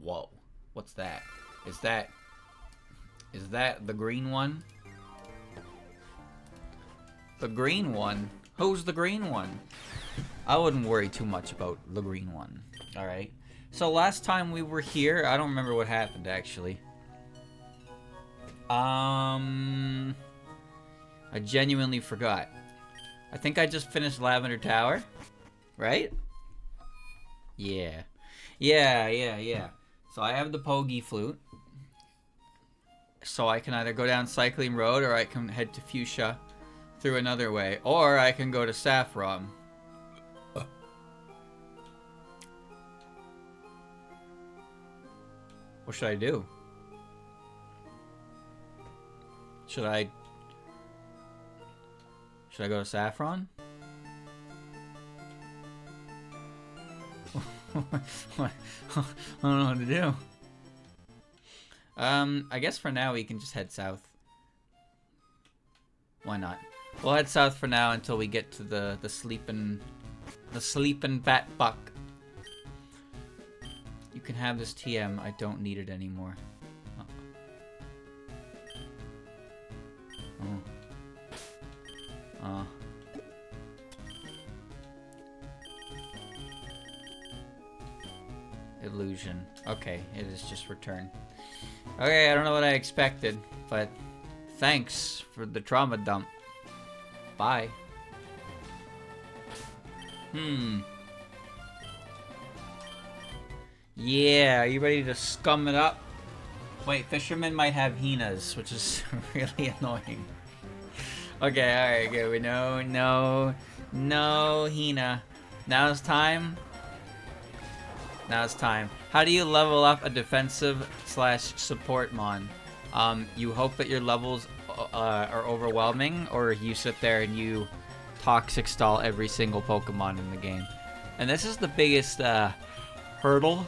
Whoa. What's that? Is that the green one? The green one? Who's the green one? I wouldn't worry too much about the green one. Alright. So last time we were here, I don't remember what happened actually. I genuinely forgot. I think I just finished Lavender Tower. Right? Yeah. Yeah. So I have the Pogi Flute. So I can either go down Cycling Road or I can head to Fuchsia through another way. Or I can go to Saffron. What should I do? Should I go to Saffron? I don't know what to do. I guess for now we can just head south. Why not? We'll head south for now until we get to the sleeping fat buck. You can have this TM. I don't need it anymore. Illusion. Okay, it is just return. Okay, I don't know what I expected, but thanks for the trauma dump. Bye. Yeah, are you ready to scum it up? Wait, fishermen might have hyenas, which is really annoying. Okay, alright, good. We know, no hyena. Now's time. Now's time. How do you level up a defensive / support mon? You hope that your levels are overwhelming, or you sit there and you toxic stall every single Pokemon in the game. And this is the biggest hurdle.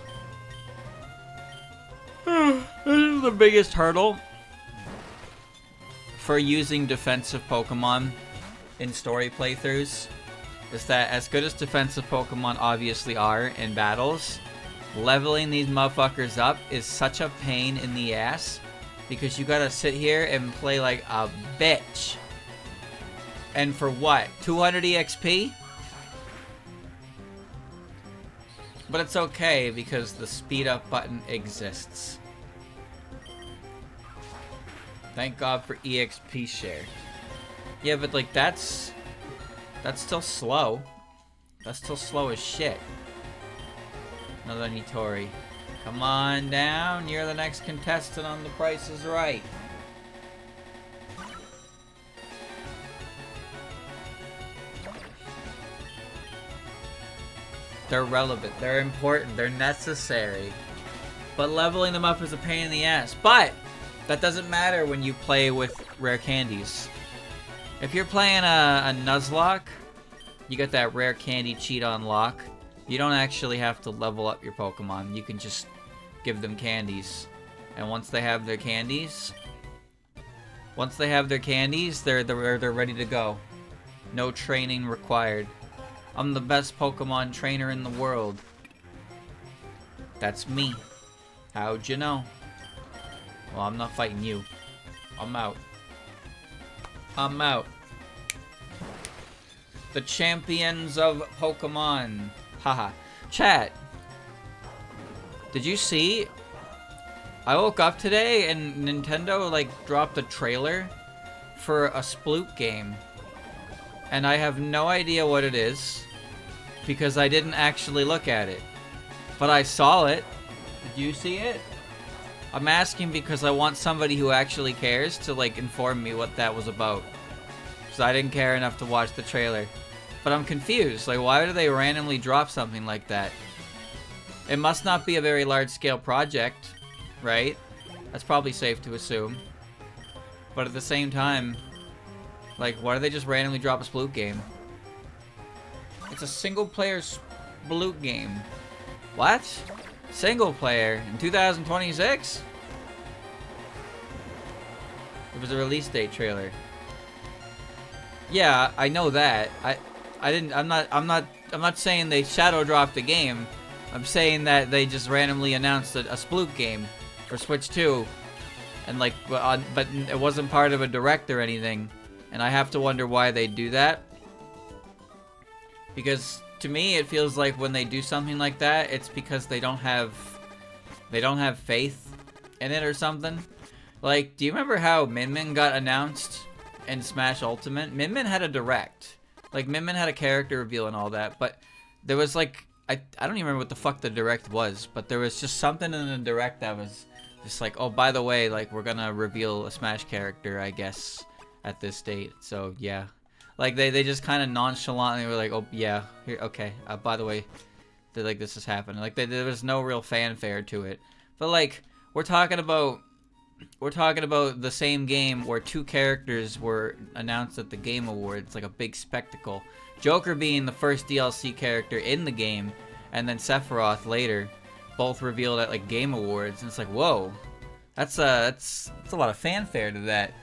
This is the biggest hurdle for using defensive Pokemon in story playthroughs. Is that as good as defensive Pokemon obviously are in battles, leveling these motherfuckers up is such a pain in the ass because you gotta sit here and play like a bitch. And for what? 200 EXP? But it's okay because the speed up button exists. Thank God for EXP share. Yeah, but like that's still slow. That's still slow as shit. Another Nitori. Come on down. You're the next contestant on The Price is Right. They're relevant. They're important. They're necessary. But leveling them up is a pain in the ass. But that doesn't matter when you play with rare candies. If you're playing a Nuzlocke, you get that rare candy cheat unlock. You don't actually have to level up your Pokemon. You can just give them candies. And once they have their candies, they're ready to go. No training required. I'm the best Pokemon trainer in the world. That's me. How'd you know? Well, I'm not fighting you. I'm out. I'm out. The champions of Pokemon. Haha. Chat. Did you see? I woke up today and Nintendo like dropped a trailer for a Sploot game. And I have no idea what it is because I didn't actually look at it. But I saw it. Did you see it? I'm asking because I want somebody who actually cares to like inform me what that was about. Because I didn't care enough to watch the trailer. But I'm confused. Like, why do they randomly drop something like that? It must not be a very large-scale project, right? That's probably safe to assume. But at the same time, like, why do they just randomly drop a Sploot game? It's a single-player Sploot game. What? Single player in 2026? It was a release date trailer. Yeah, I know that. I'm not saying they shadow dropped the game. I'm saying that they just randomly announced a Sploot game for Switch 2, and like, but it wasn't part of a direct or anything, and I have to wonder why they do that. Because to me, it feels like when they do something like that, it's because they don't have faith in it or something. Like, do you remember how Min Min got announced in Smash Ultimate? Min Min had a direct. Like, Min Min had a character reveal and all that, but there was like, I don't even remember what the fuck the direct was, but there was just something in the direct that was just like, oh, by the way, like, we're gonna reveal a Smash character, I guess, at this date. So, yeah. Like, they just kind of nonchalantly were like, oh, yeah, here, okay, by the way, like, this is happening. Like, there was no real fanfare to it. But, like, we're talking about the same game where 2 characters were announced at the Game Awards, like a big spectacle. Joker being the first DLC character in the game, and then Sephiroth later, both revealed at like Game Awards, and it's like, whoa, that's a lot of fanfare to that.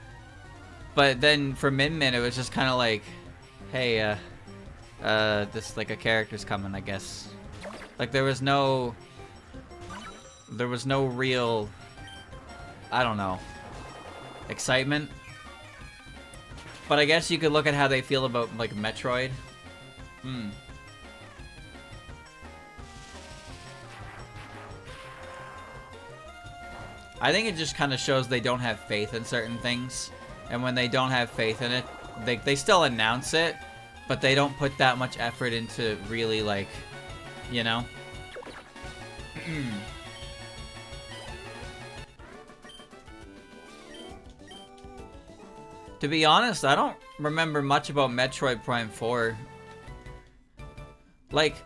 But then for Min Min, it was just kind of like, hey, this like a character's coming, I guess. Like there was no real, I don't know, excitement. But I guess you could look at how they feel about like Metroid. I think it just kind of shows they don't have faith in certain things. And when they don't have faith in it, they still announce it, but they don't put that much effort into really, like, you know? To be honest, I don't remember much about Metroid Prime 4. Like,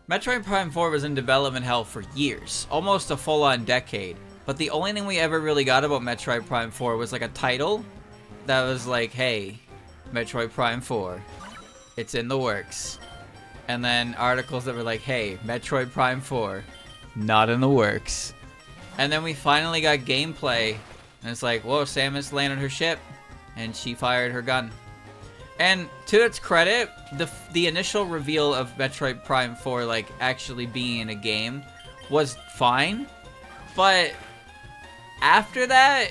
Metroid Prime 4 was in development hell for years, almost a full-on decade. But the only thing we ever really got about Metroid Prime 4 was like a title that was like, hey, Metroid Prime 4, it's in the works. And then articles that were like, hey, Metroid Prime 4, not in the works. And then we finally got gameplay, and it's like, whoa, Samus landed her ship, and she fired her gun. And to its credit, the initial reveal of Metroid Prime 4, like, actually being a game was fine. But after that,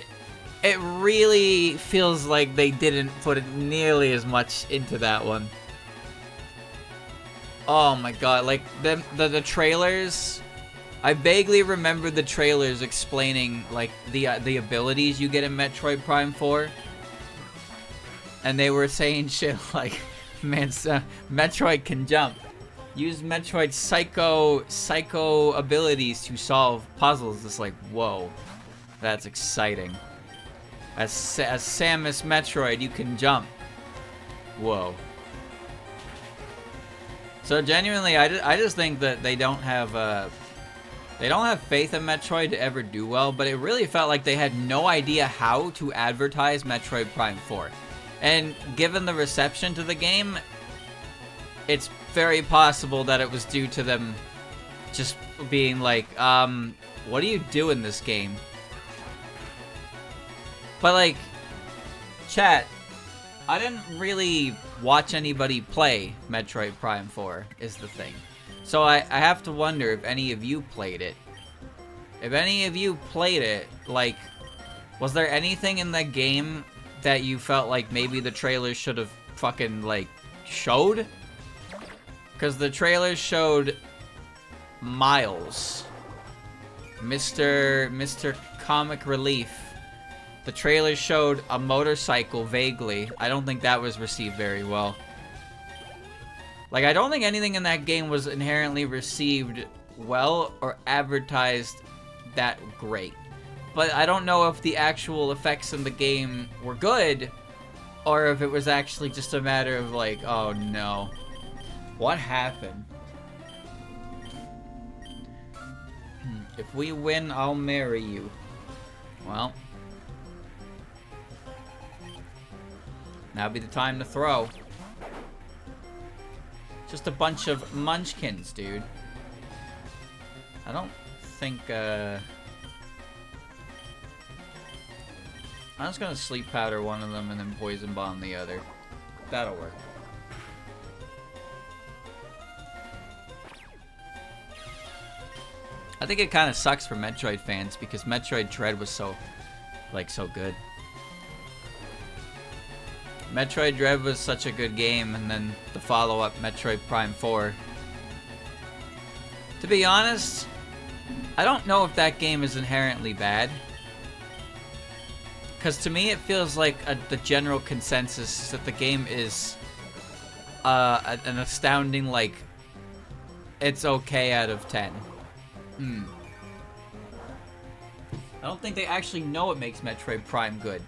it really feels like they didn't put nearly as much into that one. Oh my god, like, the trailers, I vaguely remember the trailers explaining, like, the abilities you get in Metroid Prime 4. And they were saying shit like, man, Metroid can jump. Use Metroid's psycho abilities to solve puzzles. It's like, whoa, that's exciting. As Samus Metroid, you can jump. Whoa. So genuinely, I just think that they don't have faith in Metroid to ever do well. But it really felt like they had no idea how to advertise Metroid Prime 4. And given the reception to the game, it's very possible that it was due to them just being like, what do you do in this game? But like, chat, I didn't really watch anybody play Metroid Prime 4, is the thing. So I have to wonder if any of you played it. If any of you played it, like, was there anything in that game that you felt like maybe the trailers should have fucking, like, showed? Because the trailers showed Miles, Mr. Comic Relief. The trailers showed a motorcycle vaguely. I don't think that was received very well. Like, I don't think anything in that game was inherently received well or advertised that great. But I don't know if the actual effects in the game were good, or if it was actually just a matter of like, oh no, what happened? If we win, I'll marry you. Well, now be the time to throw. Just a bunch of munchkins, dude. I don't think, I'm just gonna sleep powder one of them and then poison bomb the other. That'll work. I think it kind of sucks for Metroid fans because Metroid Dread was so good. Metroid Dread was such a good game, and then the follow-up, Metroid Prime 4. To be honest, I don't know if that game is inherently bad. Because to me, it feels like the general consensus is that the game is an astounding, like, it's okay out of 10. I don't think they actually know what makes Metroid Prime good.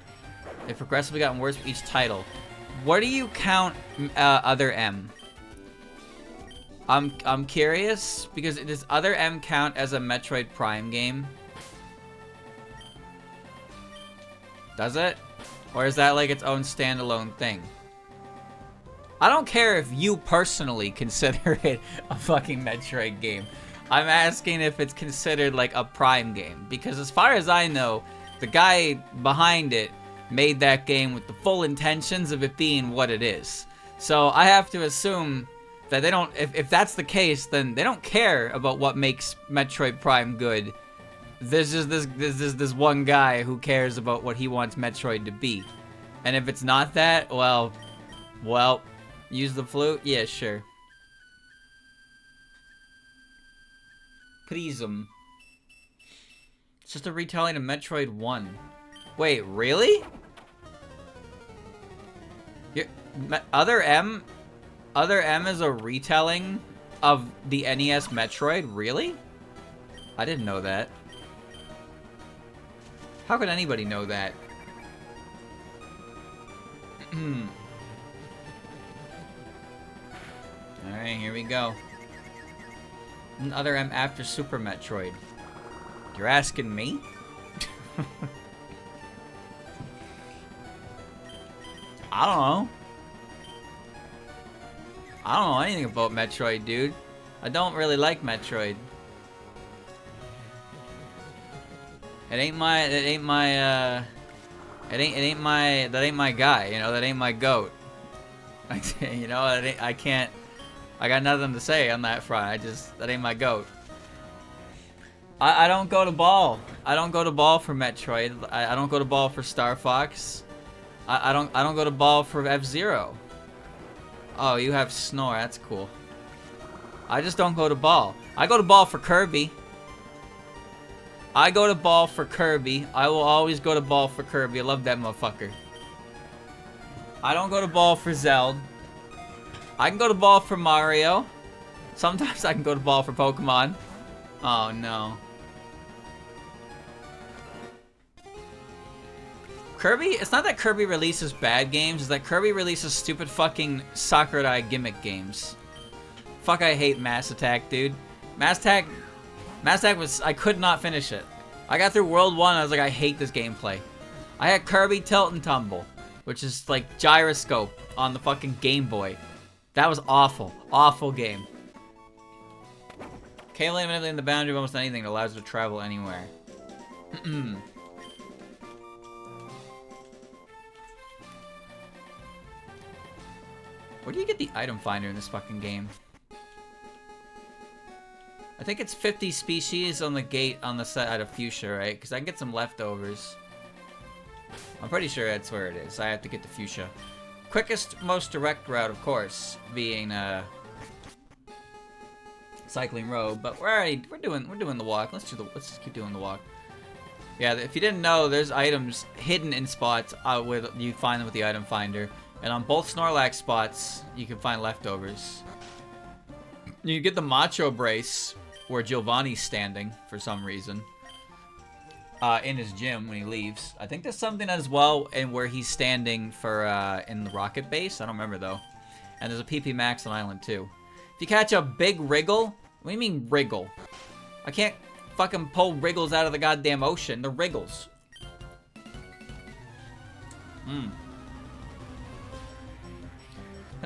They've progressively gotten worse with each title. What do you count Other M? I'm curious because does Other M count as a Metroid Prime game? Does it? Or is that like its own standalone thing? I don't care if you personally consider it a fucking Metroid game. I'm asking if it's considered like a Prime game. Because as far as I know, the guy behind it made that game with the full intentions of it being what it is. So I have to assume that they don't, if that's the case, then they don't care about what makes Metroid Prime good. There's just this one guy who cares about what he wants Metroid to be. And if it's not that, well, use the flute? Yeah, sure. Prism. It's just a retelling of Metroid 1. Wait, really? Other M is a retelling of the NES Metroid? Really? I didn't know that. How could anybody know that? Alright, here we go. Other M after Super Metroid. You're asking me? I don't know. I don't know anything about Metroid, dude. I don't really like Metroid. That ain't my guy, you know, that ain't my goat. You know, I got nothing to say on that front. That ain't my goat. I don't go to ball. I don't go to ball for Metroid. I don't go to ball for Star Fox. I don't go to ball for F-Zero. Oh, you have Snore. That's cool. I just don't go to ball. I go to ball for Kirby. I go to ball for Kirby. I will always go to ball for Kirby. I love that motherfucker. I don't go to ball for Zelda. I can go to ball for Mario. Sometimes I can go to ball for Pokemon. Oh, no. Kirby? It's not that Kirby releases bad games. It's that Kirby releases stupid fucking Sakurai gimmick games. Fuck, I hate Mass Attack, dude. Mass Attack was... I could not finish it. I got through World 1, I was like, I hate this gameplay. I had Kirby Tilt and Tumble, which is like gyroscope on the fucking Game Boy. That was awful. Awful game. Kayla manipulating the boundary of almost anything that allows her to travel anywhere. Where do you get the item finder in this fucking game? I think it's 50 species on the gate on the side of Fuchsia, right? Because I can get some leftovers. I'm pretty sure that's where it is. I have to get to Fuchsia. Quickest, most direct route, of course, being Cycling Road. But we're doing the walk. Let's just keep doing the walk. Yeah, if you didn't know, there's items hidden in spots where you find them with the item finder. And on both Snorlax spots, you can find leftovers. You get the Macho Brace, where Giovanni's standing, for some reason. In his gym when he leaves. I think there's something as well in where he's standing for, in the rocket base. I don't remember, though. And there's a PP Max on Island, too. If you catch a big Wriggle... What do you mean, Wriggle? I can't fucking pull Wriggles out of the goddamn ocean. They're Wriggles. I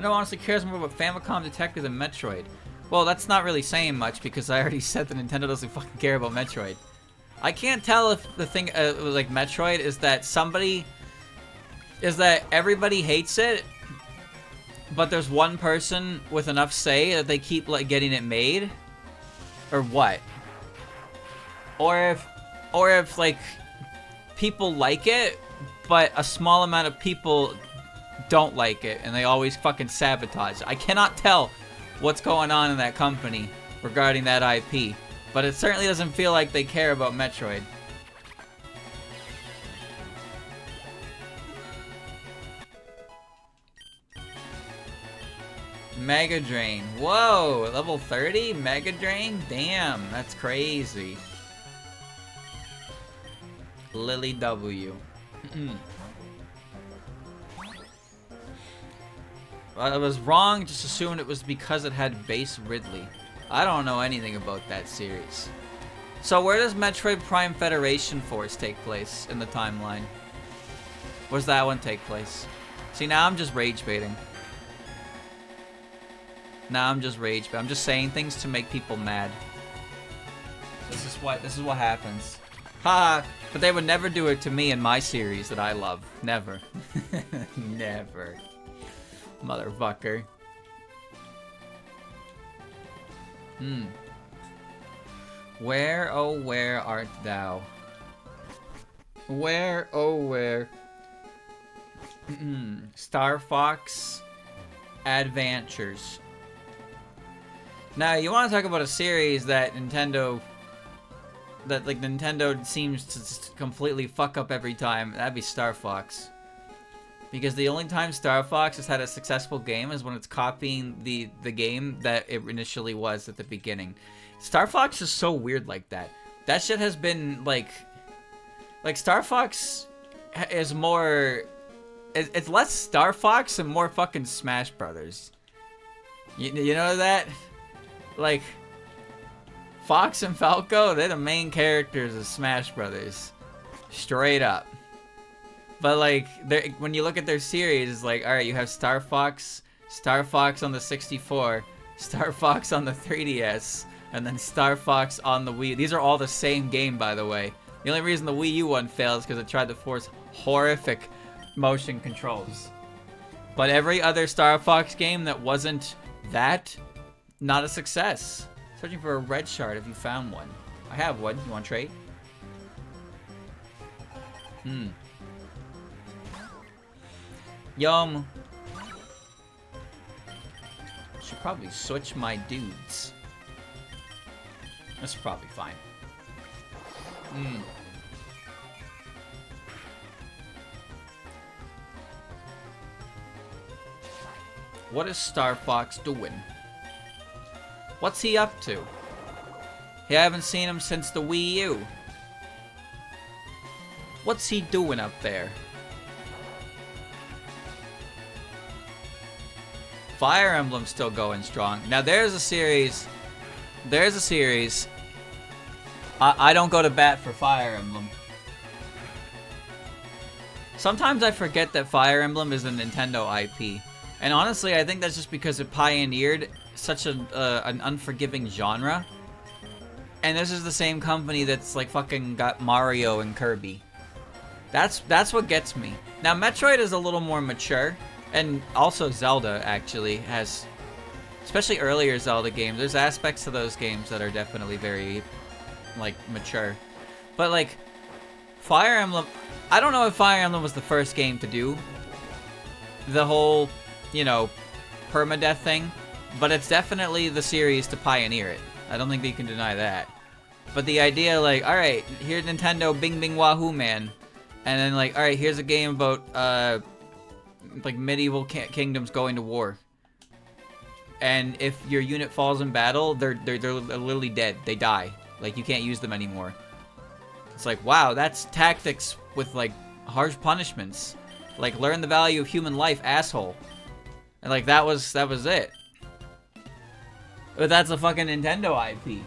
know honestly cares more about Famicom Detective than Metroid. Well, that's not really saying much because I already said that Nintendo doesn't fucking care about Metroid. I can't tell if the thing like Metroid is that everybody hates it, but there's one person with enough say that they keep like getting it made, or what? or if like people like it, but a small amount of people don't like it, and they always fucking sabotage it. I cannot tell what's going on in that company regarding that IP, but it certainly doesn't feel like they care about Metroid. Mega Drain. Whoa, level 30? Mega Drain? Damn, that's crazy. Lily W. I was wrong, just assumed it was because it had base Ridley. I don't know anything about that series. So where does Metroid Prime Federation Force take place in the timeline? Where's that one take place? See, now I'm just rage baiting. Now I'm just rage baiting. I'm just saying things to make people mad. This is what happens. Ha! But they would never do it to me in my series that I love. Never. Never. Motherfucker. Where, oh where art thou? Where, oh where? Star Fox Adventures. Now, you want to talk about a series that Nintendo seems to just completely fuck up every time. That'd be Star Fox. Because the only time Star Fox has had a successful game is when it's copying the game that it initially was at the beginning. Star Fox is so weird like that. That shit has been like Star Fox is more, it's less Star Fox and more fucking Smash Brothers. You know that? Like, Fox and Falco, they're the main characters of Smash Brothers. Straight up. But like, when you look at their series, it's like, alright, you have Star Fox on the 64, Star Fox on the 3DS, and then Star Fox on the Wii. These are all the same game, by the way. The only reason the Wii U one fails is because it tried to force horrific motion controls. But every other Star Fox game that wasn't that, not a success. Searching for a red shard if you found one. I have one. You want to trade? Yum. Should probably switch my dudes. That's probably fine. What is Star Fox doing? What's he up to? I haven't seen him since the Wii U. What's he doing up there? Fire Emblem's still going strong. Now there's a series. I don't go to bat for Fire Emblem. Sometimes I forget that Fire Emblem is a Nintendo IP. And honestly, I think that's just because it pioneered such an unforgiving genre. And this is the same company that's like fucking got Mario and Kirby. That's what gets me. Now Metroid is a little more mature, and also Zelda actually has, especially earlier Zelda games, there's aspects to those games that are definitely very like mature. But like Fire Emblem, I don't know if Fire Emblem was the first game to do the whole, you know, permadeath thing, but it's definitely the series to pioneer it. I don't think that you can deny that. But the idea, like, alright, here's Nintendo Bing Bing Wahoo Man, and then like, alright, here's a game about like medieval kingdoms going to war. And if your unit falls in battle, they're literally dead. They die. Like, you can't use them anymore. It's like, wow, that's tactics with like harsh punishments. Like, learn the value of human life, asshole. And like that was it. But that's a fucking Nintendo IP.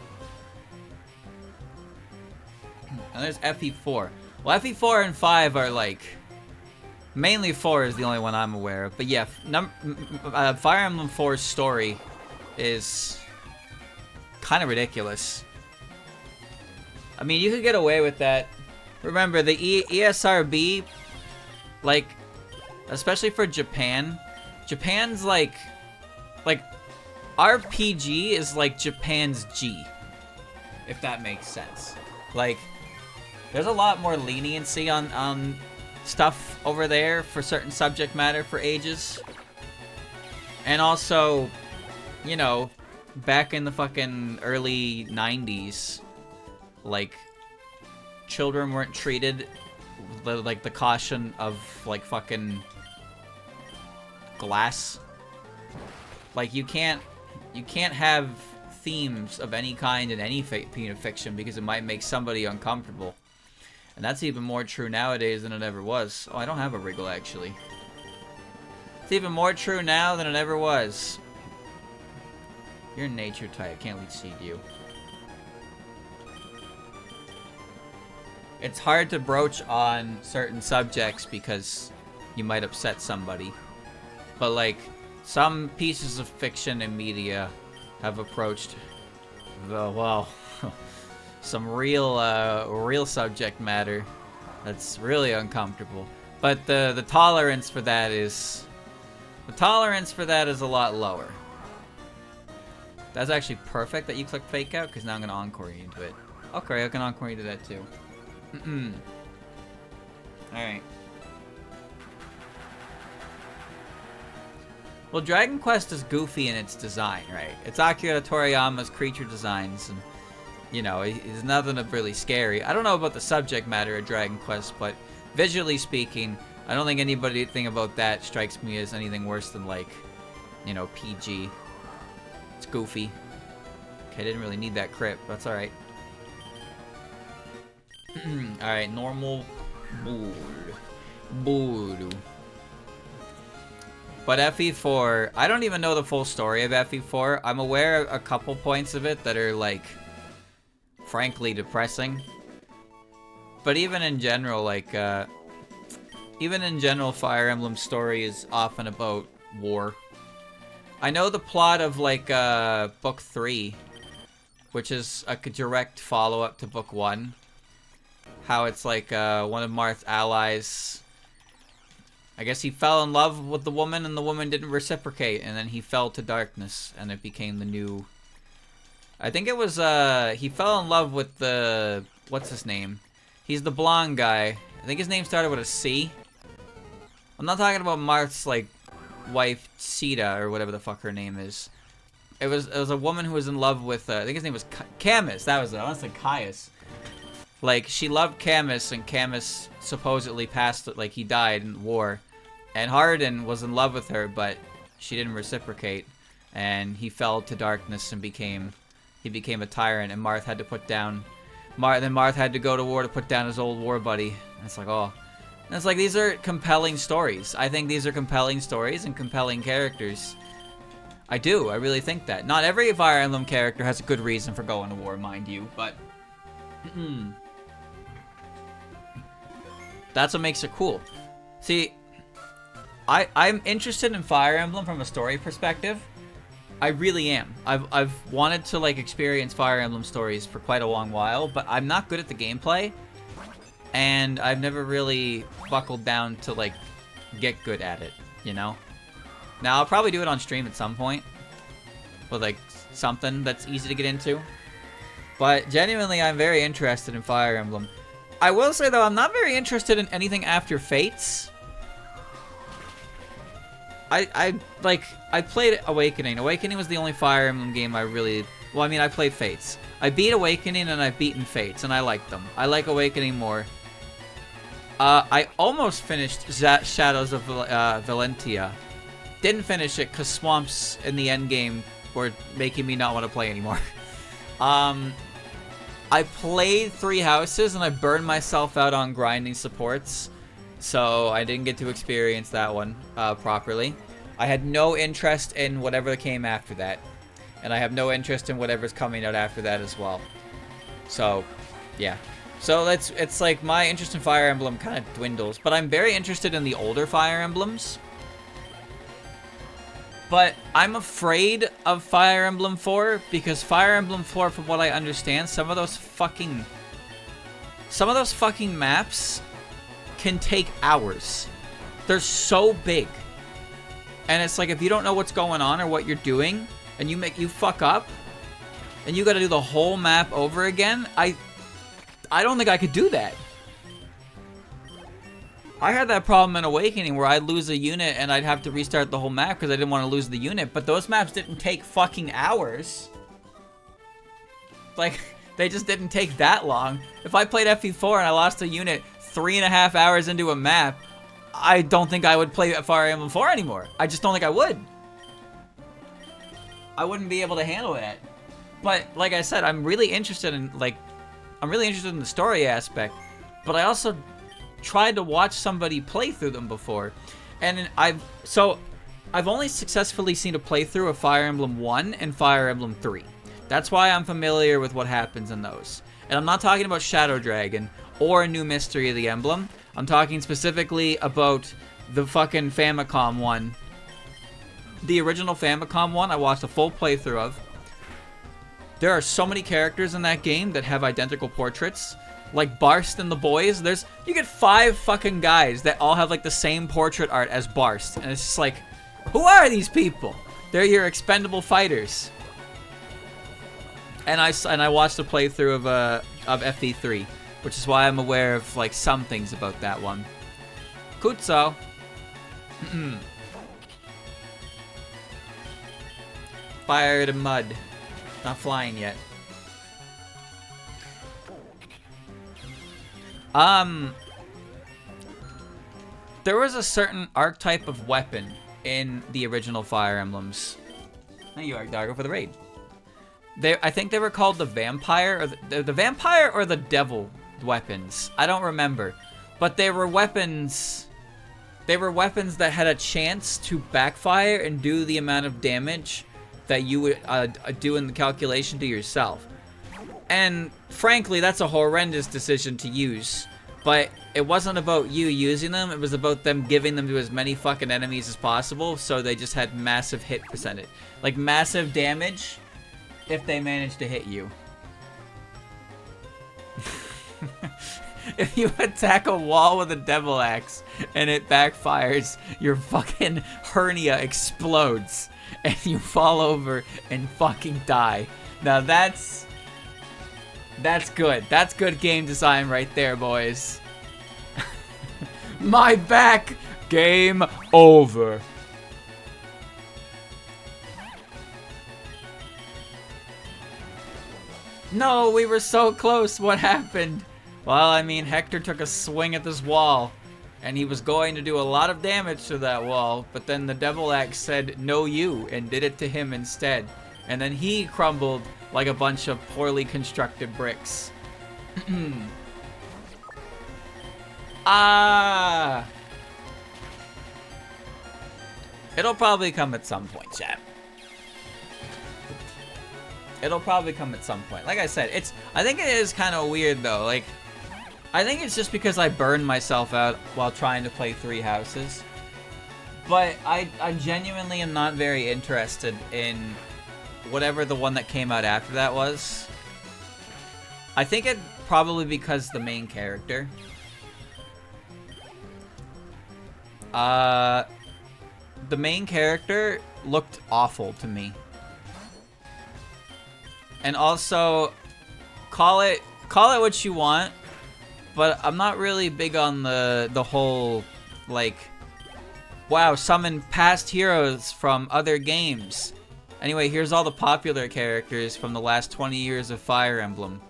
And there's FE4. Well, FE4 and 5 are like, mainly 4 is the only one I'm aware of. But yeah, Fire Emblem 4's story is kind of ridiculous. I mean, you could get away with that. Remember, the ESRB, like, especially for Japan, Japan's like RPG is like Japan's G, if that makes sense. Like, there's a lot more leniency on stuff over there for certain subject matter for ages. And also, you know, back in the fucking early 90s, like, children weren't treated like the caution of, like, fucking glass. Like, you can't have themes of any kind in any fiction because it might make somebody uncomfortable. And that's even more true nowadays than it ever was. Oh, I don't have a wriggle, actually. It's even more true now than it ever was. You're nature type. Can't lead seed you. It's hard to broach on certain subjects because you might upset somebody. But, like, some pieces of fiction and media have approached the, well, some real subject matter that's really uncomfortable. But the tolerance for that is a lot lower. That's actually perfect that you click fake out, because now I'm gonna encore you into it. Okay, I can encore you to that too. Alright. Well, Dragon Quest is goofy in its design, right? It's Akira Toriyama's creature designs, and, you know, it's nothing really scary. I don't know about the subject matter of Dragon Quest, but visually speaking, I don't think anything about that strikes me as anything worse than, like, you know, PG. It's goofy. Okay, I didn't really need that crit, but that's alright. Alright, normal board. But FE4, I don't even know the full story of FE4. I'm aware of a couple points of it that are, like, frankly depressing. But even in general, like, Fire Emblem's story is often about war. I know the plot of, like, Book 3, which is a direct follow-up to Book 1. How it's, like, one of Marth's allies, I guess he fell in love with the woman and the woman didn't reciprocate, and then he fell to darkness, and it became the new... I think it was, he fell in love with the... What's his name? He's the blonde guy. I think his name started with a C. I'm not talking about Marth's, like, wife, Sita, or whatever the fuck her name is. It was a woman who was in love with, I think his name was Camus. That was it. I want to say Caius. Like, she loved Camus, and Camus supposedly passed, like, he died in war. And Hardin was in love with her, but she didn't reciprocate. And he fell to darkness and became a tyrant, and Marth had to put down... Then Marth had to go to war to put down his old war buddy. And it's like, oh... And it's like, these are compelling stories. I think these are compelling stories and compelling characters. I do. I really think that. Not every Fire Emblem character has a good reason for going to war, mind you, but... That's what makes it cool. See, I'm interested in Fire Emblem from a story perspective. I really am. I've wanted to, like, experience Fire Emblem stories for quite a long while, but I'm not good at the gameplay. And I've never really buckled down to, like, get good at it, you know? Now, I'll probably do it on stream at some point. With, like, something that's easy to get into. But genuinely, I'm very interested in Fire Emblem. I will say, though, I'm not very interested in anything after Fates. I played Awakening. Awakening was the only Fire Emblem game I really... Well, I mean, I played Fates. I beat Awakening and I've beaten Fates, and I like them. I like Awakening more. I almost finished Shadows of Valentia. Didn't finish it because swamps in the end game were making me not want to play anymore. I played Three Houses and I burned myself out on grinding supports, so I didn't get to experience that one properly. I had no interest in whatever came after that, and I have no interest in whatever's coming out after that as well. So, yeah. So it's like my interest in Fire Emblem kind of dwindles, but I'm very interested in the older Fire Emblems. But I'm afraid of Fire Emblem 4 because Fire Emblem 4, from what I understand, some of those fucking maps can take hours. They're so big. And it's like, if you don't know what's going on or what you're doing, and you fuck up, and you gotta do the whole map over again, I don't think I could do that. I had that problem in Awakening where I'd lose a unit and I'd have to restart the whole map because I didn't want to lose the unit. But those maps didn't take fucking hours. Like, they just didn't take that long. If I played FE4 and I lost a unit 3.5 hours into a map, I don't think I would play Fire Emblem 4 anymore. I just don't think I would. I wouldn't be able to handle that. But, like I said, I'm really interested in, the story aspect. But I also tried to watch somebody play through them before. And I've only successfully seen a playthrough of Fire Emblem 1 and Fire Emblem 3. That's why I'm familiar with what happens in those. And I'm not talking about Shadow Dragon or a new Mystery of the Emblem. I'm talking specifically about the fucking Famicom one. The original Famicom one I watched a full playthrough of. There are so many characters in that game that have identical portraits. Like Barst and the boys, you get 5 fucking guys that all have like the same portrait art as Barst, and it's just like, who are these people? They're your expendable fighters. And I watched a playthrough of FE3, which is why I'm aware of like some things about that one. Kutso. Fire to mud. Not flying yet. There was a certain archetype of weapon in the original Fire Emblems. Thank you, Argdago, for the raid. I think they were called the vampire, or the vampire or the devil weapons. I don't remember, but they were weapons. They were weapons that had a chance to backfire and do the amount of damage that you would do in the calculation to yourself. And frankly, that's a horrendous decision to use. But it wasn't about you using them, it was about them giving them to as many fucking enemies as possible, so they just had massive hit percentage. Like, massive damage if they managed to hit you. If you attack a wall with a devil axe and it backfires, your fucking hernia explodes and you fall over and fucking die. Now that's good. That's good game design right there, boys. My back! Game over. No, we were so close. What happened? Well, I mean, Hector took a swing at this wall, and he was going to do a lot of damage to that wall, but then the Devil Axe said, no you, and did it to him instead. And then he crumbled like a bunch of poorly constructed bricks. Ah! It'll probably come at some point, chat. It'll probably come at some point. Like I said, I think it is kind of weird though. Like, I think it's just because I burned myself out while trying to play Three Houses. But I genuinely am not very interested in whatever the one that came out after that was. I think it probably because the main character. The main character looked awful to me. And also, call it what you want, but I'm not really big on the whole, like, wow, summon past heroes from other games. Anyway, here's all the popular characters from the last 20 years of Fire Emblem.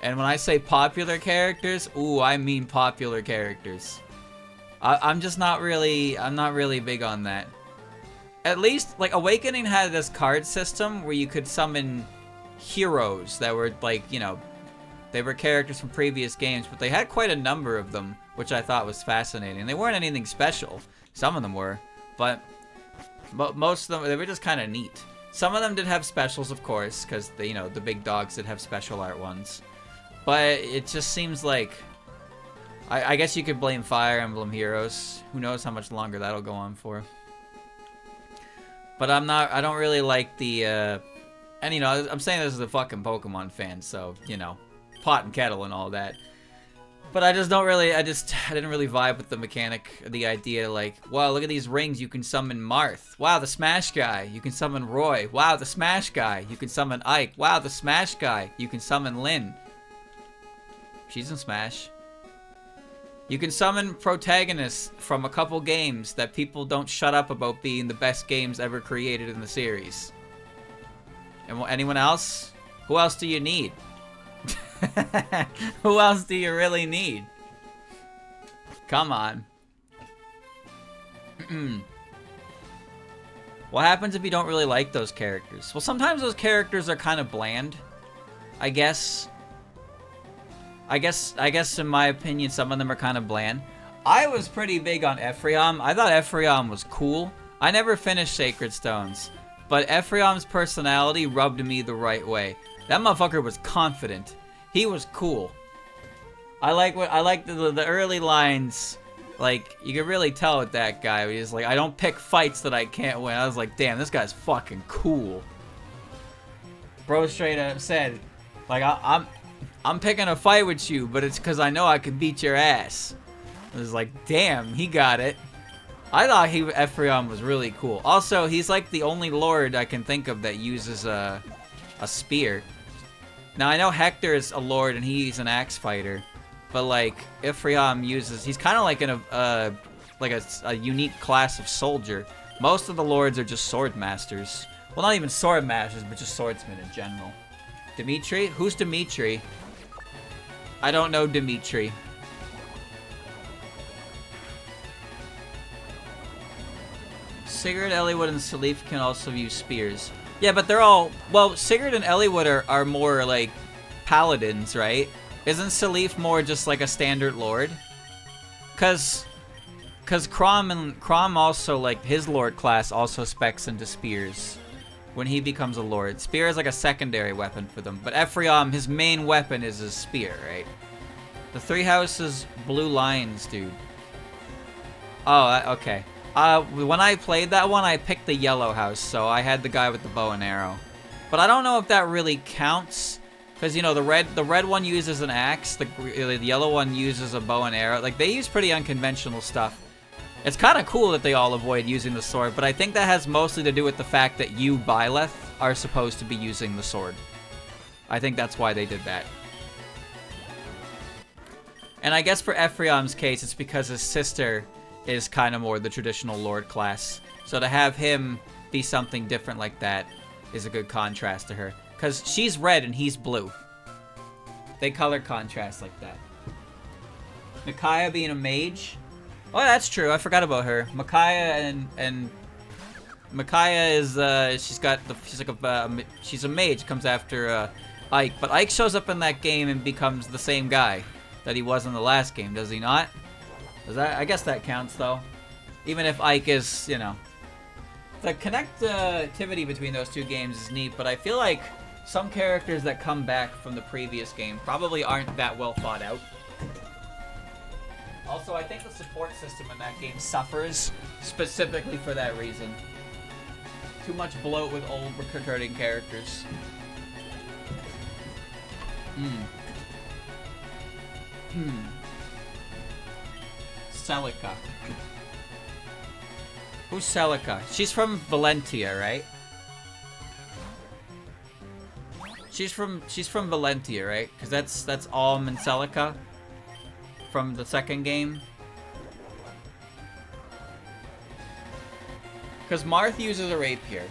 And when I say popular characters, ooh, I mean popular characters. I'm not really big on that. At least, like, Awakening had this card system where you could summon heroes that were, like, you know, they were characters from previous games, but they had quite a number of them, which I thought was fascinating. They weren't anything special. Some of them were, but most of them, they were just kind of neat. Some of them did have specials, of course, because, you know, the big dogs did have special art ones. But it just seems like, I guess you could blame Fire Emblem Heroes. Who knows how much longer that'll go on for. But I don't really like the, and you know, I'm saying this as a fucking Pokemon fan, so, you know, pot and kettle and all that. But I didn't really vibe with the mechanic, the idea, like, wow, look at these rings, you can summon Marth. Wow, the Smash guy, you can summon Roy. Wow, the Smash guy, you can summon Ike. Wow, the Smash guy, you can summon Lyn. She's in Smash. You can summon protagonists from a couple games that people don't shut up about being the best games ever created in the series. And anyone else? Who else do you need? Who else do you really need? Come on. What happens if you don't really like those characters? Well, sometimes those characters are kind of bland. I guess in my opinion, some of them are kind of bland. I was pretty big on Ephraim. I thought Ephraim was cool. I never finished Sacred Stones, but Ephraim's personality rubbed me the right way. That motherfucker was confident. He was cool. I like the early lines. Like, you can really tell with that guy. He's like, I don't pick fights that I can't win. I was like, damn, this guy's fucking cool. Bro straight up said, like, I'm picking a fight with you, but it's because I know I can beat your ass. I was like, damn, he got it. I thought Ephraim was really cool. Also, he's like the only lord I can think of that uses a spear. Now, I know Hector is a lord and he's an axe fighter, but like Ephraim uses, he's kind of like a unique class of soldier. Most of the lords are just sword masters. Well, not even sword masters, but just swordsmen in general. Dimitri? Who's Dimitri? I don't know Dimitri. Sigurd, Eliwood, and Salif can also use spears. Yeah, but they're all... Well, Sigurd and Eliwood are more like paladins, right? Isn't Salif more just like a standard lord? Cause Crom also, like, his lord class also specs into spears when he becomes a lord. Spear is like a secondary weapon for them. But Ephraim, his main weapon is his spear, right? The Three Houses Blue Lions, dude. Oh, okay. When I played that one, I picked the yellow house, so I had the guy with the bow and arrow. But I don't know if that really counts, because, you know, the red one uses an axe, the yellow one uses a bow and arrow. Like, they use pretty unconventional stuff. It's kind of cool that they all avoid using the sword, but I think that has mostly to do with the fact that you, Byleth, are supposed to be using the sword. I think that's why they did that. And I guess for Ephraim's case, it's because his sister is kind of more the traditional lord class. So to have him be something different like that is a good contrast to her. Because she's red and he's blue. They color contrast like that. Micaiah being a mage. Oh, that's true. I forgot about her. Micaiah and Micaiah is she's a mage. Comes after Ike, but Ike shows up in that game and becomes the same guy that he was in the last game, does he not? Does that? I guess that counts though. Even if Ike is, you know, the connectivity between those two games is neat, but I feel like some characters that come back from the previous game probably aren't that well thought out. Also, I think the support system in that game suffers specifically for that reason. Too much bloat with old recurring characters. Celica. Who's Celica? She's from Valentia, right? She's from Valentia, right? Because that's Alm and Celica from the second game. Because Marth uses a rapier.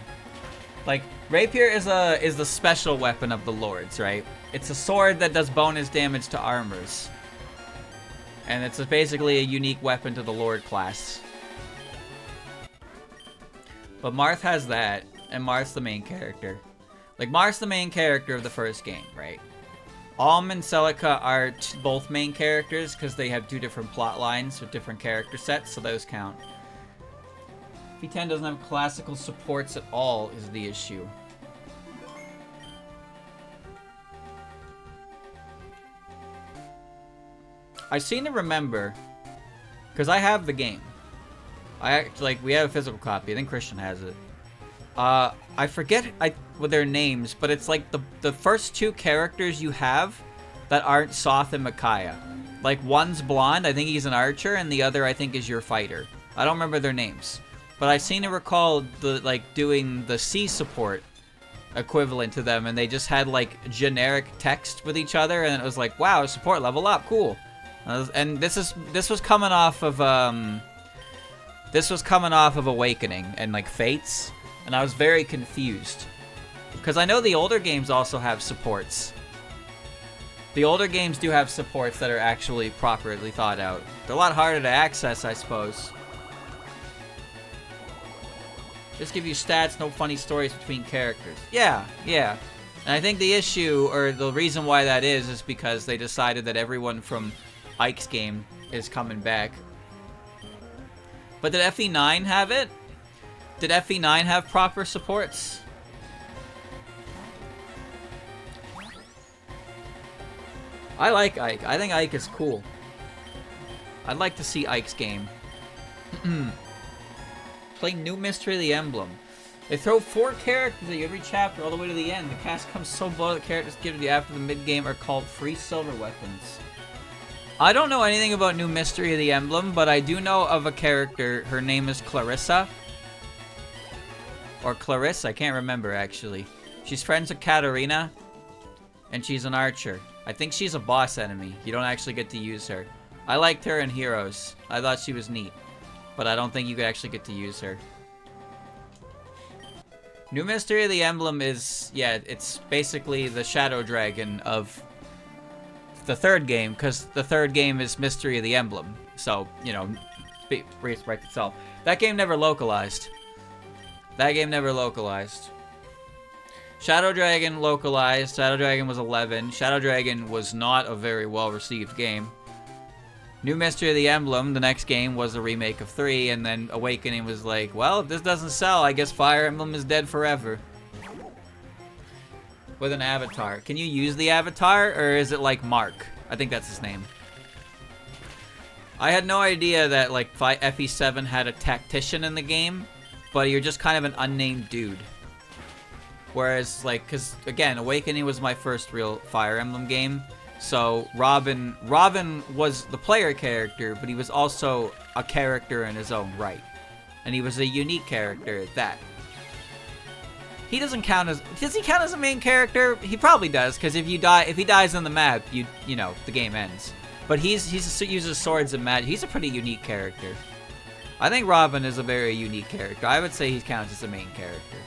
Like, rapier is the special weapon of the lords, right? It's a sword that does bonus damage to armors. And it's basically a unique weapon to the lord class. But Marth has that, and Marth's the main character. Like, Marth's the main character of the first game, right? Alm and Celica are both main characters because they have two different plot lines with different character sets, so those count. P10 doesn't have classical supports at all is the issue. I seem to remember, because I have the game. We have a physical copy. I think Christian has it. I forget what their names, but it's like the first two characters you have that aren't Soth and Micaiah. Like, one's blonde, I think he's an archer, and the other I think is your fighter. I don't remember their names. But I seem to recall doing the C support equivalent to them, and they just had like generic text with each other, and it was like, wow, support level up, cool. And this was coming off of Awakening and like Fates, and I was very confused because I know the older games also have supports. The older games do have supports that are actually properly thought out. They're a lot harder to access, I suppose. Just give you stats, no funny stories between characters. Yeah. And I think the issue, or the reason why that is because they decided that everyone from Ike's game is coming back. But did FE9 have it? Did FE9 have proper supports? I like Ike. I think Ike is cool. I'd like to see Ike's game. Play New Mystery of the Emblem. They throw 4 characters at you every chapter all the way to the end. The cast comes so low that characters given to you after the mid-game are called free silver weapons. I don't know anything about New Mystery of the Emblem, but I do know of a character. Her name is Clarissa. Or Clarissa, I can't remember actually. She's friends with Katarina, and she's an archer. I think she's a boss enemy. You don't actually get to use her. I liked her in Heroes. I thought she was neat. But I don't think you could actually get to use her. New Mystery of the Emblem is, yeah, it's basically the Shadow Dragon of the third game, because the third game is Mystery of the Emblem. So, you know, right itself. That game never localized. Shadow Dragon localized. Shadow Dragon was 11. Shadow Dragon was not a very well-received game. New Mystery of the Emblem, the next game, was a remake of 3, and then Awakening was like, well, if this doesn't sell, I guess Fire Emblem is dead forever. With an avatar. Can you use the avatar, or is it like Mark? I think that's his name. I had no idea that, like, FE7 had a tactician in the game, but you're just kind of an unnamed dude. Whereas, like, because, again, Awakening was my first real Fire Emblem game. So, Robin was the player character, but he was also a character in his own right. And he was a unique character at that. He doesn't count as... Does he count as a main character? He probably does, because if he dies on the map, you know, the game ends. But he uses swords and magic. He's a pretty unique character. I think Robin is a very unique character. I would say he counts as a main character.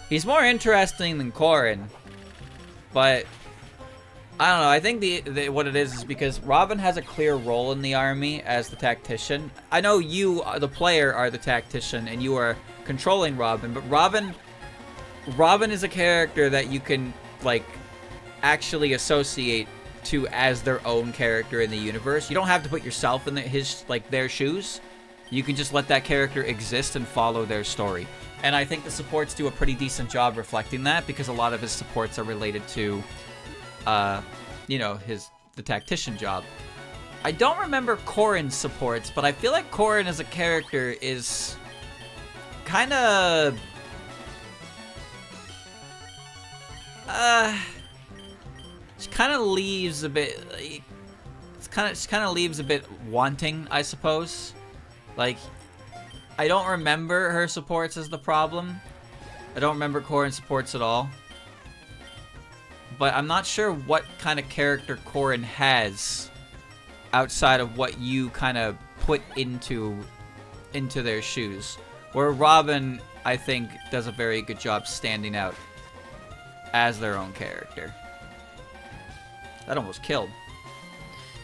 He's more interesting than Corrin, but I don't know. I think what it is because Robin has a clear role in the army as the tactician. I know you, the player, are the tactician and you are controlling Robin, but Robin is a character that you can like actually associate to as their own character in the universe. You don't have to put yourself in their shoes. You can just let that character exist and follow their story. And I think the supports do a pretty decent job reflecting that because a lot of his supports are related to, you know, the tactician job. I don't remember Corrin's supports, but I feel like Corrin as a character is kind of... she kind of leaves a bit... She kind of leaves a bit wanting, I suppose. Like... I don't remember her supports as the problem. I don't remember Corrin supports at all. But I'm not sure what kind of character Corrin has outside of what you kind of put into their shoes. Where Robin, I think, does a very good job standing out as their own character. That almost killed.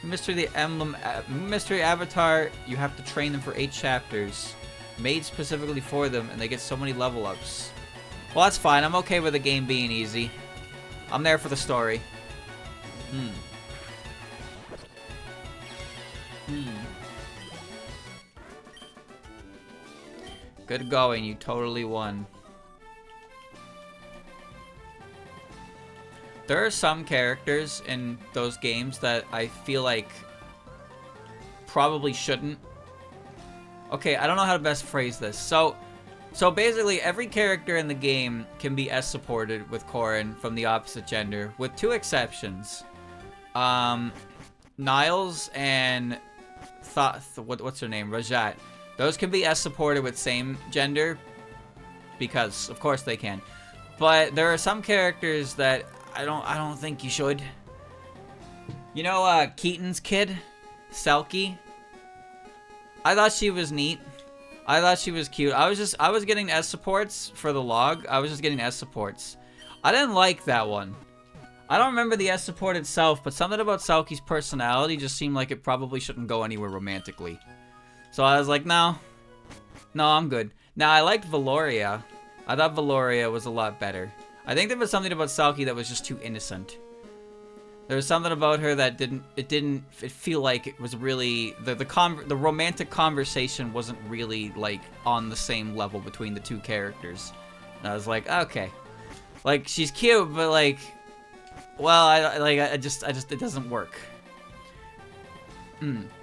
Mystery of the Emblem, Mystery Avatar, you have to train them for 8 chapters. Made specifically for them, and they get so many level ups. Well, that's fine. I'm okay with the game being easy. I'm there for the story. Good going. You totally won. There are some characters in those games that I feel like probably shouldn't. Okay, I don't know how to best phrase this. So basically, every character in the game can be S-supported with Corrin from the opposite gender, with 2 exceptions. Niles and what's her name? Rajat. Those can be S-supported with same gender. because of course they can. But there are some characters that I don't think you should. You know, Keaton's kid, Selkie. I thought she was neat. I thought she was cute. I was getting S supports for the log. I was just getting S supports. I didn't like that one. I don't remember the S support itself, but something about Selkie's personality just seemed like it probably shouldn't go anywhere romantically. So I was like, no, I'm good. Now, I liked Valoria. I thought Valoria was a lot better. I think there was something about Selkie that was just too innocent. There was something about her that didn't feel like it was really, the romantic conversation wasn't really, like, on the same level between the two characters. And I was like, okay. Like, she's cute, but, like, well, I just, it doesn't work.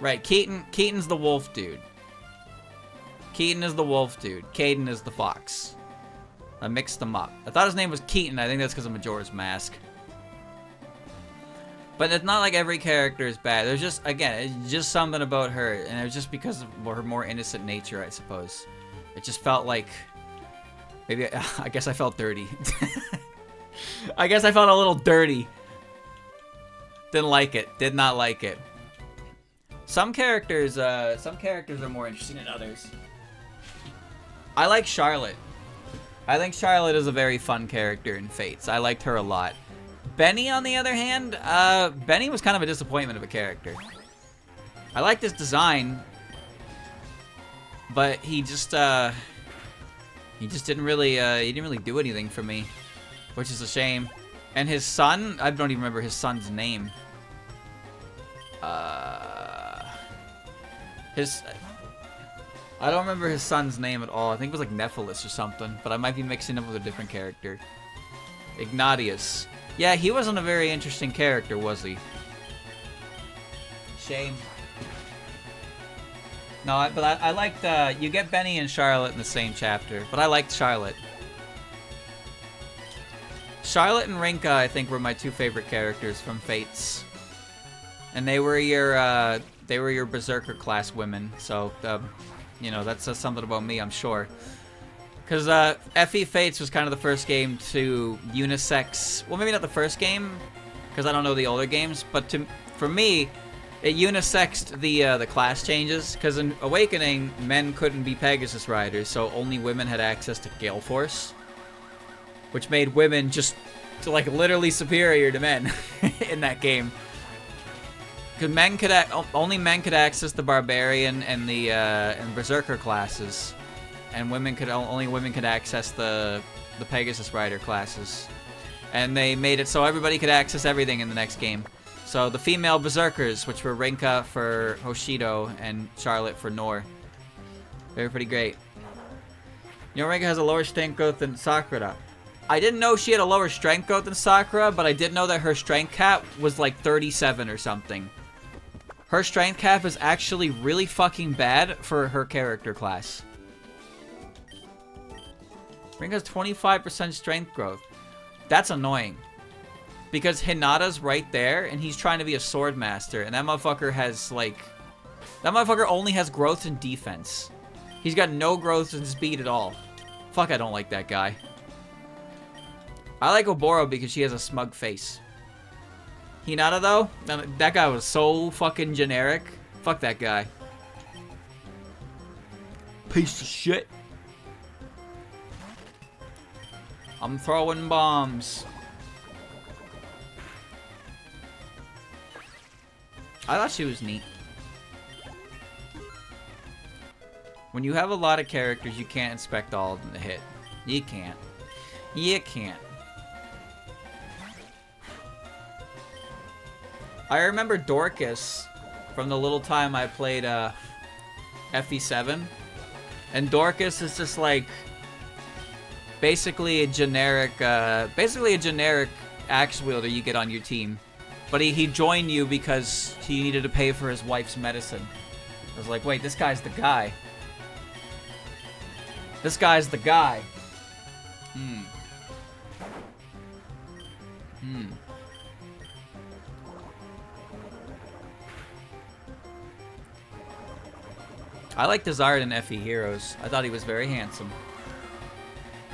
Right, Keaton's the wolf dude. Keaton is the wolf dude. Caden is the fox. I mixed them up. I thought his name was Keaton. I think that's because of Majora's Mask. But it's not like every character is bad. There's just, again, it's just something about her. And it was just because of her more innocent nature, I suppose. It just felt like... Maybe, I guess I felt dirty. I guess I felt a little dirty. Didn't like it. Did not like it. Some characters are more interesting than others. I like Charlotte. I think Charlotte is a very fun character in Fates. I liked her a lot. Benny, on the other hand, Benny was kind of a disappointment of a character. I liked his design, but he just didn't really do anything for me, which is a shame. And his son, I don't even remember his son's name. I don't remember his son's name at all. I think it was like Nephilis or something, but I might be mixing him with a different character. Ignatius. Yeah, he wasn't a very interesting character, was he? Shame. No, but I liked, you get Benny and Charlotte in the same chapter, but I liked Charlotte. Charlotte and Rinka, I think, were my two favorite characters from Fates. And they were your Berserker class women, so, you know, that says something about me, I'm sure. Because FE Fates was kind of the first game to unisex... Well, maybe not the first game, because I don't know the older games, but for me, it unisexed the class changes, because in Awakening, men couldn't be Pegasus Riders, so only women had access to Gale Force, which made women just, like, literally superior to men in that game. Because only men could access the Barbarian and the and Berserker classes. And only women could access the Pegasus Rider classes. And they made it so everybody could access everything in the next game. So the female Berserkers, which were Rinka for Hoshido and Charlotte for Nor. They were pretty great. You know, Rinka has a lower strength growth than Sakura. I didn't know she had a lower strength growth than Sakura, but I did know that her strength cap was like 37 or something. Her strength cap is actually really fucking bad for her character class. Rinka's 25% strength growth. That's annoying. Because Hinata's right there, and he's trying to be a sword master, and that motherfucker has, like... That motherfucker only has growth in defense. He's got no growth in speed at all. Fuck, I don't like that guy. I like Oboro because she has a smug face. Hinata, though? That guy was so fucking generic. Fuck that guy. Piece of shit. I'm throwing bombs. I thought she was neat. When you have a lot of characters, you can't expect all of them to hit. You can't. You can't. I remember Dorcas from the little time I played FE7. And Dorcas is just like basically a generic axe wielder you get on your team. But he joined you because he needed to pay for his wife's medicine. I was like, wait, this guy's the guy. This guy's the guy. I liked Desired in FE Heroes. I thought he was very handsome.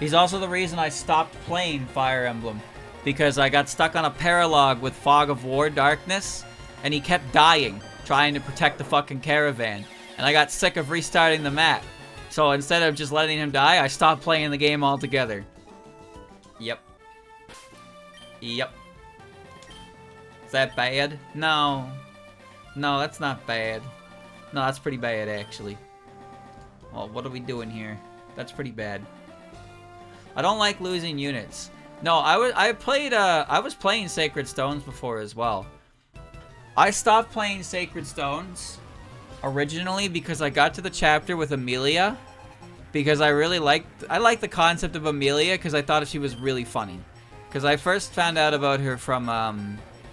He's also the reason I stopped playing Fire Emblem. Because I got stuck on a paralog with Fog of War Darkness, and he kept dying, trying to protect the fucking caravan. And I got sick of restarting the map. So instead of just letting him die, I stopped playing the game altogether. Yep. Yep. Is that bad? No. No, that's not bad. No, that's pretty bad, actually. Well, what are we doing here? That's pretty bad. I don't like losing units. No, I was playing Sacred Stones before as well. I stopped playing Sacred Stones originally because I got to the chapter with Amelia, because I liked the concept of Amelia because I thought she was really funny. Because I first found out about her from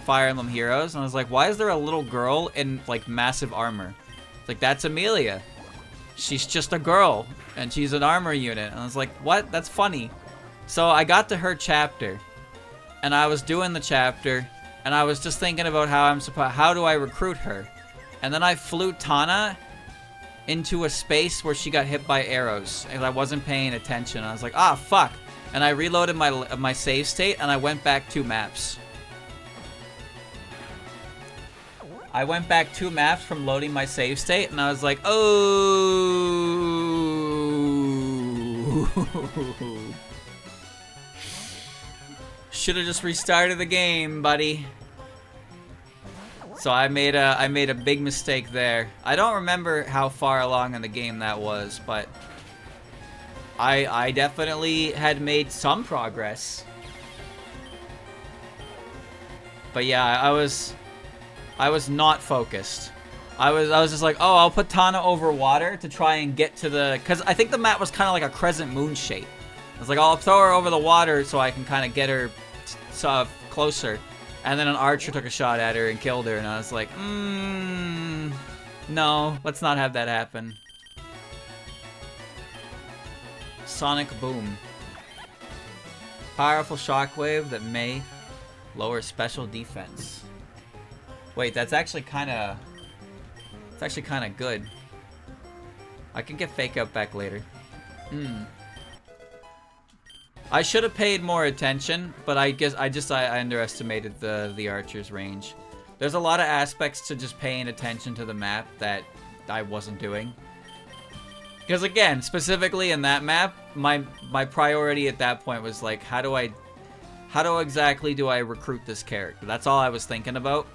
Fire Emblem Heroes, and I was like, why is there a little girl in like massive armor? It's like, that's Amelia. She's just a girl, and she's an armor unit. And I was like, what? That's funny. So I got to her chapter, and I was doing the chapter, and I was just thinking about how do I recruit her? And then I flew Tana into a space where she got hit by arrows, and I wasn't paying attention. I was like, ah, fuck. And I reloaded my save state, and I went back 2 maps. I went back 2 maps from loading my save state, and I was like, oh. Should've just restarted the game, buddy. So I made a big mistake there. I don't remember how far along in the game that was, but I definitely had made some progress. But yeah, I was not focused. I was just like, oh, I'll put Tana over water to try and get to the, because I think the map was kind of like a crescent moon shape. I was like, I'll throw her over the water so I can kind of get her closer. And then an archer took a shot at her and killed her, and I was like, no, let's not have that happen. Sonic Boom. Powerful shockwave that may lower special defense. Wait, that's actually kind of... It's actually kind of good. I can get Fake Out back later. I should have paid more attention, but I guess I underestimated the archer's range. There's a lot of aspects to just paying attention to the map that I wasn't doing. Because again, specifically in that map, my priority at that point was like, how exactly do I recruit this character? That's all I was thinking about.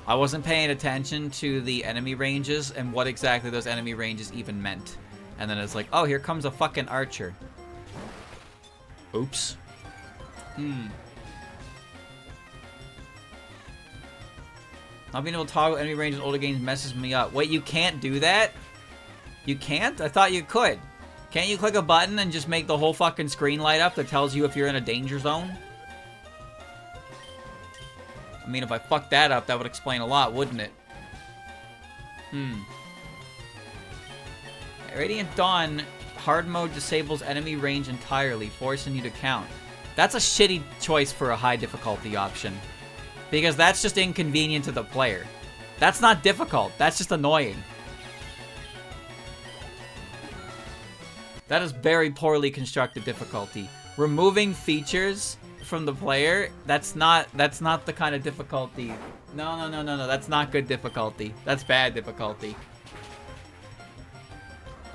I wasn't paying attention to the enemy ranges and what exactly those enemy ranges even meant. And then it's like, oh, here comes a fucking archer. Oops. Not being able to toggle enemy ranges in older games messes me up. Wait, you can't do that? You can't? I thought you could. Can't you click a button and just make the whole fucking screen light up that tells you if you're in a danger zone? I mean, if I fucked that up, that would explain a lot, wouldn't it? Radiant Dawn hard mode disables enemy range entirely, forcing you to count. That's a shitty choice for a high difficulty option. Because that's just inconvenient to the player. That's not difficult, that's just annoying. That is very poorly constructed difficulty. Removing features from the player, that's not the kind of difficulty. No, that's not good difficulty. That's bad difficulty.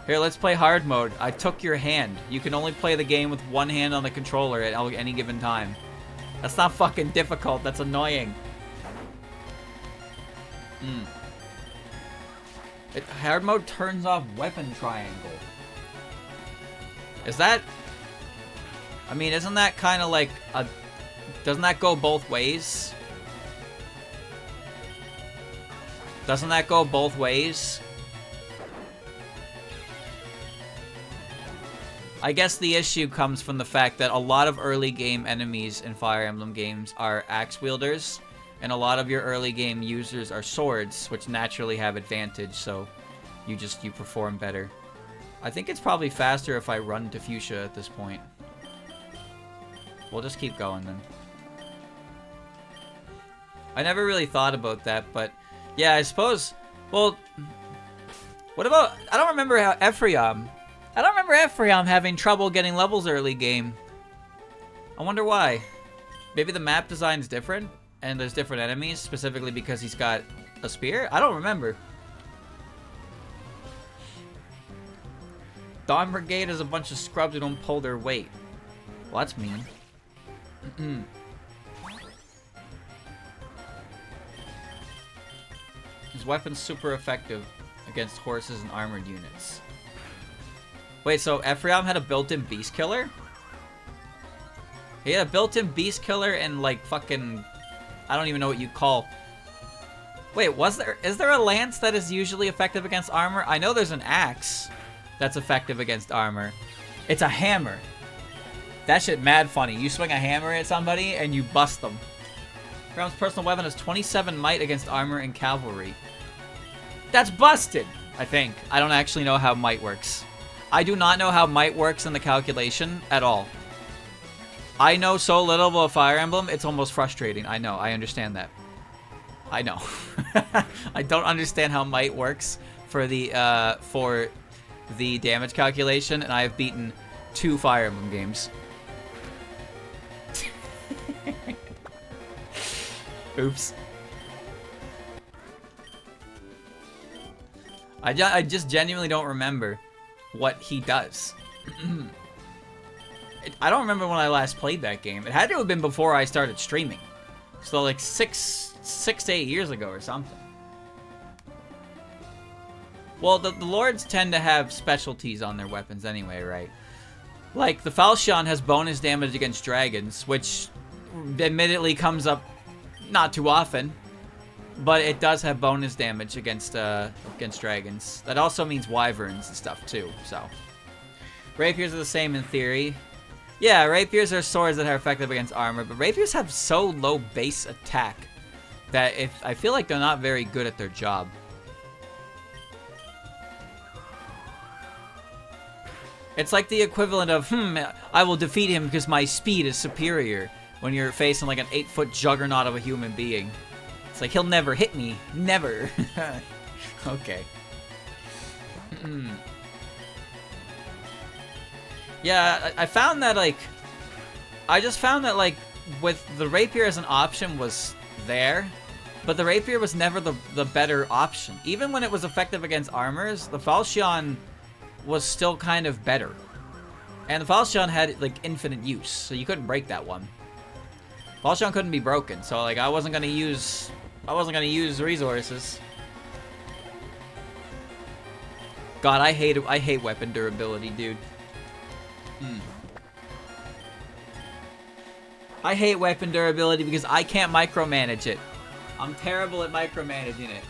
Here, let's play hard mode. I took your hand. You can only play the game with one hand on the controller at any given time. That's not fucking difficult, that's annoying. Hard mode turns off weapon triangle. Is that... I mean, isn't that kind of like a... Doesn't that go both ways? Doesn't that go both ways? I guess the issue comes from the fact that a lot of early game enemies in Fire Emblem games are axe wielders, and a lot of your early game users are swords, which naturally have advantage, so you perform better. I think it's probably faster if I run to Fuchsia at this point. We'll just keep going then. I never really thought about that, but yeah, I suppose... Well, what about... I don't remember how I don't remember Ephraim having trouble getting levels early game. I wonder why. Maybe the map design is different, and there's different enemies, specifically because he's got a spear? I don't remember. Dawn Brigade is a bunch of scrubs who don't pull their weight. Well, that's mean. His weapon's super effective against horses and armored units. Wait, so Ephraim had a built-in beast killer? He had a built-in beast killer and like fucking... I don't even know what you call... Wait, is there a lance that is usually effective against armor? I know there's an axe that's effective against armor. It's a hammer. That shit mad funny. You swing a hammer at somebody and you bust them. Ephraim's personal weapon has 27 might against armor and cavalry. That's busted, I think. I don't actually know how might works. I do not know how might works in the calculation at all. I know so little about Fire Emblem, it's almost frustrating. I know, I understand that. I know. I don't understand how might works for the damage calculation, and I have beaten 2 Fire Emblem games. Oops. I just genuinely don't remember what he does. I don't remember when I last played that game. It had to have been before I started streaming. So like 6 to 8 years ago or something. Well, the lords tend to have specialties on their weapons anyway, right? Like, the Falchion has bonus damage against dragons, which admittedly comes up not too often. But it does have bonus damage against dragons. That also means wyverns and stuff too, so. Rapiers are the same in theory. Yeah, rapiers are swords that are effective against armor, but rapiers have so low base attack that I feel like they're not very good at their job. It's like the equivalent of, I will defeat him because my speed is superior, when you're facing like an 8-foot juggernaut of a human being. It's like, he'll never hit me. Never. Okay. Yeah, I found that, like... I just found that, like, with the rapier as an option was there, but the rapier was never the better option. Even when it was effective against armors, the Falchion was still kind of better. And the Falchion had, like, infinite use, so you couldn't break that one. Falchion couldn't be broken, so, like, I wasn't gonna use resources. God, I hate weapon durability, dude. I hate weapon durability because I can't micromanage it. I'm terrible at micromanaging it.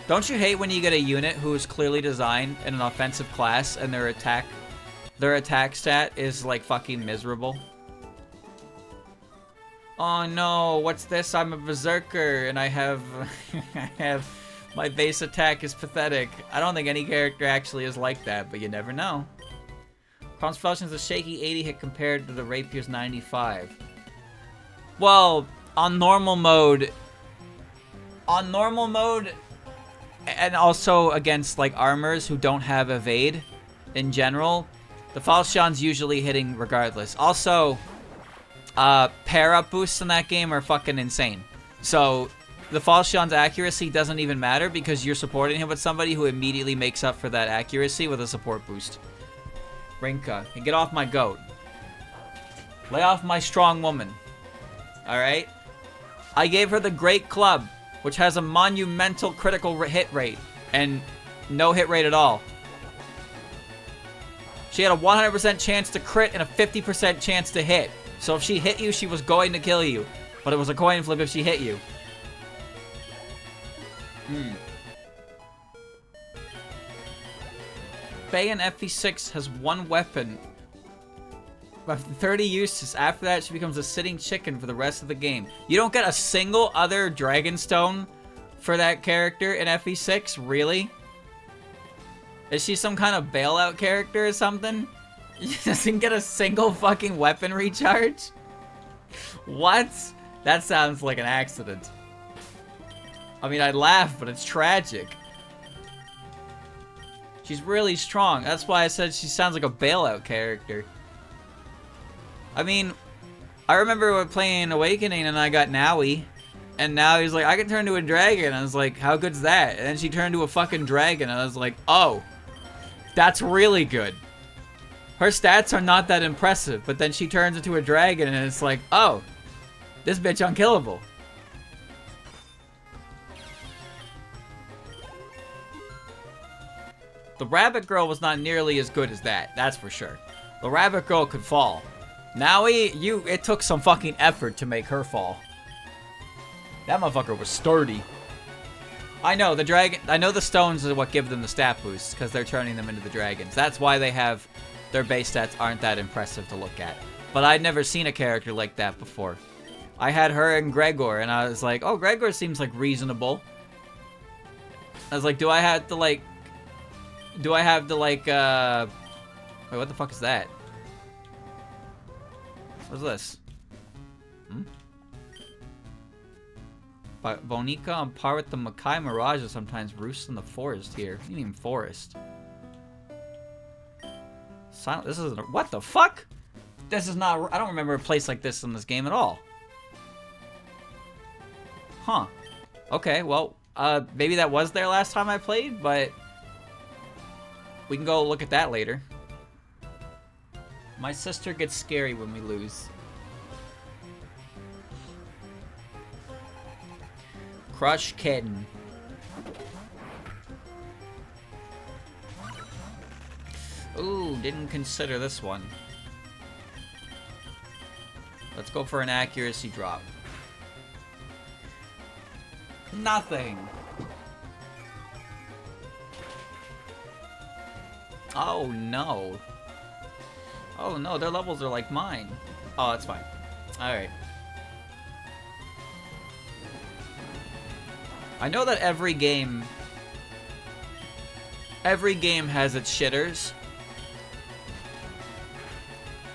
Don't you hate when you get a unit who is clearly designed in an offensive class and their attack stat is like fucking miserable? Oh no, what's this? I'm a berserker and I have my base attack is pathetic. I don't think any character actually is like that, but you never know. Crown's Falchion is a shaky 80 hit compared to the Rapier's 95. Well, on normal mode, and also against like armors who don't have evade in general, the Falchion's usually hitting regardless. Also, pair-up boosts in that game are fucking insane. So the Falchion's accuracy doesn't even matter because you're supporting him with somebody who immediately makes up for that accuracy with a support boost. Rinka, get off my goat. Lay off my strong woman. Alright? I gave her the Great Club, which has a monumental critical hit rate and no hit rate at all. She had a 100% chance to crit and a 50% chance to hit. So if she hit you, she was going to kill you. But it was a coin flip if she hit you. Faye in FE6 has one weapon. After 30 uses, after that she becomes a sitting chicken for the rest of the game. You don't get a single other Dragonstone for that character in FE6? Really? Is she some kind of bailout character or something? She doesn't get a single fucking weapon recharge? What? That sounds like an accident. I mean, I'd laugh, but it's tragic. She's really strong. That's why I said she sounds like a bailout character. I mean, I remember playing Awakening and I got Naui. And now he's like, I can turn to a dragon. I was like, how good's that? And then she turned to a fucking dragon. And I was like, oh, that's really good. Her stats are not that impressive. But then she turns into a dragon and it's like, oh, this bitch unkillable. The Rabbit Girl was not nearly as good as that. That's for sure. The Rabbit Girl could fall. Naui, it took some fucking effort to make her fall. That motherfucker was sturdy. I know, the stones are what give them the stat boosts, because they're turning them into the dragons. That's why their base stats aren't that impressive to look at. But I'd never seen a character like that before. I had her and Gregor, and I was like, oh, Gregor seems like reasonable. I was like, do I have to like, wait, what the fuck is that? What's this? Bonica on par with the Makai Mirage sometimes roosts in the forest here. What do you mean forest? This is what the fuck? This is not. I don't remember a place like this in this game at all. Huh. Okay, well, maybe that was there last time I played, but we can go look at that later. My sister gets scary when we lose. Crush Kitten. Ooh, didn't consider this one. Let's go for an accuracy drop. Nothing. Oh no. Oh no, their levels are like mine. Oh, that's fine. Alright. I know that every game has its shitters.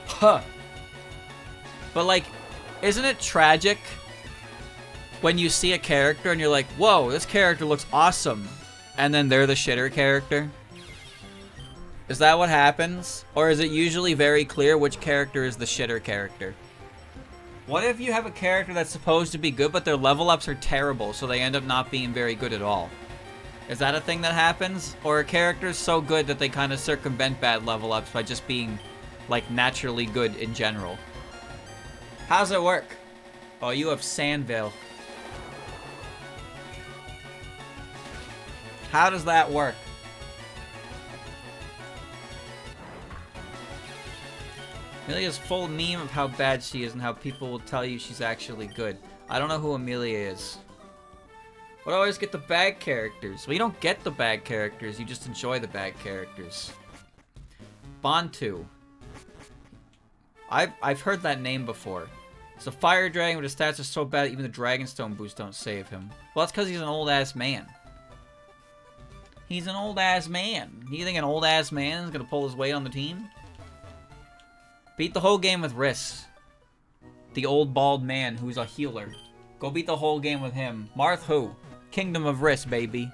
Huh. But like, isn't it tragic when you see a character and you're like, whoa, this character looks awesome, and then they're the shitter character? Is that what happens? Or is it usually very clear which character is the shitter character? What if you have a character that's supposed to be good, but their level ups are terrible, so they end up not being very good at all? Is that a thing that happens? Or are characters so good that they kind of circumvent bad level ups by just being, like, naturally good in general? How's it work? Oh, you have Sandville. How does that work? Amelia's full meme of how bad she is and how people will tell you she's actually good. I don't know who Amelia is. But I always get the bad characters. Well, you don't get the bad characters, you just enjoy the bad characters. Bantu. I've heard that name before. It's a fire dragon, but his stats are so bad even the Dragonstone boosts don't save him. Well, that's because he's an old-ass man. He's an old-ass man. You think an old-ass man is going to pull his weight on the team? Beat the whole game with Riss. The old bald man who's a healer. Go beat the whole game with him. Marth who? Kingdom of Riss, baby.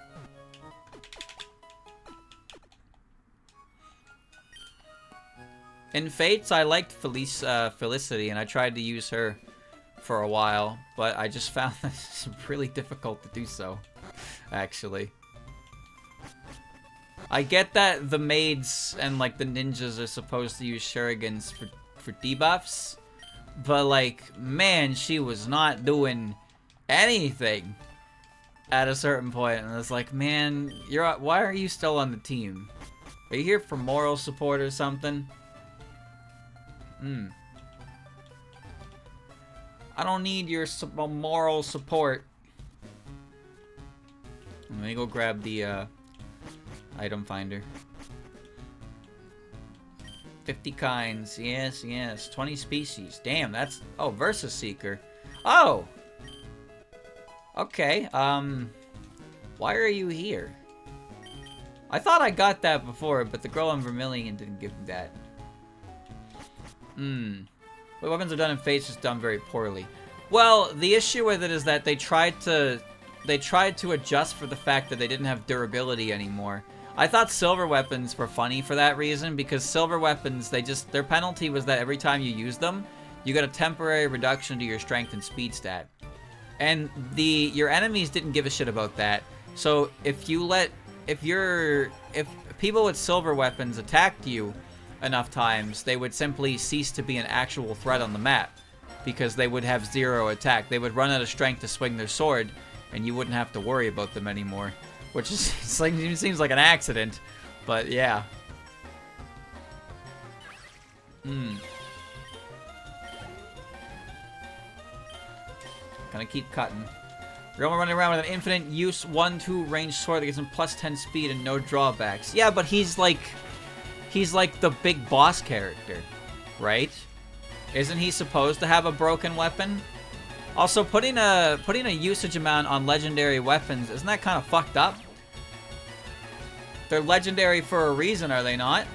In Fates, I liked Felicity, and I tried to use her for a while, but I just found that it's really difficult to do so, actually. I get that the maids and, like, the ninjas are supposed to use shurikens for debuffs, but, like, man, she was not doing anything at a certain point, and it's like, man, why are you still on the team? Are you here for moral support or something? I don't need your moral support. Let me go grab the, item finder. 50 kinds. Yes, yes. 20 species. Damn, that's... Oh, Versus Seeker. Oh! Okay, why are you here? I thought I got that before, but the girl in Vermilion didn't give me that. What weapons are done in Fates is done very poorly. Well, the issue with it is that they tried to adjust for the fact that they didn't have durability anymore. I thought silver weapons were funny for that reason, because silver weapons, their penalty was that every time you use them, you get a temporary reduction to your strength and speed stat. And your enemies didn't give a shit about that. So if people with silver weapons attacked you enough times, they would simply cease to be an actual threat on the map, because they would have 0 attack. They would run out of strength to swing their sword, and you wouldn't have to worry about them anymore. Which seems like an accident, but yeah. Gonna keep cutting. You're only running around with an infinite use 1-2 range sword that gives him plus 10 speed and no drawbacks. Yeah, but he's like the big boss character, right? Isn't he supposed to have a broken weapon? Also, putting a usage amount on legendary weapons, isn't that kind of fucked up? They're legendary for a reason, are they not?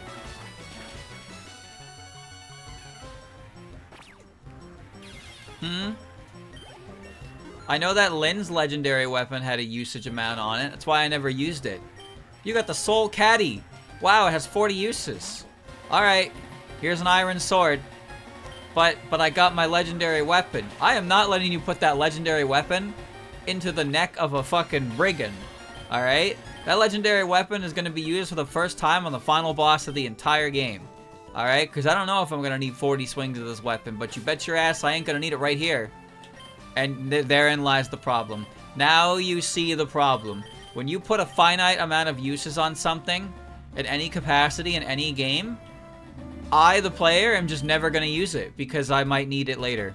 I know that Lynn's legendary weapon had a usage amount on it. That's why I never used it. You got the Soul Caddy. Wow, it has 40 uses. Alright, here's an iron sword. But I got my legendary weapon. I am not letting you put that legendary weapon into the neck of a fucking brigand. Alright? That legendary weapon is going to be used for the first time on the final boss of the entire game. Alright? Because I don't know if I'm going to need 40 swings of this weapon, but you bet your ass I ain't going to need it right here. And therein lies the problem. Now you see the problem. When you put a finite amount of uses on something, in any capacity in any game, I, the player, am just never going to use it because I might need it later.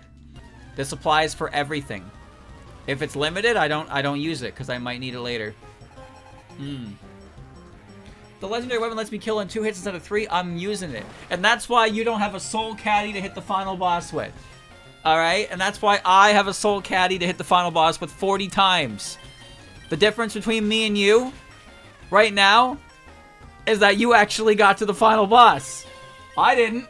This applies for everything. If it's limited, I don't use it because I might need it later. The legendary weapon lets me kill in 2 hits instead of 3. I'm using it. And that's why you don't have a Soul Caddy to hit the final boss with. Alright? And that's why I have a Soul Caddy to hit the final boss with 40 times. The difference between me and you, right now, is that you actually got to the final boss. I didn't.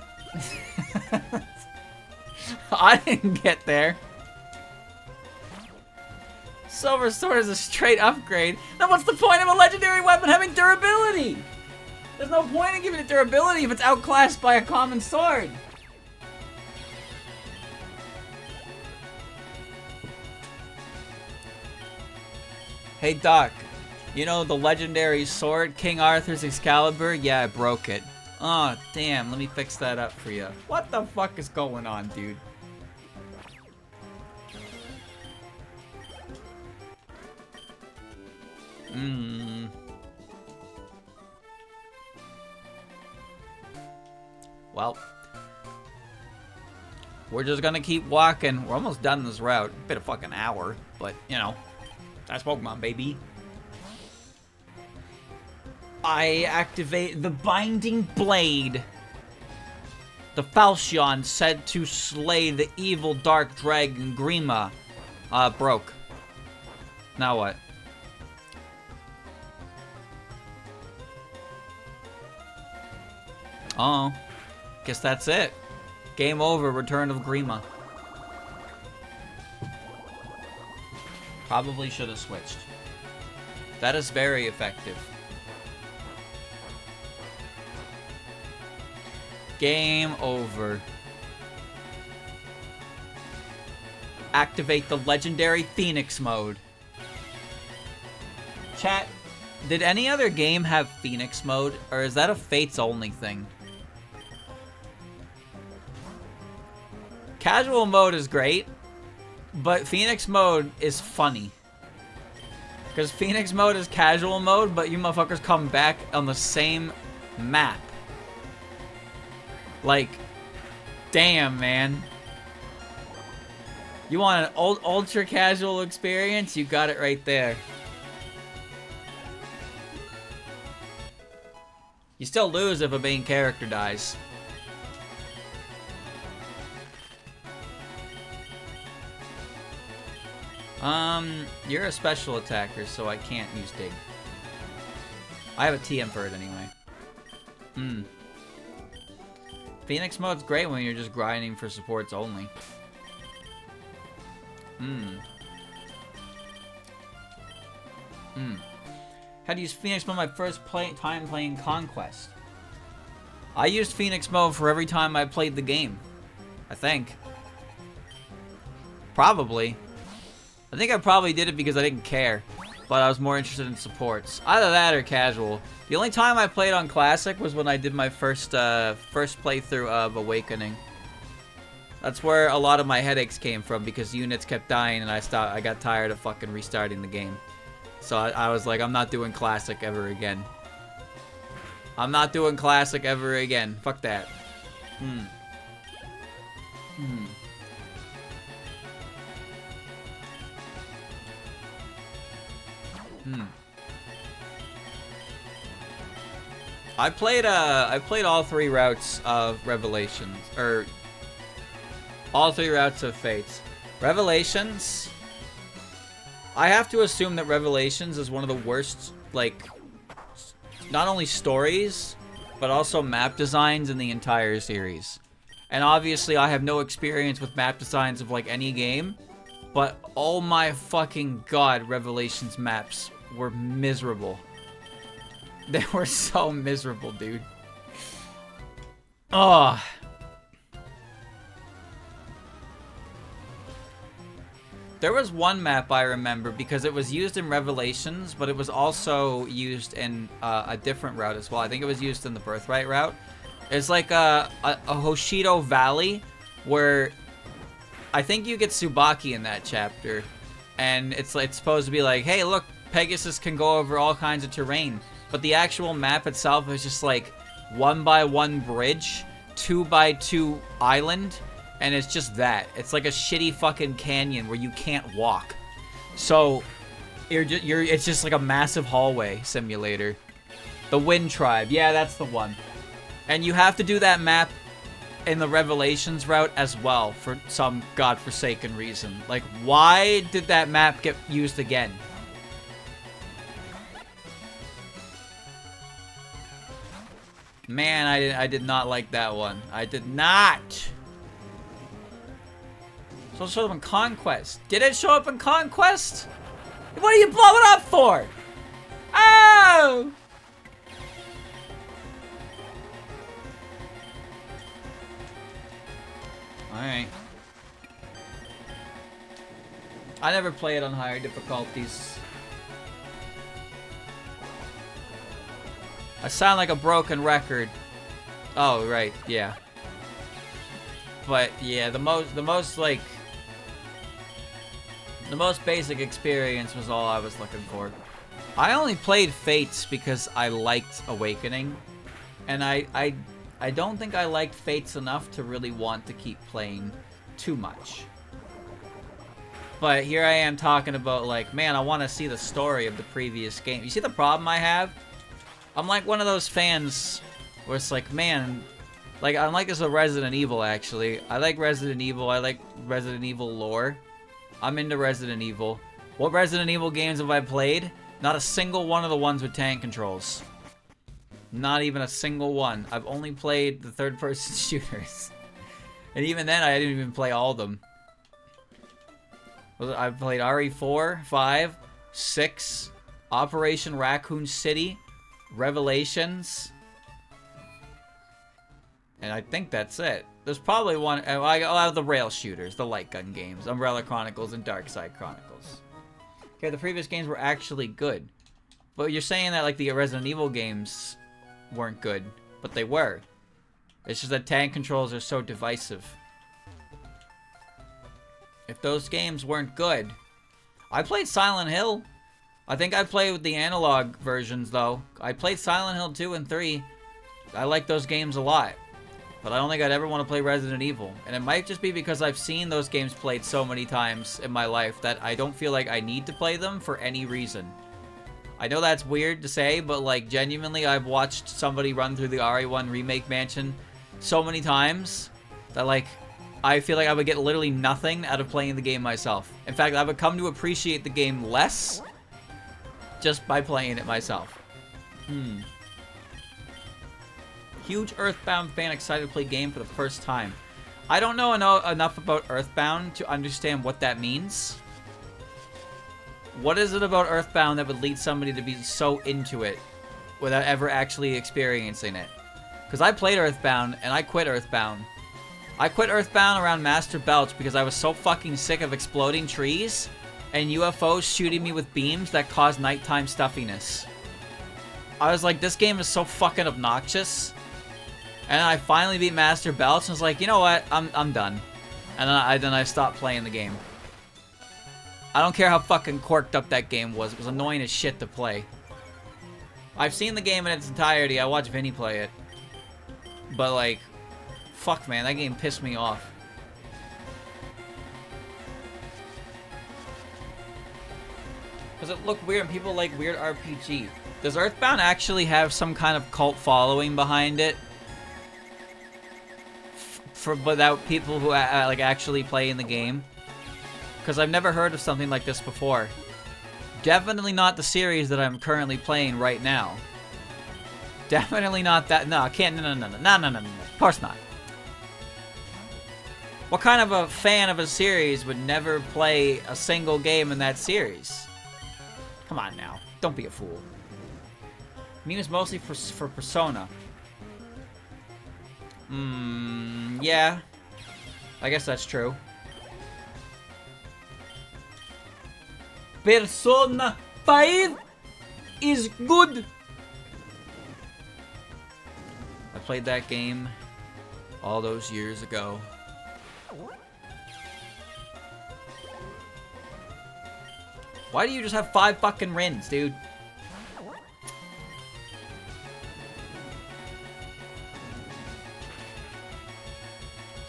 I didn't get there. Silver Sword is a straight upgrade. Then what's the point of a legendary weapon having durability? There's no point in giving it durability if it's outclassed by a common sword. Hey Doc, you know the legendary sword, King Arthur's Excalibur? Yeah, I broke it. Oh, damn, let me fix that up for you. What the fuck is going on, dude? Well, we're just gonna keep walking. We're almost done this route. Been a fucking hour, but, you know, that's Pokemon, baby. I activate the Binding Blade. The Falchion said to slay the evil dark dragon Grima. Broke. Now what? Oh, guess that's it. Game over, Return of Grima. Probably should have switched. That is very effective. Game over. Activate the legendary Phoenix mode. Chat, did any other game have Phoenix mode, or is that a Fates only thing? Casual mode is great, but Phoenix mode is funny. Because Phoenix mode is casual mode, but you motherfuckers come back on the same map. Like, damn, man. You want an ultra casual experience? You got it right there. You still lose if a main character dies. You're a special attacker, so I can't use Dig. I have a TM for it anyway. Phoenix mode's great when you're just grinding for supports only. Had to use Phoenix Mode my first time playing Conquest. I used Phoenix Mode for every time I played the game. I think. Probably. I think I probably did it because I didn't care. But I was more interested in supports. Either that or casual. The only time I played on Classic was when I did my first playthrough of Awakening. That's where a lot of my headaches came from because units kept dying and I got tired of fucking restarting the game. So I was like, I'm not doing Classic ever again. I'm not doing Classic ever again. Fuck that. I played all 3 routes of Revelations, or all 3 routes of Fates. Revelations, I have to assume that Revelations is one of the worst, like, not only stories, but also map designs in the entire series. And obviously I have no experience with map designs of like any game, but oh my fucking god, Revelations maps were miserable. They were so miserable, dude. Oh. There was one map I remember because it was used in Revelations, but it was also used in a different route as well. I think it was used in the Birthright route. It's like a Hoshido Valley where I think you get Tsubaki in that chapter. And it's supposed to be like, hey, look, Pegasus can go over all kinds of terrain. But the actual map itself is just like 1x1 bridge, 2x2 island, and it's just that. It's like a shitty fucking canyon where you can't walk. So it's just like a massive hallway simulator. The Wind Tribe, yeah, that's the one. And you have to do that map in the Revelations route as well for some godforsaken reason. Like, why did that map get used again? Man, I did not like that one. I did not. So it showed up in Conquest. Did it show up in Conquest? What are you blowing up for? Oh! Alright. I never play it on higher difficulties. I sound like a broken record. Oh, right, yeah. But yeah, the most basic experience was all I was looking for. I only played Fates because I liked Awakening, and I don't think I liked Fates enough to really want to keep playing too much. But here I am talking about like, man, I want to see the story of the previous game. You see the problem I have? I'm like one of those fans where it's like, man, like I'm like this with Resident Evil actually. I like Resident Evil. I like Resident Evil lore. I'm into Resident Evil. What Resident Evil games have I played? Not a single one of the ones with tank controls. Not even a single one. I've only played the third-person shooters. And even then, I didn't even play all of them. I've played RE4, 5, 6, Operation Raccoon City, Revelations, and I think that's it. There's probably one. I'll have the rail shooters, the light gun games, Umbrella Chronicles and Darkside Chronicles. Okay, the previous games were actually good, but you're saying that like the Resident Evil games weren't good, but they were. It's just that tank controls are so divisive. If those games weren't good, I played Silent Hill. I think I played with the analog versions though. I played Silent Hill 2 and 3. I like those games a lot. But I don't think I'd ever want to play Resident Evil. And it might just be because I've seen those games played so many times in my life that I don't feel like I need to play them for any reason. I know that's weird to say, but like genuinely I've watched somebody run through the RE1 remake mansion so many times that like I feel like I would get literally nothing out of playing the game myself. In fact, I would come to appreciate the game less just by playing it myself. Huge Earthbound fan, excited to play game for the first time. I don't know enough about Earthbound to understand what that means. What is it about Earthbound that would lead somebody to be so into it without ever actually experiencing it? Because I played Earthbound, and I quit Earthbound. I quit Earthbound around Master Belch because I was so fucking sick of exploding trees and UFOs shooting me with beams that caused nighttime stuffiness. I was like, this game is so fucking obnoxious. And then I finally beat Master Belch and was like, you know what? I'm done. And then I stopped playing the game. I don't care how fucking quirked up that game was. It was annoying as shit to play. I've seen the game in its entirety. I watched Vinny play it. But like, fuck man, that game pissed me off. Because it looked weird and people like weird RPG. Does Earthbound actually have some kind of cult following behind it? Without people who like actually play in the game? Because I've never heard of something like this before. Definitely not the series that I'm currently playing right now. Definitely not that. No, I can't. No. Of course not. What kind of a fan of a series would never play a single game in that series? Come on now. Don't be a fool. I mean, it's mostly for Persona. Yeah. I guess that's true. Persona 5 is good. I played that game all those years ago. Why do you just have 5 fucking Rins, dude?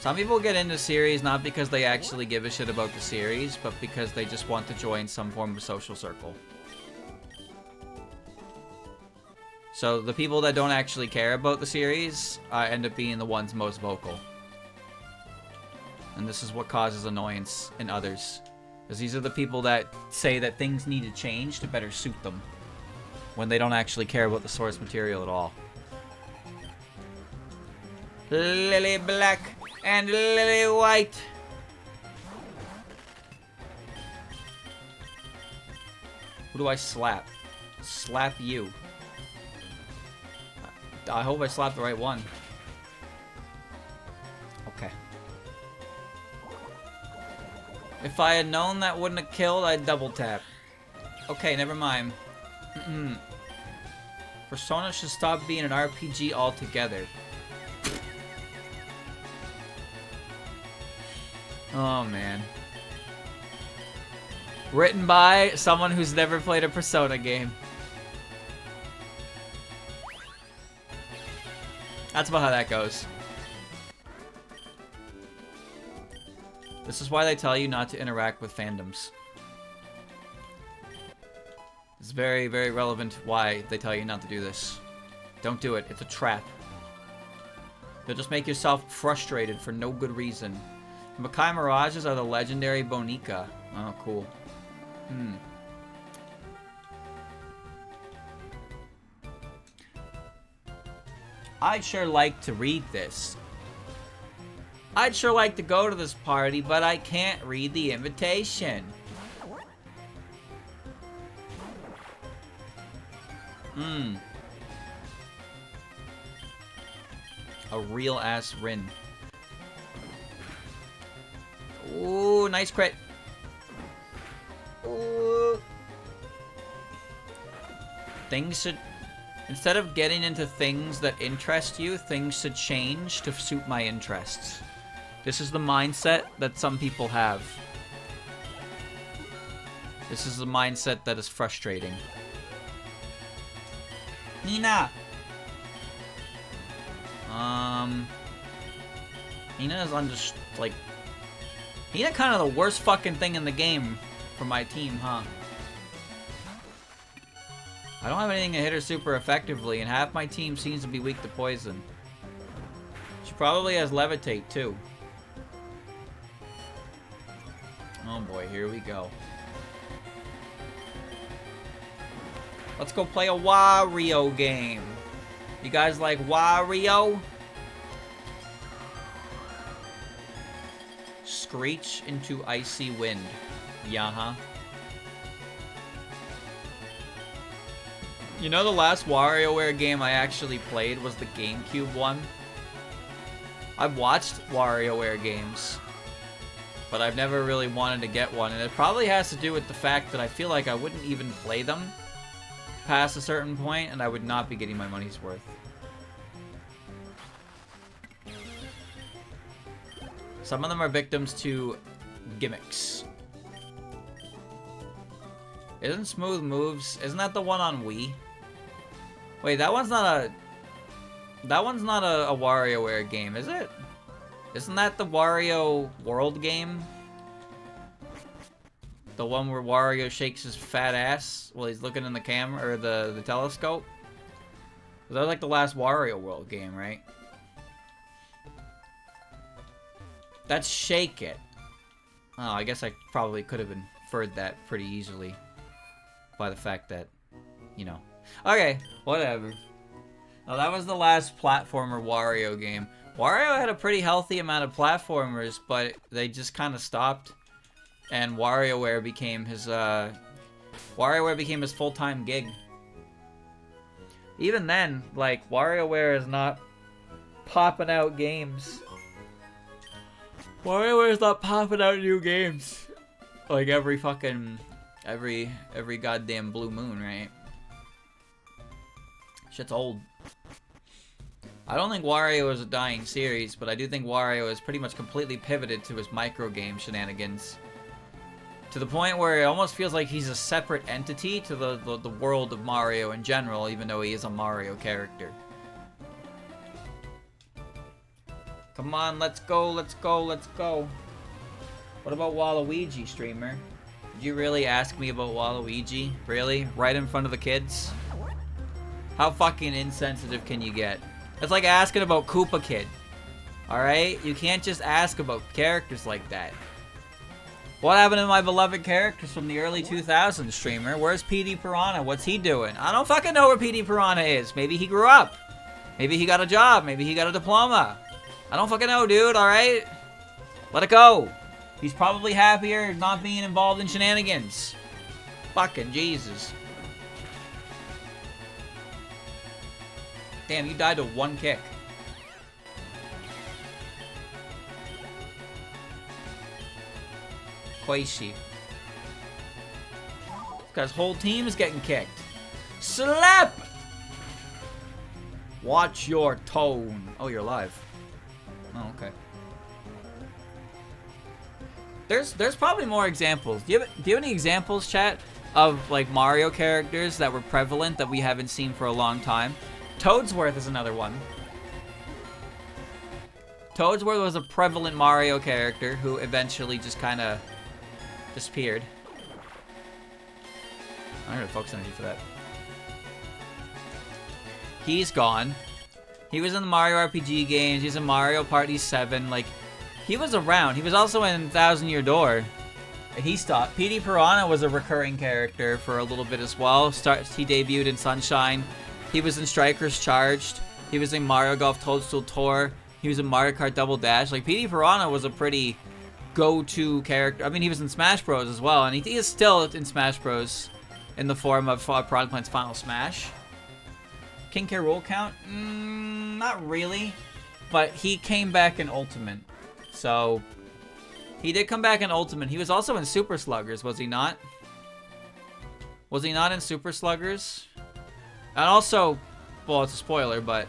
Some people get into series not because they actually give a shit about the series, but because they just want to join some form of social circle. So the people that don't actually care about the series end up being the ones most vocal. And this is what causes annoyance in others. Because these are the people that say that things need to change to better suit them, when they don't actually care about the source material at all. Lily Black and Lily White. Who do I slap? Slap you. I hope I slapped the right one. Okay. If I had known that wouldn't have killed, I'd double tap. Okay, never mind. Persona should stop being an RPG altogether. Oh, man. Written by someone who's never played a Persona game. That's about how that goes. This is why they tell you not to interact with fandoms. It's very, very relevant why they tell you not to do this. Don't do it. It's a trap. You'll just make yourself frustrated for no good reason. Makai Mirages are the legendary Bonica. Oh, cool. I'd sure like to read this. I'd sure like to go to this party, but I can't read the invitation. A real ass Rin. Ooh, nice crit. Ooh. Things should... Instead of getting into things that interest you, things should change to suit my interests. This is the mindset that some people have. This is the mindset that is frustrating. Nina! Nina is like... Nina kind of the worst fucking thing in the game for my team, huh? I don't have anything to hit her super effectively, and half my team seems to be weak to poison. She probably has Levitate, too. Oh boy, here we go. Let's go play a Wario game. You guys like Wario? Screech into icy wind. Yeah, huh? You know the last WarioWare game I actually played was the GameCube one? I've watched WarioWare games, but I've never really wanted to get one, and it probably has to do with the fact that I feel like I wouldn't even play them past a certain point, and I would not be getting my money's worth. Some of them are victims to gimmicks. Isn't Smooth Moves, isn't that the one on Wii? Wait, that one's not a WarioWare game, is it? Isn't that the Wario World game? The one where Wario shakes his fat ass while he's looking in the camera, or the telescope? That was like the last Wario World game, right? That's Shake It. Oh, I guess I probably could have inferred that pretty easily by the fact that, you know. Okay, whatever. Now that was the last platformer Wario game. Wario had a pretty healthy amount of platformers, but they just kind of stopped, and WarioWare became his full-time gig. Even then, like, WarioWare is not popping out games. WarioWare is not popping out new games like every goddamn blue moon, right? Shit's old. I don't think Wario is a dying series, but I do think Wario is pretty much completely pivoted to his microgame shenanigans. To the point where it almost feels like he's a separate entity to the world of Mario in general, even though he is a Mario character. Come on, let's go, let's go, let's go. What about Waluigi, streamer? Did you really ask me about Waluigi? Really? Right in front of the kids? How fucking insensitive can you get? It's like asking about Koopa Kid. Alright? You can't just ask about characters like that. What happened to my beloved characters from the early 2000s, streamer? Where's PD Piranha? What's he doing? I don't fucking know where PD Piranha is. Maybe he grew up. Maybe he got a job. Maybe he got a diploma. I don't fucking know, dude, alright? Let it go. He's probably happier not being involved in shenanigans. Fucking Jesus. Damn, you died to one kick. Quaishi. This guy's whole team is getting kicked. Slap! Watch your tone. Oh, you're alive. Oh, okay. There's probably more examples. Do you have any examples, chat, of like Mario characters that were prevalent that we haven't seen for a long time? Toadsworth is another one. Toadsworth was a prevalent Mario character who eventually just kind of disappeared. I'm gonna focus energy for that. He's gone. He was in the Mario RPG games. He's in Mario Party 7. Like, he was around. He was also in Thousand Year Door. He stopped. PD Piranha was a recurring character for a little bit as well. He debuted in Sunshine. He was in Strikers Charged. He was in Mario Golf Toadstool Tour. He was in Mario Kart Double Dash. Like, PD Piranha was a pretty go-to character. I mean, he was in Smash Bros. As well, and he is still in Smash Bros. In the form of Product Plant's Final Smash. King K. Rool count? Not really. But he came back in Ultimate. So, he did come back in Ultimate. He was also in Super Sluggers, was he not? Was he not in Super Sluggers? And also, well, it's a spoiler, but...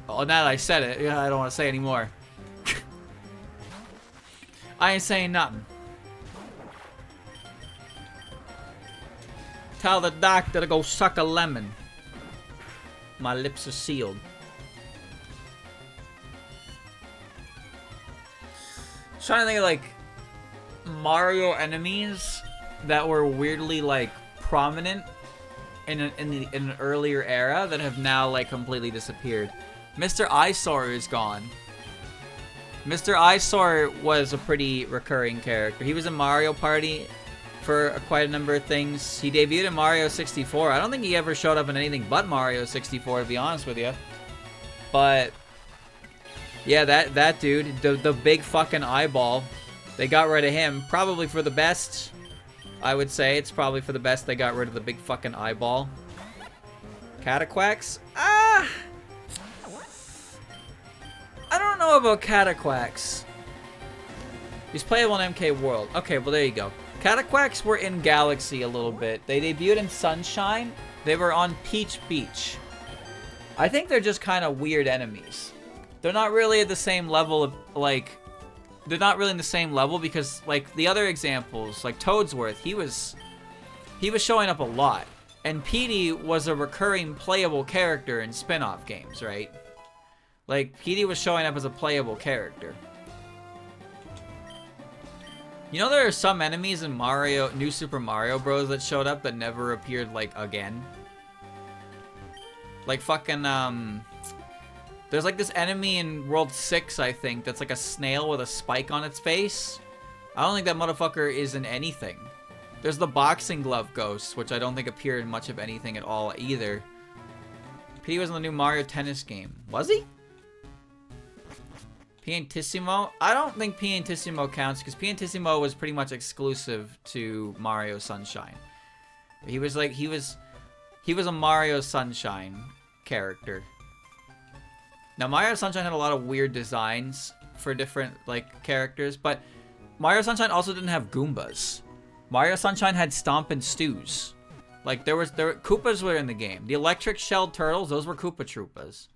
well, now that I said it, I don't want to say anymore. I ain't saying nothing. Tell the doctor to go suck a lemon. My lips are sealed. I'm trying to think of like Mario enemies that were weirdly like prominent in an earlier era that have now like completely disappeared. Mr. Eyesore is gone. Mr. Eyesore was a pretty recurring character. He was in Mario Party for quite a number of things. He debuted in Mario 64. I don't think he ever showed up in anything but Mario 64, to be honest with you. But yeah, that dude, the big fucking eyeball, they got rid of him. Probably for the best. I would say it's probably for the best they got rid of the big fucking eyeball. Cataquax? Ah! I don't know about Cataquax. He's playable in MK World. Okay, well there you go. Cataquax were in Galaxy a little bit. They debuted in Sunshine. They were on Peach Beach. I think they're just kind of weird enemies. They're not really at the same level of, like... They're not really in the same level because, like, the other examples, like Toadsworth, he was showing up a lot. And Petey was a recurring playable character in spin-off games, right? Like, Petey was showing up as a playable character. You know there are some enemies in Mario, New Super Mario Bros. That showed up that never appeared, like, again? Like, fucking, there's, like, this enemy in World 6, I think, that's like a snail with a spike on its face. I don't think that motherfucker is in anything. There's the boxing glove ghost, which I don't think appeared in much of anything at all, either. Petey was in the new Mario Tennis game. Was he? Piantissimo? I don't think Piantissimo counts because Piantissimo was pretty much exclusive to Mario Sunshine. He was like he was a Mario Sunshine character. Now Mario Sunshine had a lot of weird designs for different like characters, but Mario Sunshine also didn't have Goombas. Mario Sunshine had Stomp and Stews. Like Koopas were in the game. The electric shelled turtles, those were Koopa Troopas.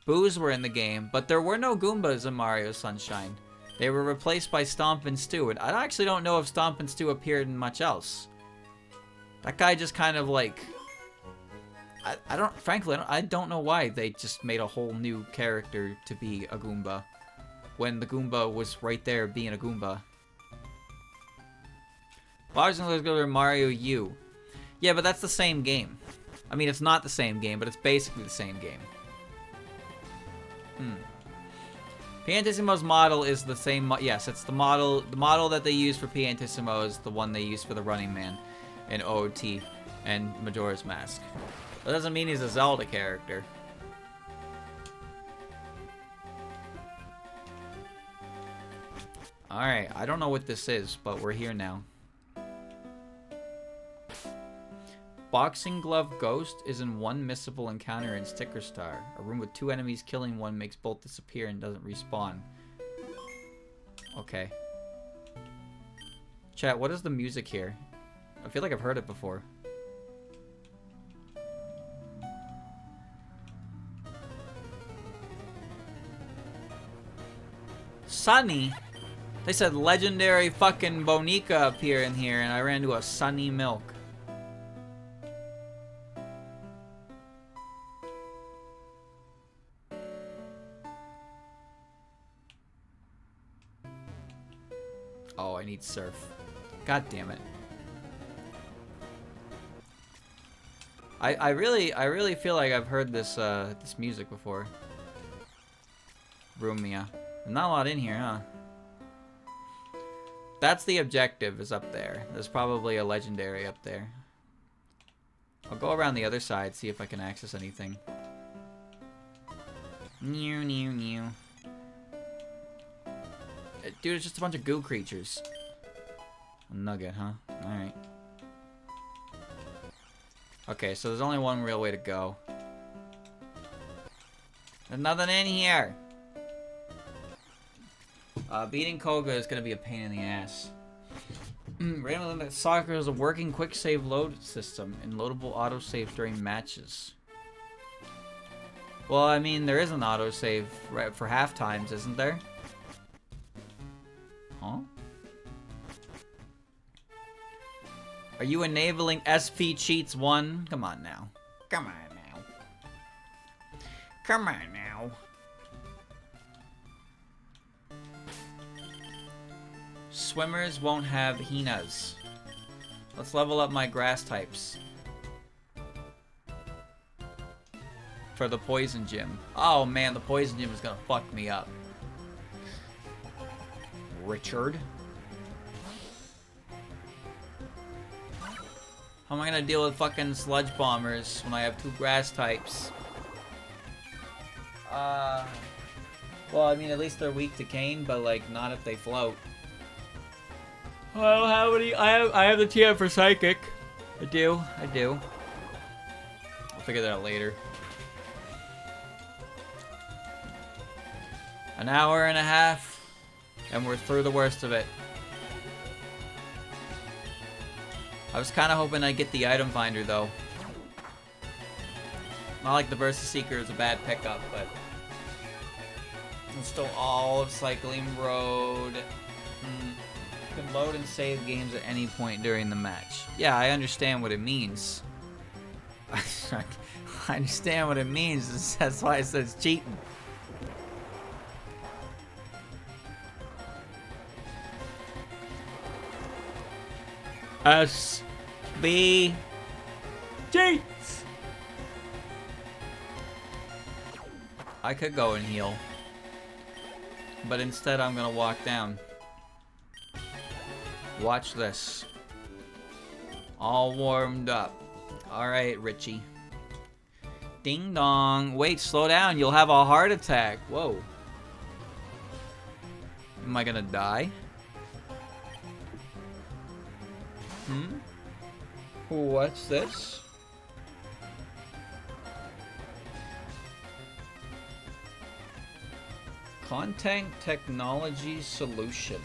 Boos were in the game, but there were no Goombas in Mario Sunshine. They were replaced by Stomp and Stew, and I actually don't know if Stomp and Stew appeared in much else. That guy just kind of like... frankly, I don't know why they just made a whole new character to be a Goomba, when the Goomba was right there being a Goomba. Let's go to Mario U. Yeah, but that's the same game. I mean, it's not the same game, but it's basically the same game. Piantissimo's model is the same. Yes, it's the model. The model that they use for Piantissimo is the one they use for the Running Man in OOT and Majora's Mask. That doesn't mean he's a Zelda character. Alright, I don't know what this is, but we're here now. Boxing Glove Ghost is in one missable encounter in Sticker Star. A room with 2 enemies, killing one makes both disappear and doesn't respawn. Okay. Chat, what is the music here? I feel like I've heard it before. Sunny? They said legendary fucking Bonica appear in here and I ran into a Sunny Milk. Oh, I need surf. God damn it. I really feel like I've heard this this music before. Rumia. Not a lot in here, huh? That's the objective, is up there. There's probably a legendary up there. I'll go around the other side, see if I can access anything. New. Dude, it's just a bunch of goo creatures. A nugget, huh? Alright. Okay, so there's only one real way to go. There's nothing in here! Beating Koga is gonna be a pain in the ass. Random Limit Soccer is a working quick save load system and loadable autosave during matches. Well, I mean, there is an autosave right for half times, isn't there? Huh? Are you enabling SP Cheats 1? Come on now. Come on now. Come on now. Swimmers won't have Hinas. Let's level up my grass types. For the poison gym. Oh man, the poison gym is gonna fuck me up. Richard? How am I gonna deal with fucking sludge bombers when I have 2 grass types? Well, I mean, at least they're weak to Cane, but like, not if they float. I don't have any. I have the TM for Psychic. I do. I'll figure that out later. An hour and a half, and we're through the worst of it. I was kind of hoping I'd get the item finder, though. Not like the Versus Seeker is a bad pickup, but... Install all of Cycling Road. You can load and save games at any point during the match. Yeah, I understand what it means. I understand what it means. That's why it says cheating. S-B... Cheats! I could go and heal. But instead I'm gonna walk down. Watch this. All warmed up. Alright, Richie. Ding dong. Wait, slow down. You'll have a heart attack. Whoa. Am I gonna die? What's this? Content Technology Solution.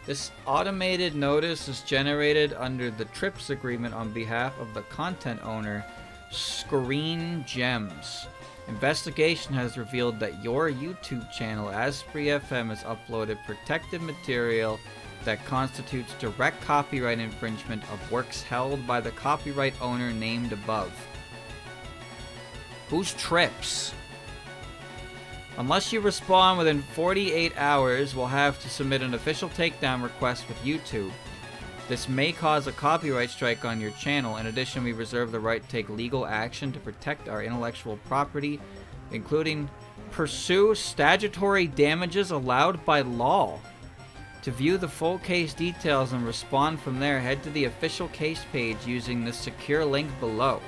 This automated notice is generated under the TRIPS agreement on behalf of the content owner, Screen Gems. Investigation has revealed that your YouTube channel, Asprey FM, has uploaded protected material that constitutes direct copyright infringement of works held by the copyright owner named above. Who's Trips? Unless you respond within 48 hours, we'll have to submit an official takedown request with YouTube. This may cause a copyright strike on your channel. In addition, we reserve the right to take legal action to protect our intellectual property, including pursue statutory damages allowed by law. To view the full case details and respond from there, head to the official case page using the secure link below.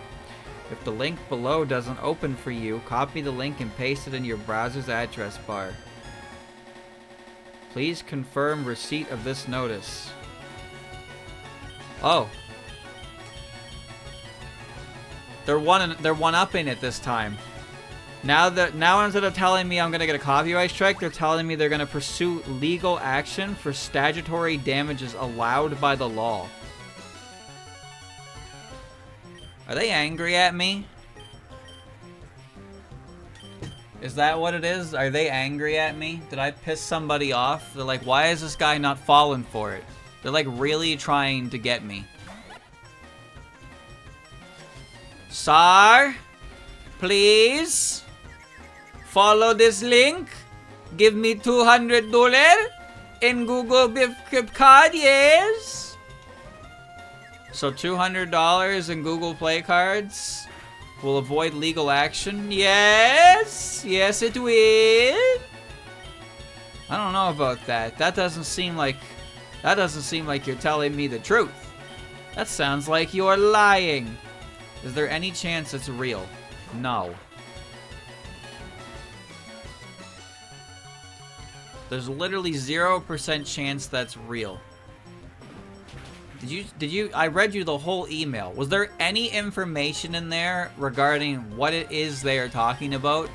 If the link below doesn't open for you, copy the link and paste it in your browser's address bar. Please confirm receipt of this notice. Oh. They're one-upping it this time. Now instead of telling me I'm gonna get a copyright strike, they're telling me they're gonna pursue legal action for statutory damages allowed by the law. Are they angry at me? Is that what it is? Are they angry at me? Did I piss somebody off? They're like, why is this guy not falling for it? They're like really trying to get me. Sir, please follow this link. Give me $200 in Google gift card, yes. So $200 in Google Play cards will avoid legal action. Yes, yes it will. I don't know about that. That doesn't seem like you're telling me the truth. That sounds like you're lying. Is there any chance it's real? No. There's literally 0% chance that's real. Did you, I read you the whole email. Was there any information in there regarding what it is they are talking about?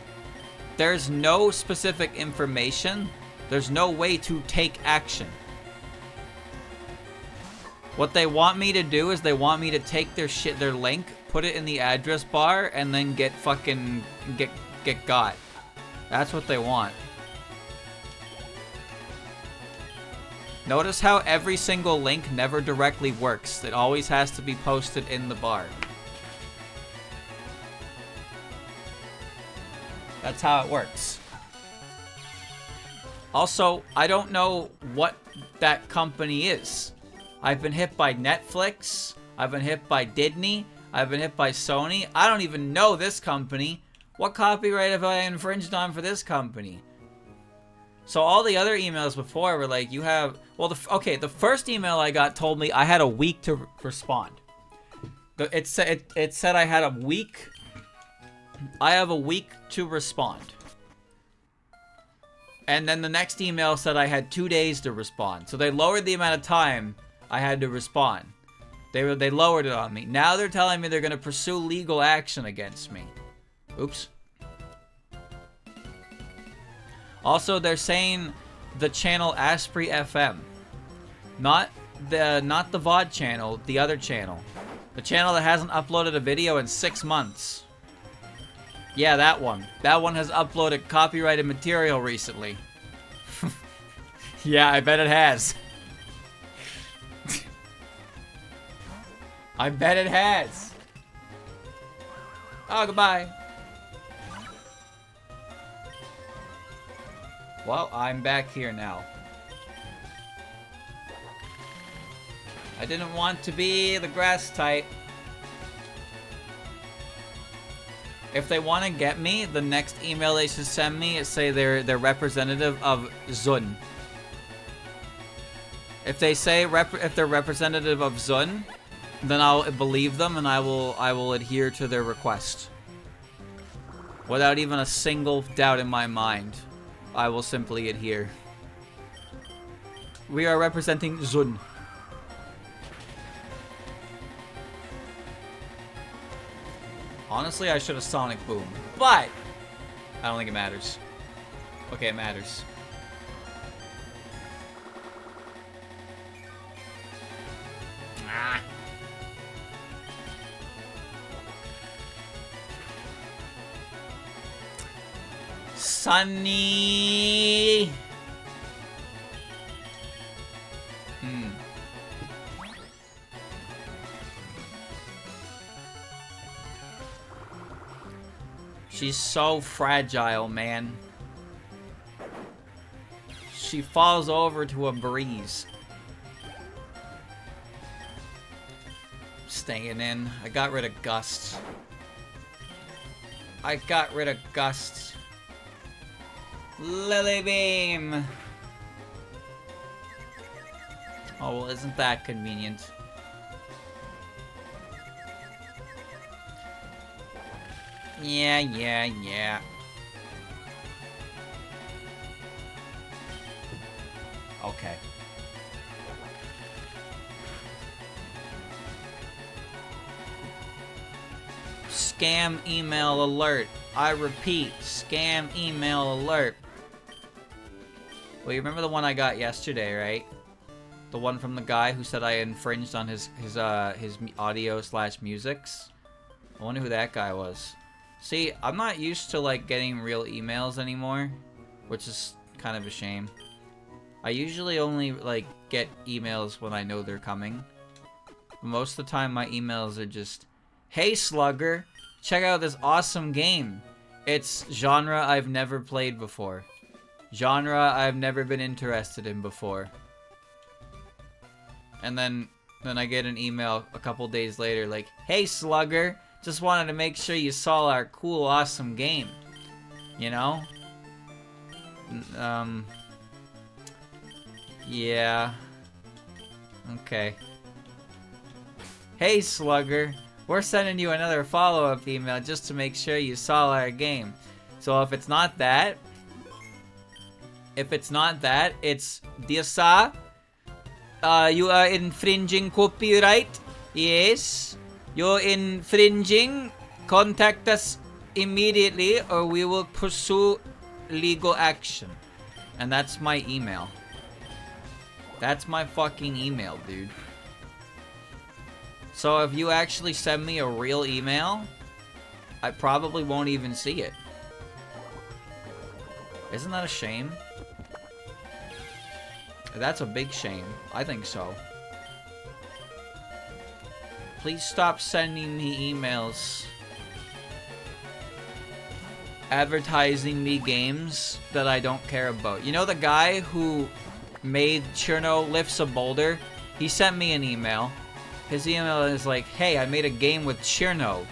There's no specific information. There's no way to take action. What they want me to do is they want me to take their link, put it in the address bar, and then get got. That's what they want. Notice how every single link never directly works. It always has to be posted in the bar. That's how it works. Also, I don't know what that company is. I've been hit by Netflix. I've been hit by Disney. I've been hit by Sony. I don't even know this company. What copyright have I infringed on for this company? So all the other emails before were like, you have... Well, the first email I got told me I had a week to respond. It said I had a week... I have a week to respond. And then the next email said I had 2 days to respond. So they lowered the amount of time I had to respond. They lowered it on me. Now they're telling me they're gonna pursue legal action against me. Oops. Also, they're saying the channel Asprey FM, not the VOD channel, the other channel, the channel that hasn't uploaded a video in 6 months. Yeah, that one. That one has uploaded copyrighted material recently. Yeah, I bet it has. I bet it has. Oh, goodbye. Well, I'm back here now. I didn't want to be the grass type. If they want to get me, the next email they should send me is say they're representative of Zun. If they say if they're representative of Zun, then I'll believe them and I will adhere to their request. Without even a single doubt in my mind, I will simply adhere. We are representing Zun. Honestly, I should have Sonic Boom, but I don't think it matters. Okay, it matters. Ah. Sunny. She's so fragile, man. She falls over to a breeze. Staying in. I got rid of Gust. I got rid of Gust. Lily Beam. Oh, well, isn't that convenient? Yeah. Okay. Scam email alert. I repeat, scam email alert. Well, you remember the one I got yesterday, right? The one from the guy who said I infringed on his audio / musics? I wonder who that guy was. See, I'm not used to, like, getting real emails anymore, which is kind of a shame. I usually only, like, get emails when I know they're coming. Most of the time, my emails are just, hey, Slugger, check out this awesome game. It's genre I've never played before. Genre I've never been interested in before. And then I get an email a couple days later, like, hey, Slugger, just wanted to make sure you saw our cool, awesome game. You know? Yeah. Okay. Hey, Slugger. We're sending you another follow-up email just to make sure you saw our game. So if it's not that... it's... Dear sir, you are infringing copyright. Yes. You're infringing. Contact us immediately or we will pursue legal action. And that's my email. That's my fucking email, dude. So if you actually send me a real email, I probably won't even see it. Isn't that a shame? That's a big shame. I think so. Please stop sending me emails advertising me games that I don't care about. You know the guy who made Cherno Lifts a Boulder? He sent me an email. His email is like, hey, I made a game with Cherno.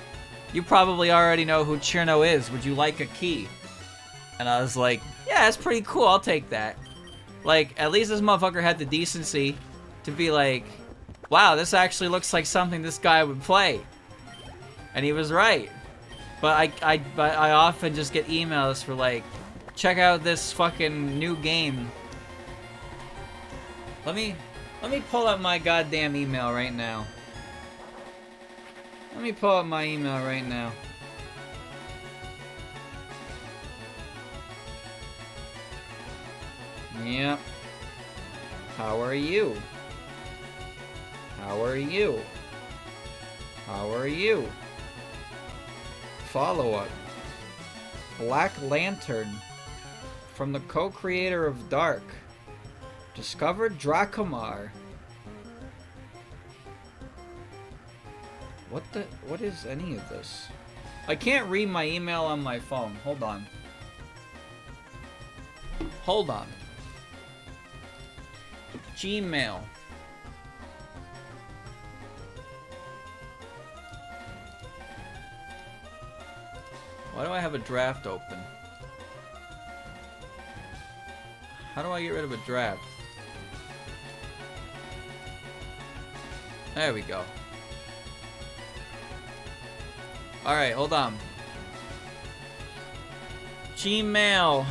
You probably already know who Cherno is. Would you like a key? And I was like, yeah, that's pretty cool. I'll take that. Like, at least this motherfucker had the decency to be like, wow, this actually looks like something this guy would play. And he was right. But I often just get emails for like, check out this fucking new game. Let me pull up my goddamn email right now. Let me pull up my email right now. Yep. How are you? How are you? How are you? Follow-up. Black Lantern. From the co-creator of Dark. Discovered Drakomar. What is any of this? I can't read my email on my phone. Hold on. Hold on. Gmail. Why do I have a draft open? How do I get rid of a draft? There we go. Alright, hold on. Gmail.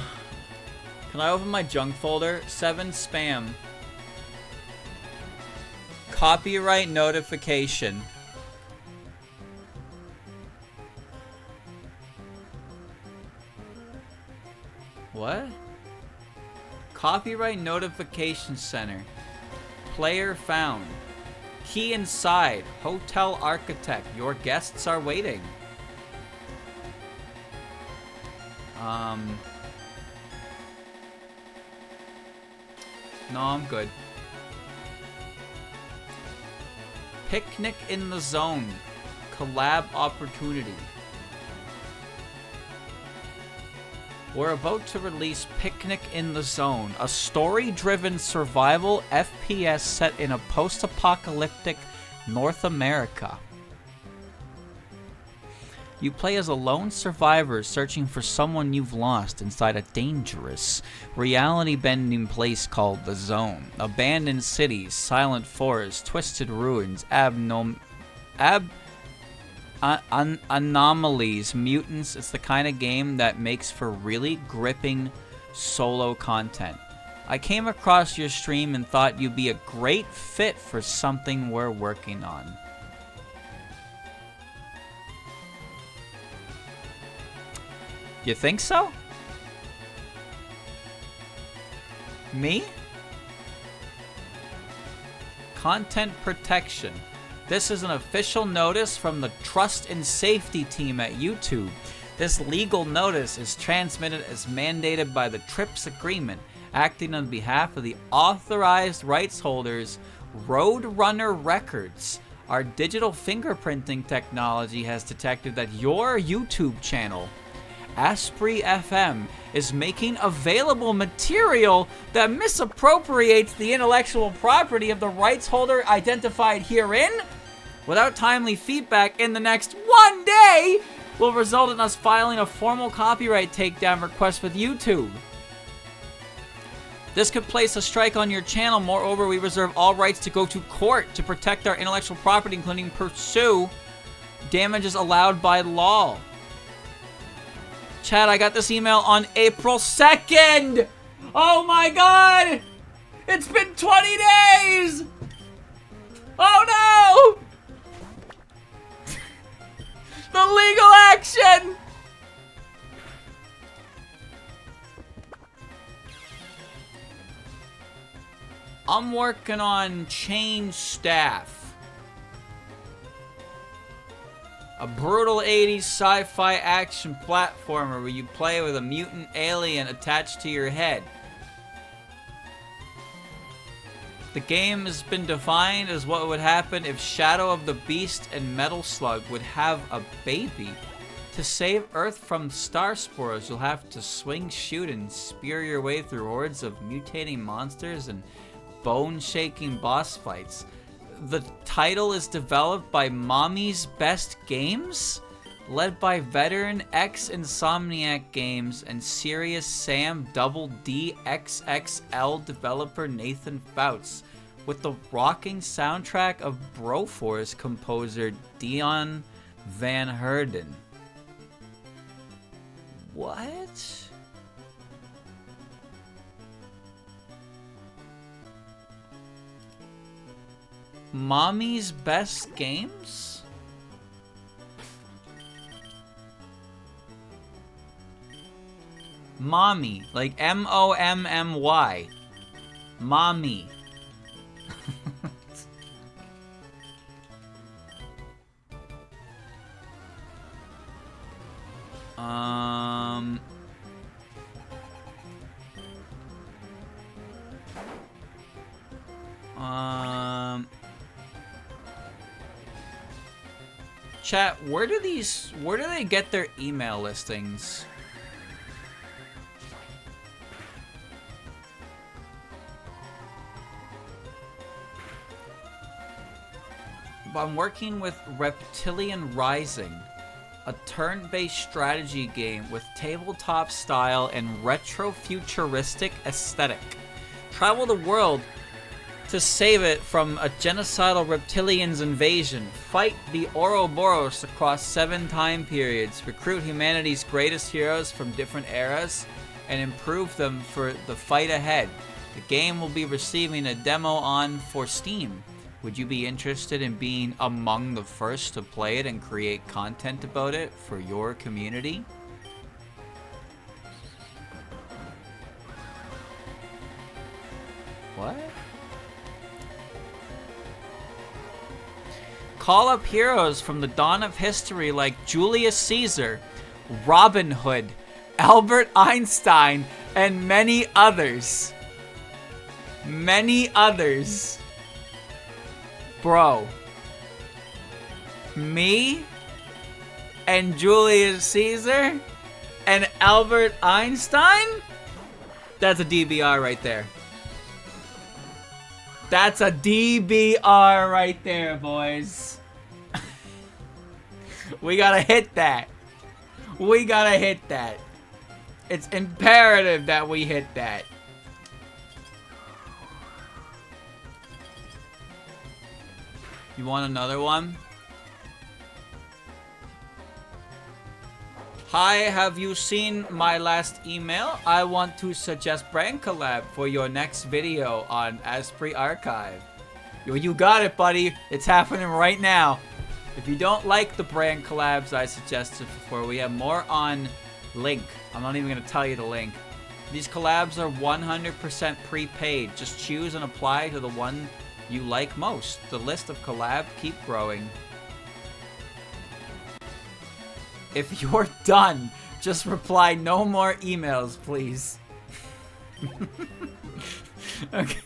Can I open my junk folder? 7 spam. Copyright notification. What? Copyright notification center. Player found. Key inside. Hotel architect. Your guests are waiting. No, I'm good. Picnic in the Zone. Collab opportunity. We're about to release Picnic in the Zone, a story-driven survival FPS set in a post-apocalyptic North America. You play as a lone survivor searching for someone you've lost inside a dangerous, reality-bending place called the Zone. Abandoned cities, silent forests, twisted ruins, anomalies, mutants. It's the kind of game that makes for really gripping solo content. I came across your stream and thought you'd be a great fit for something we're working on. You think so? Me? Content protection. This is an official notice from the Trust and Safety team at YouTube. This legal notice is transmitted as mandated by the TRIPS agreement, acting on behalf of the authorized rights holders, Roadrunner Records. Our digital fingerprinting technology has detected that your YouTube channel, Asprey FM, is making available material that misappropriates the intellectual property of the rights holder identified herein. Without timely feedback in the next 1 day, will result in us filing a formal copyright takedown request with YouTube. This could place a strike on your channel. Moreover, we reserve all rights to go to court to protect our intellectual property, including pursue damages allowed by law. Chad, I got this email on April 2nd! Oh my god! It's been 20 days! Oh no! The legal action! I'm working on Change Staff. A brutal 80s sci-fi action platformer where you play with a mutant alien attached to your head. The game has been defined as what would happen if Shadow of the Beast and Metal Slug would have a baby. To save Earth from star spores, you'll have to swing, shoot, and spear your way through hordes of mutating monsters and bone-shaking boss fights. The title is developed by Mommy's Best Games, led by veteran ex-Insomniac Games and Serious Sam Double D XXL developer Nathan Fouts, with the rocking soundtrack of Broforce composer Dion Van Herden. What? Mommy's Best Games? Mommy. Like M-O-M-M-Y. Mommy. Chat, where do they get their email listings? I'm working with Reptilian Rising, a turn-based strategy game with tabletop style and retro-futuristic aesthetic. Travel the world to save it from a genocidal reptilians invasion. Fight the Ouroboros across 7 time periods. Recruit humanity's greatest heroes from different eras and improve them for the fight ahead. The game will be receiving a demo for Steam. Would you be interested in being among the first to play it and create content about it for your community? What? Call up heroes from the dawn of history like Julius Caesar, Robin Hood, Albert Einstein, and many others. Many others. Bro. Me and Julius Caesar and Albert Einstein? That's a DBR right there. That's a DBR right there, boys. We gotta hit that. We gotta hit that. It's imperative that we hit that. You want another one? Hi, have you seen my last email? I want to suggest brand collab for your next video on Asprey Archive. You got it, buddy. It's happening right now. If you don't like the brand collabs I suggested before, we have more on link. I'm not even going to tell you the link. These collabs are 100% prepaid. Just choose and apply to the one you like most. The list of collabs keep growing. If you're done, just reply no more emails, please. Okay.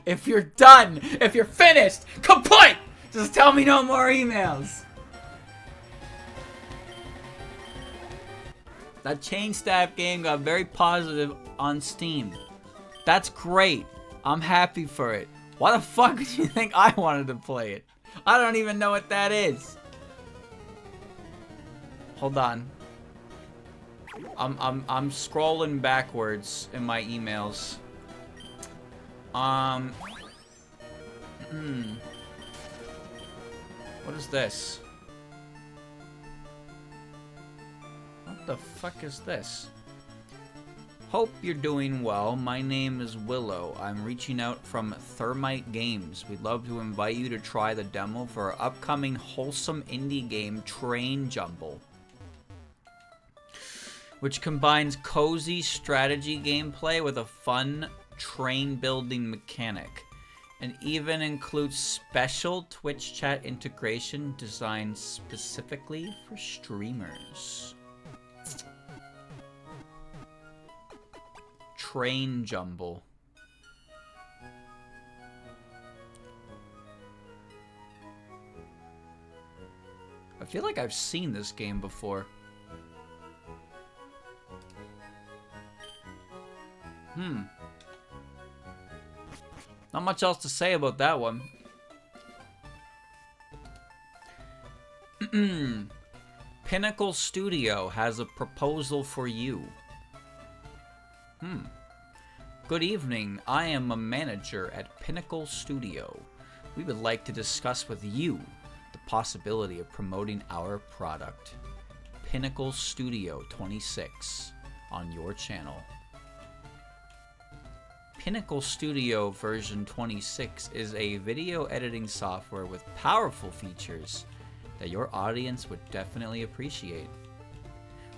If you're done, if you're finished, complete, just tell me no more emails. That Chain Stab game got very positive on Steam. That's great. I'm happy for it. Why the fuck did you think I wanted to play it? I don't even know what that is. Hold on. I'm scrolling backwards in my emails. What is this? What the fuck is this? Hope you're doing well. My name is Willow. I'm reaching out from Thermite Games. We'd love to invite you to try the demo for our upcoming wholesome indie game, Train Jumble, which combines cozy strategy gameplay with a fun train building mechanic, and even includes special Twitch chat integration designed specifically for streamers. Train Jumble. I feel like I've seen this game before. Not much else to say about that one. Pinnacle Studio has a proposal for you. Good evening. I am a manager at Pinnacle Studio. We would like to discuss with you the possibility of promoting our product, Pinnacle Studio 26, on your channel. Pinnacle Studio version 26 is a video editing software with powerful features that your audience would definitely appreciate.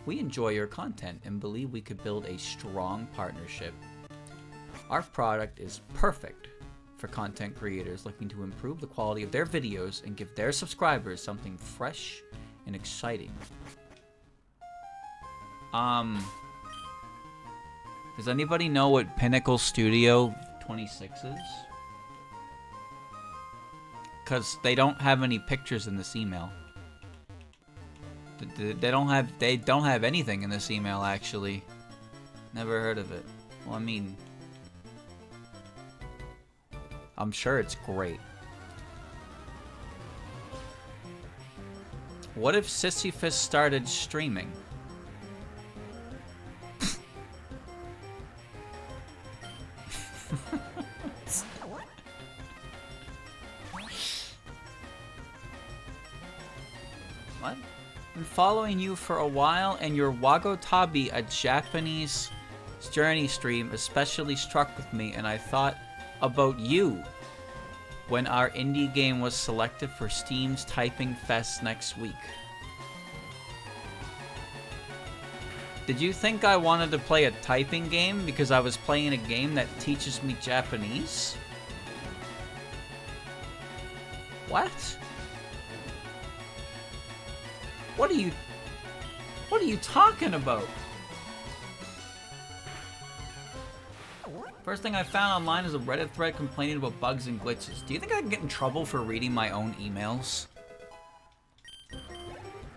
We enjoy your content and believe we could build a strong partnership. Our product is perfect for content creators looking to improve the quality of their videos and give their subscribers something fresh and exciting. Does anybody know what Pinnacle Studio 26 is? Because they don't have any pictures in this email. They don't have anything in this email, actually. Never heard of it. Well, I mean, I'm sure it's great. What if Sisyphus started streaming? What? Been following you for a while, and your Wagotabi, a Japanese journey stream, especially struck with me, and I thought about you when our indie game was selected for Steam's Typing Fest next week. Did you think I wanted to play a typing game because I was playing a game that teaches me Japanese? What? What are you talking about? First thing I found online is a Reddit thread complaining about bugs and glitches. Do you think I can get in trouble for reading my own emails?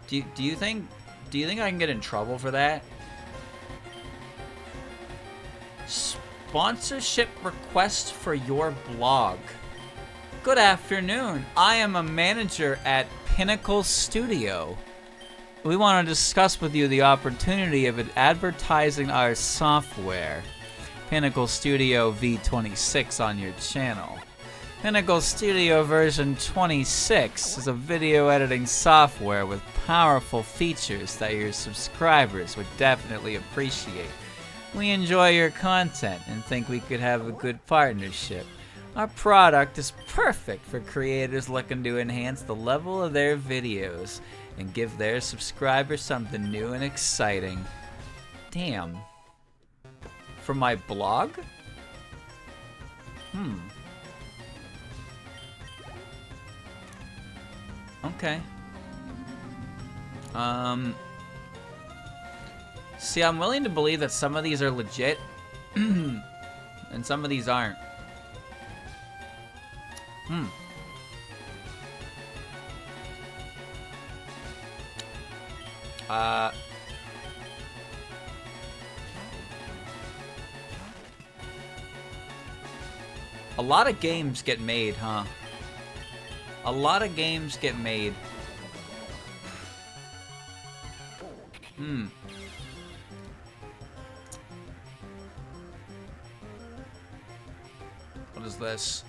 Do you think I can get in trouble for that? Sponsorship request for your blog. Good afternoon. I am a manager at Pinnacle Studio. We want to discuss with you the opportunity of advertising our software, Pinnacle Studio V26, on your channel. Pinnacle Studio version 26 is a video editing software with powerful features that your subscribers would definitely appreciate. We enjoy your content and think we could have a good partnership. Our product is perfect for creators looking to enhance the level of their videos and give their subscribers something new and exciting. Damn. For my blog? Okay. See, I'm willing to believe that some of these are legit, and some of these aren't. A lot of games get made, huh? A lot of games get made. What is this?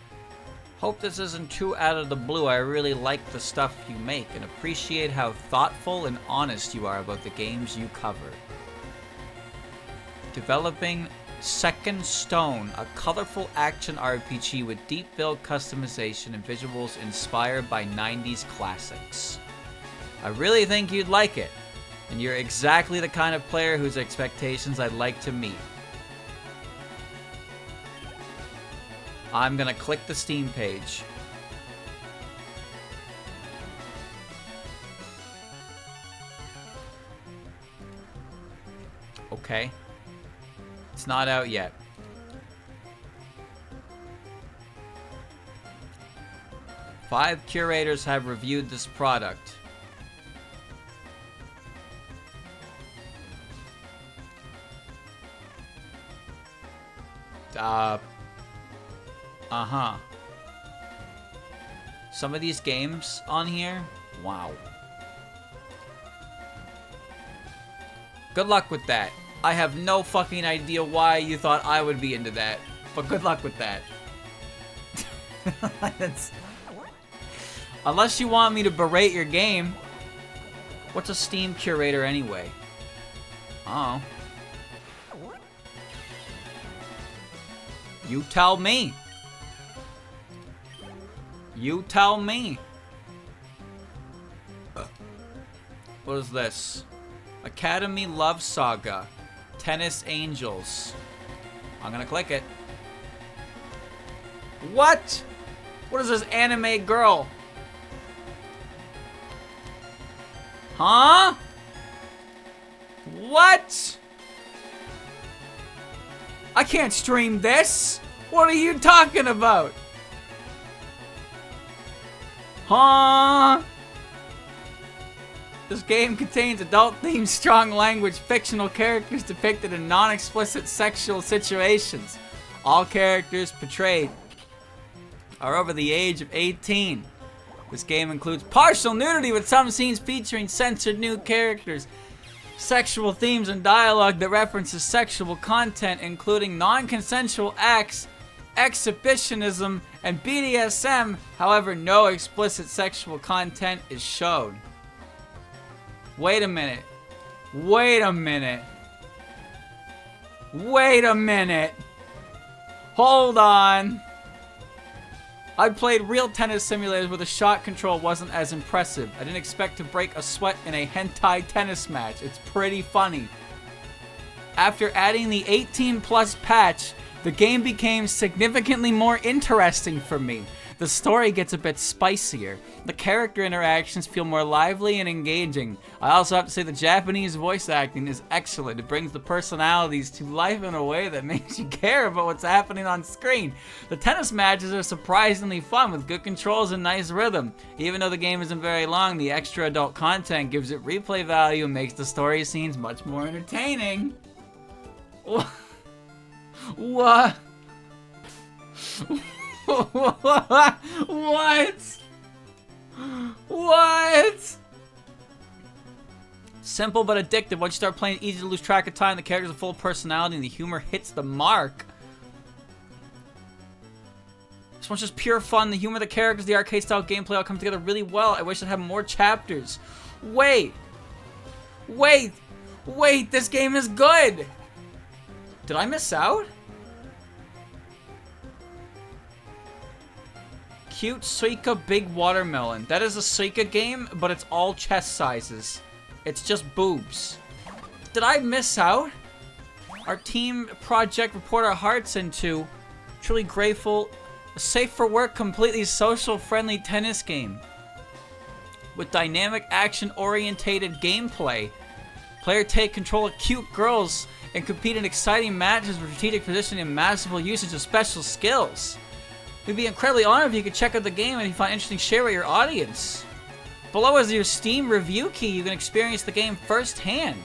Hope this isn't too out of the blue. I really like the stuff you make and appreciate how thoughtful and honest you are about the games you cover. Developing Second Stone, a colorful action RPG with deep build customization and visuals inspired by 90s classics. I really think you'd like it, and you're exactly the kind of player whose expectations I'd like to meet. I'm gonna click the Steam page. Okay. It's not out yet. Five curators have reviewed this product. Some of these games on here, wow. Good luck with that. I have no fucking idea why you thought I would be into that, but good luck with that. Unless you want me to berate your game. What's a Steam curator anyway? Oh. You tell me. You tell me. What is this? Academy Love Saga. Tennis Angels. I'm gonna click it. What? What is this anime girl? Huh? What? I can't stream this. What are you talking about? Huh? This game contains adult-themed, strong language, fictional characters depicted in non-explicit sexual situations. All characters portrayed are over the age of 18. This game includes partial nudity with some scenes featuring censored nude characters, sexual themes and dialogue that references sexual content, including non-consensual acts, exhibitionism, and BDSM. However, no explicit sexual content is shown. Wait a minute. Wait a minute. Wait a minute. Hold on. I played real tennis simulators where the shot control wasn't as impressive. I didn't expect to break a sweat in a hentai tennis match. It's pretty funny. After adding the 18+ patch, the game became significantly more interesting for me. The story gets a bit spicier. The character interactions feel more lively and engaging. I also have to say the Japanese voice acting is excellent. It brings the personalities to life in a way that makes you care about what's happening on screen. The tennis matches are surprisingly fun with good controls and nice rhythm. Even though the game isn't very long, the extra adult content gives it replay value and makes the story scenes much more entertaining. What? What? What? Simple but addictive. Once you start playing, easy to lose track of time. The characters are full of personality and the humor hits the mark. This one's just pure fun. The humor, the characters, the arcade style gameplay all come together really well. I wish it had more chapters. Wait, this game is good. Did I miss out? Cute Suika Big Watermelon. That is a Suika game, but it's all chest sizes. It's just boobs. Did I miss out? Our team project we poured our hearts into. Truly grateful. A safe for work, completely social friendly tennis game. With dynamic action-orientated gameplay. Player take control of cute girls and compete in exciting matches with strategic positioning and masterful usage of special skills. We'd be incredibly honored if you could check out the game and if you find it interesting, share with your audience. Below is your Steam review key. You can experience the game firsthand.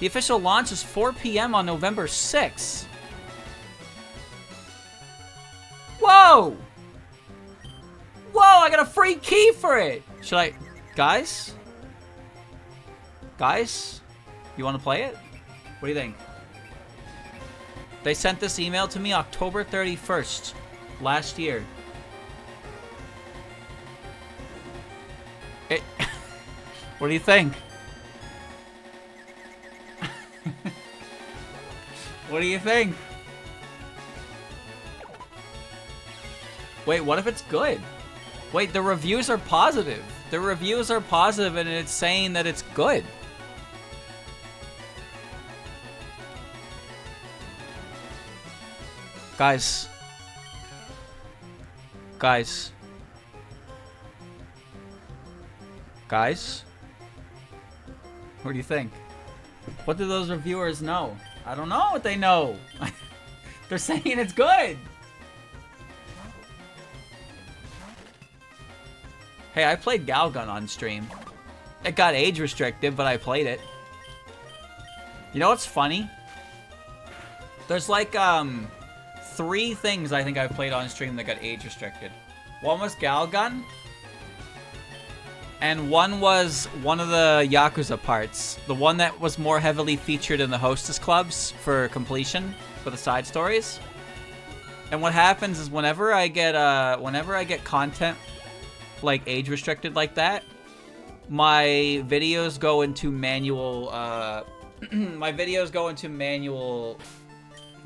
The official launch is 4 p.m. on November 6th. Whoa! Whoa, I got a free key for it! Should I... Guys? Guys? You want to play it? What do you think? They sent this email to me October 31st. Last year. What do you think? What do you think? Wait, what if it's good? Wait, the reviews are positive. The reviews are positive and it's saying that it's good. Guys. Guys. What do you think? What do those reviewers know? I don't know what they know. They're saying it's good. Hey, I played Galgun on stream. It got age restricted, but I played it. You know what's funny? There's like, 3 things I think I've played on stream that got age restricted. One was Galgun. And one was one of the Yakuza parts. The one that was more heavily featured in the hostess clubs for completion for the side stories. And what happens is whenever I get content like age restricted like that, my videos go into manual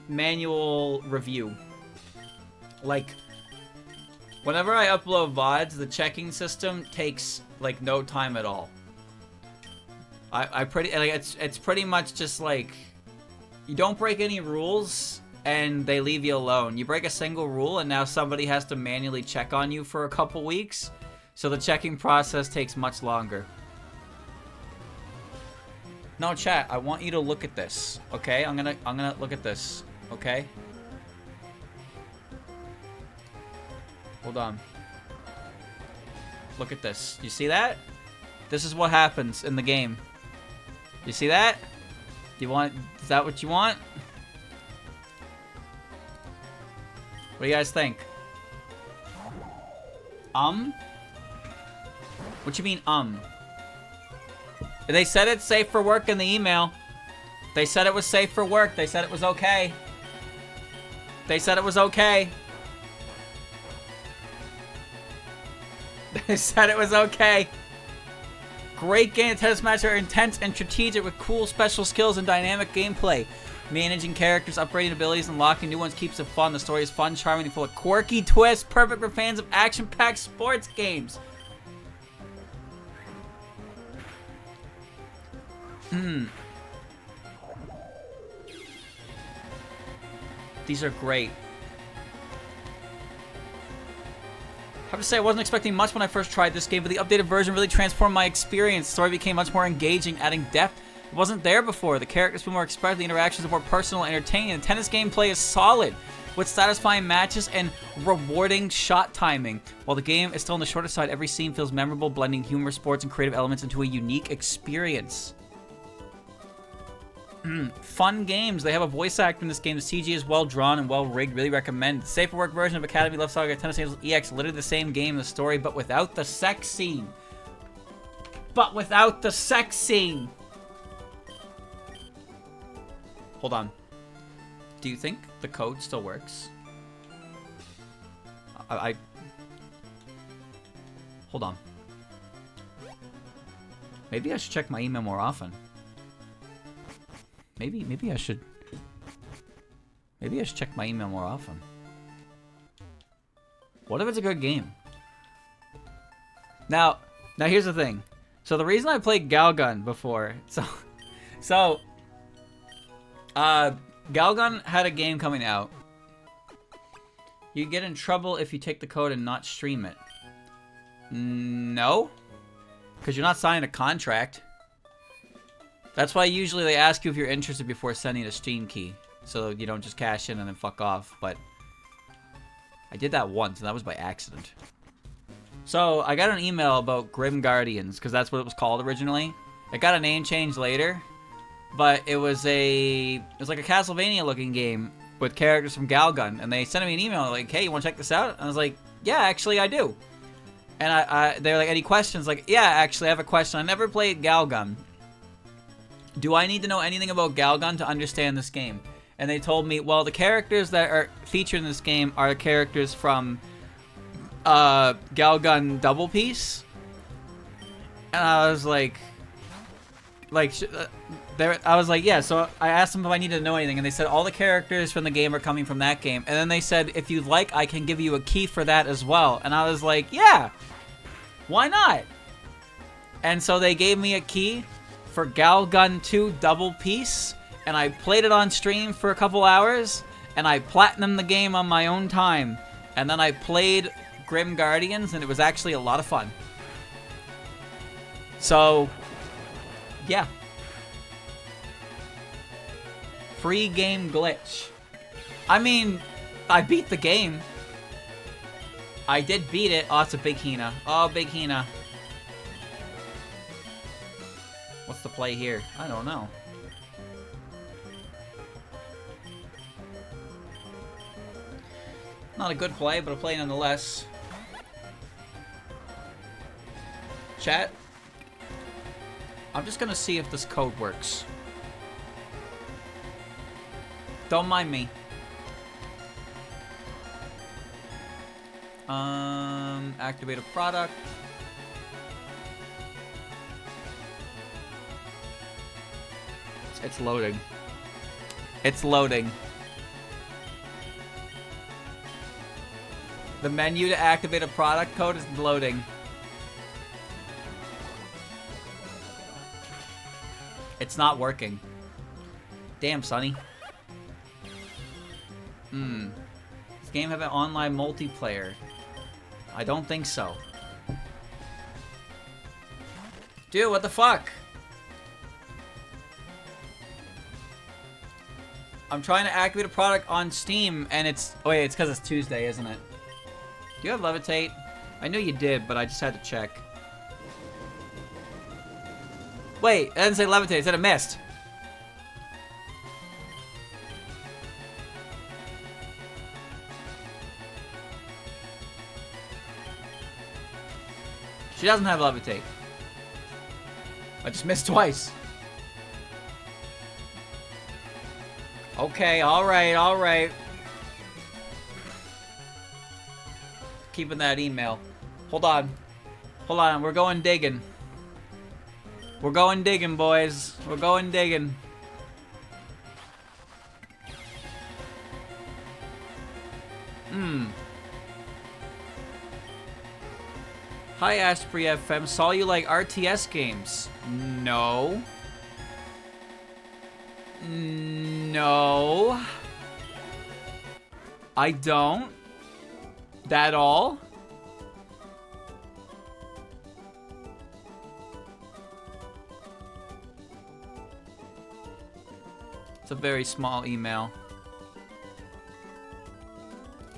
manual review. Like, whenever I upload VODs, the checking system takes like no time at all. I pretty like it's pretty much just like you don't break any rules and they leave you alone. You break a single rule and now somebody has to manually check on you for a couple weeks. So the checking process takes much longer. No, chat, I want you to look at this. Okay? I'm gonna look at this. Okay? Hold on. Look at this. You see that? This is what happens in the game. You see that? Do you want... Is that what you want? What do you guys think? What you mean, They said it's safe for work in the email. They said it was safe for work. They said it was okay. They said it was okay. They said it was okay. Great game. Tennis matches are intense and strategic with cool special skills and dynamic gameplay. Managing characters, upgrading abilities, and unlocking new ones keeps it fun. The story is fun, charming, and full of quirky twists. Perfect for fans of action-packed sports games. These are great. I have to say, I wasn't expecting much when I first tried this game, but the updated version really transformed my experience. The story became much more engaging, adding depth. It wasn't there before. The characters feel more expressive, the interactions are more personal and entertaining. The tennis gameplay is solid, with satisfying matches and rewarding shot timing. While the game is still on the shorter side, every scene feels memorable, blending humor, sports, and creative elements into a unique experience. Fun games. They have a voice actor in this game. The CG is well drawn and well rigged. Really recommend. The safer work version of Academy Love Saga Tennis Angels EX, literally the same game, the story, but without the sex scene. But without the sex scene. Hold on. Do you think the code still works? Hold on. Maybe I should check my email more often. Maybe I should check my email more often. What if it's a good game? Now here's the thing. So the reason I played Galgun before, Galgun had a game coming out. You get in trouble if you take the code and not stream it. No, because you're not signing a contract. That's why usually they ask you if you're interested before sending a Steam key, so you don't just cash in and then fuck off. But I did that once, and that was by accident. So I got an email about Grim Guardians, because that's what it was called originally. It got a name change later, but it was like a Castlevania-looking game with characters from Galgun, and they sent me an email like, "Hey, you want to check this out?" And I was like, "Yeah, actually, I do." And they were like, "Any questions?" Like, "Yeah, actually, I have a question. I never played Galgun. Do I need to know anything about Galgun to understand this game?" And they told me, well, the characters that are featured in this game are characters from Galgun Double Piece. And I was like, I was like, yeah. So I asked them if I needed to know anything, and they said all the characters from the game are coming from that game. And then they said, if you'd like, I can give you a key for that as well. And I was like, yeah, why not? And so they gave me a key for Galgun 2 Double Piece, and I played it on stream for a couple hours, and I platinumed the game on my own time, and then I played Grim Guardians, and it was actually a lot of fun. So, yeah. Free game glitch. I mean, I beat the game. I did beat it. Oh, it's a Big Hina. Oh, Big Hina. What's the play here? I don't know. Not a good play, but a play nonetheless. Chat, I'm just gonna see if this code works. Don't mind me. Activate a product. It's loading. It's loading. The menu to activate a product code is loading. It's not working. Damn, Sonny. This game have an online multiplayer? I don't think so. Dude, what the fuck? I'm trying to activate a product on Steam, and it's... Oh, wait, it's because it's Tuesday, isn't it? Do you have Levitate? I knew you did, but I just had to check. Wait, it doesn't say Levitate, it said it missed. She doesn't have Levitate. I just missed twice. Okay, alright, alright. Keeping that email. Hold on. Hold on, we're going digging. We're going digging, boys. We're going digging. Hi, Asprey FM. Saw you like RTS games. No. No. I don't. That all? It's a very small email.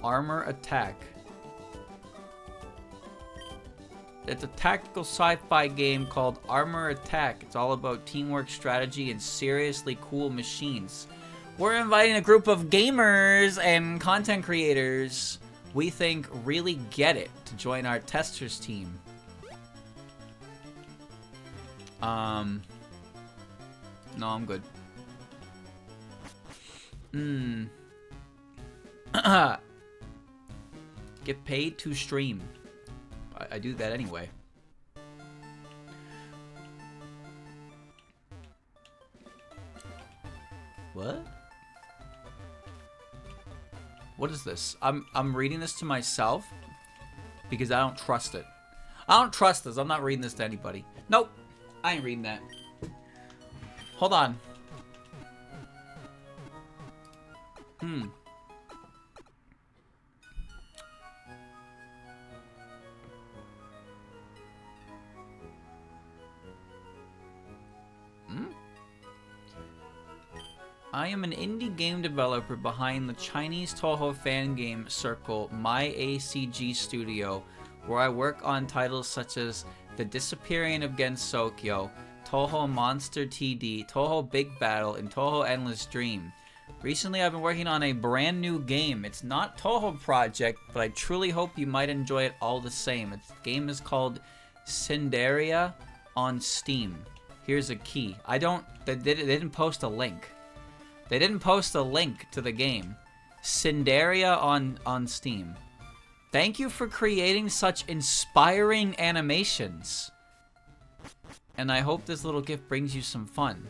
Armor Attack. It's a tactical sci-fi game called Armor Attack. It's all about teamwork, strategy, and seriously cool machines. We're inviting a group of gamers and content creators we think really get it to join our testers team. No, I'm good. Get paid to stream. I do that anyway. What? What is this? I'm reading this to myself because I don't trust it. I don't trust this. I'm not reading this to anybody. Nope. I ain't reading that. Hold on. I am an indie game developer behind the Chinese Touhou fan game circle My ACG Studio, where I work on titles such as The Disappearing of Gensokyo, Touhou Monster TD, Touhou Big Battle, and Touhou Endless Dream. Recently, I've been working on a brand new game. It's not Touhou Project, but I truly hope you might enjoy it all the same. The game is called Cinderia on Steam. Here's a key. They didn't post a link. They didn't post a link to the game. Cinderia on Steam. Thank you for creating such inspiring animations. And I hope this little gift brings you some fun.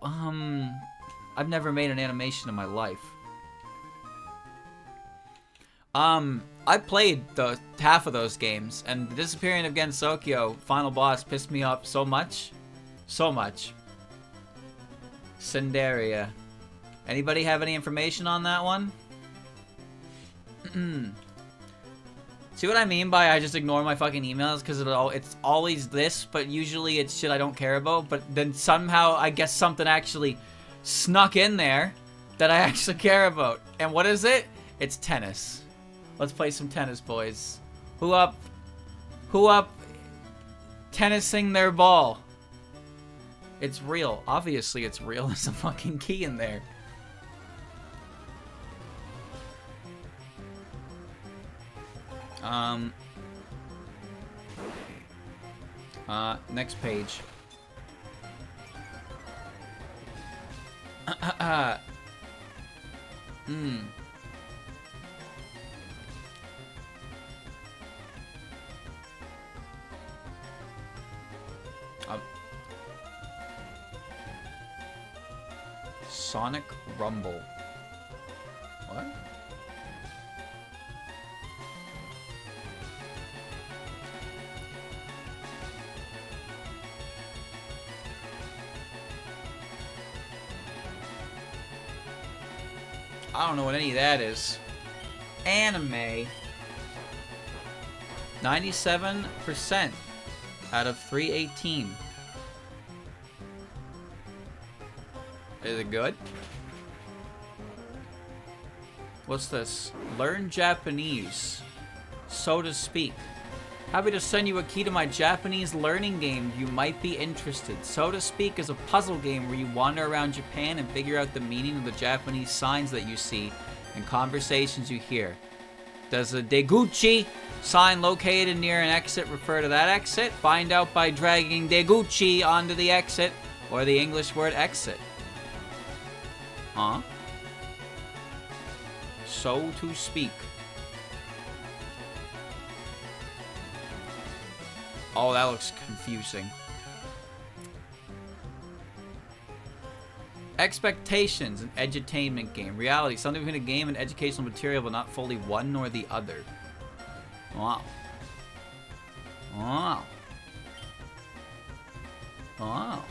I've never made an animation in my life. I played the half of those games, and The Disappearing of Gensokyo final boss pissed me off so much. So much. Cinderia. Anybody have any information on that one? See what I mean by I just ignore my fucking emails? Because it's always this, but usually it's shit I don't care about. But then somehow I guess something actually snuck in there that I actually care about. And what is it? It's tennis. Let's play some tennis, boys. Who up? Who up? Tennising their ball. It's real. Obviously it's real. There's a fucking key in there. Next page. Sonic Rumble. What? I don't know what any of that is. Anime. 97% out of 318. Is it good? What's this? Learn Japanese, so to speak. Happy to send you a key to my Japanese learning game. You might be interested. So to speak is a puzzle game where you wander around Japan and figure out the meaning of the Japanese signs that you see and conversations you hear. Does a Deguchi sign located near an exit refer to that exit? Find out by dragging Deguchi onto the exit or the English word exit. Huh? So to speak. Oh, that looks confusing. Expectations, an edutainment game. Reality, something between a game and educational material, but not fully one nor the other. Wow. Wow. Wow.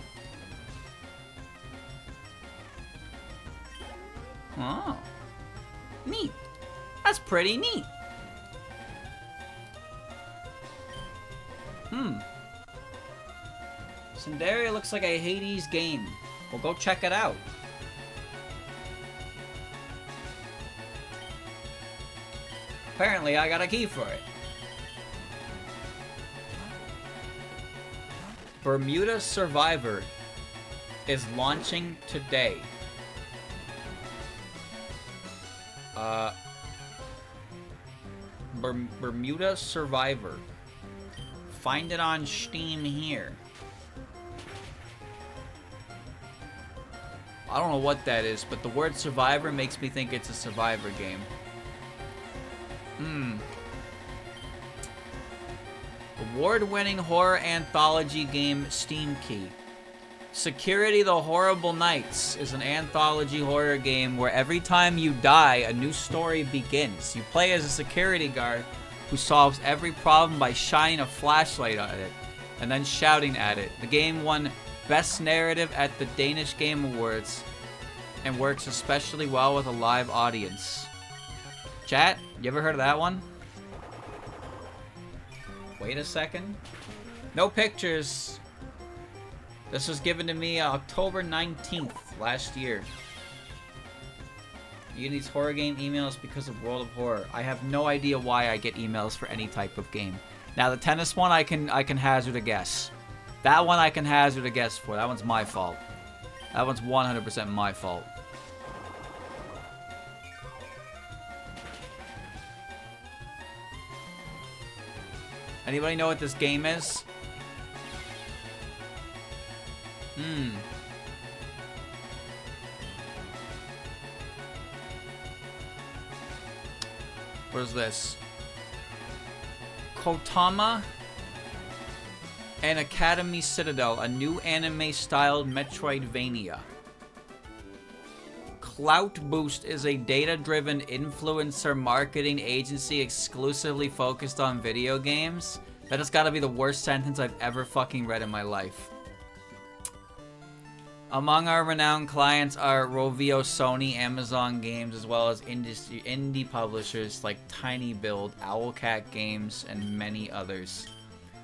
Wow. Neat. That's pretty neat. Cinderia looks like a Hades game. Well, go check it out. Apparently, I got a key for it. Bermuda Survivor is launching today. Bermuda Survivor. Find it on Steam here. I don't know what that is, but the word Survivor makes me think it's a Survivor game. Award-winning horror anthology game Steam Key. Security the Horrible Nights is an anthology horror game where every time you die, a new story begins. You play as a security guard who solves every problem by shining a flashlight on it and then shouting at it. The game won Best Narrative at the Danish Game Awards and works especially well with a live audience. Chat, you ever heard of that one? Wait a second. No pictures. This was given to me October 19th last year. You get these horror game emails because of World of Horror. I have no idea why I get emails for any type of game. Now the tennis one I can hazard a guess. That one I can hazard a guess for. That one's my fault. That one's 100% my fault. Anybody know what this game is? What is this? Kotama and Academy Citadel, a new anime-styled Metroidvania. Clout Boost is a data-driven influencer marketing agency exclusively focused on video games. That has got to be the worst sentence I've ever fucking read in my life. Among our renowned clients are Rovio, Sony, Amazon Games, as well as indie publishers like Tiny Build, Owlcat Games, and many others.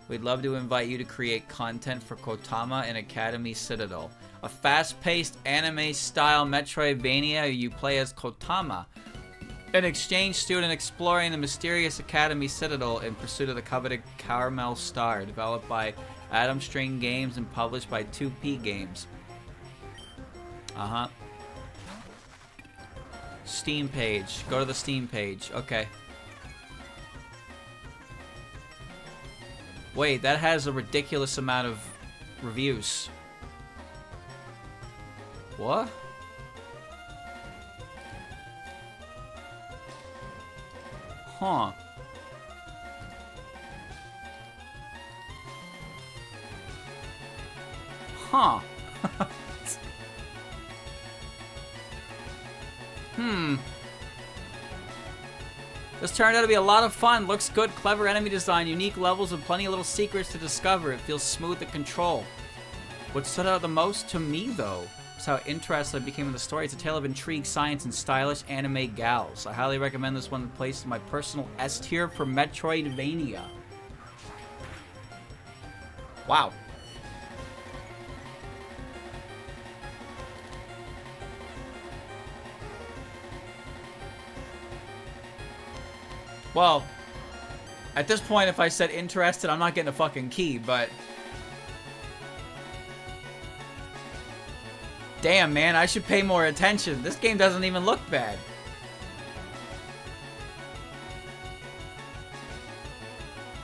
We'd love to invite you to create content for Kotama and Academy Citadel, a fast-paced anime-style Metroidvania you play as Kotama, an exchange student exploring the mysterious Academy Citadel in pursuit of the coveted Caramel Star, developed by Atom String Games and published by 2P Games. Steam page. Go to the Steam page. Okay. Wait, that has a ridiculous amount of reviews. What? Huh. Huh. This turned out to be a lot of fun. Looks good, clever enemy design, unique levels, and plenty of little secrets to discover. It feels smooth to control. What stood out the most to me, though, That's how interested I became in the story. It's a tale of intrigue, science, and stylish anime gals. I highly recommend this one placed in my personal S tier for Metroidvania. Wow. Well, at this point, if I said interested, I'm not getting a fucking key, but... Damn, man, I should pay more attention. This game doesn't even look bad.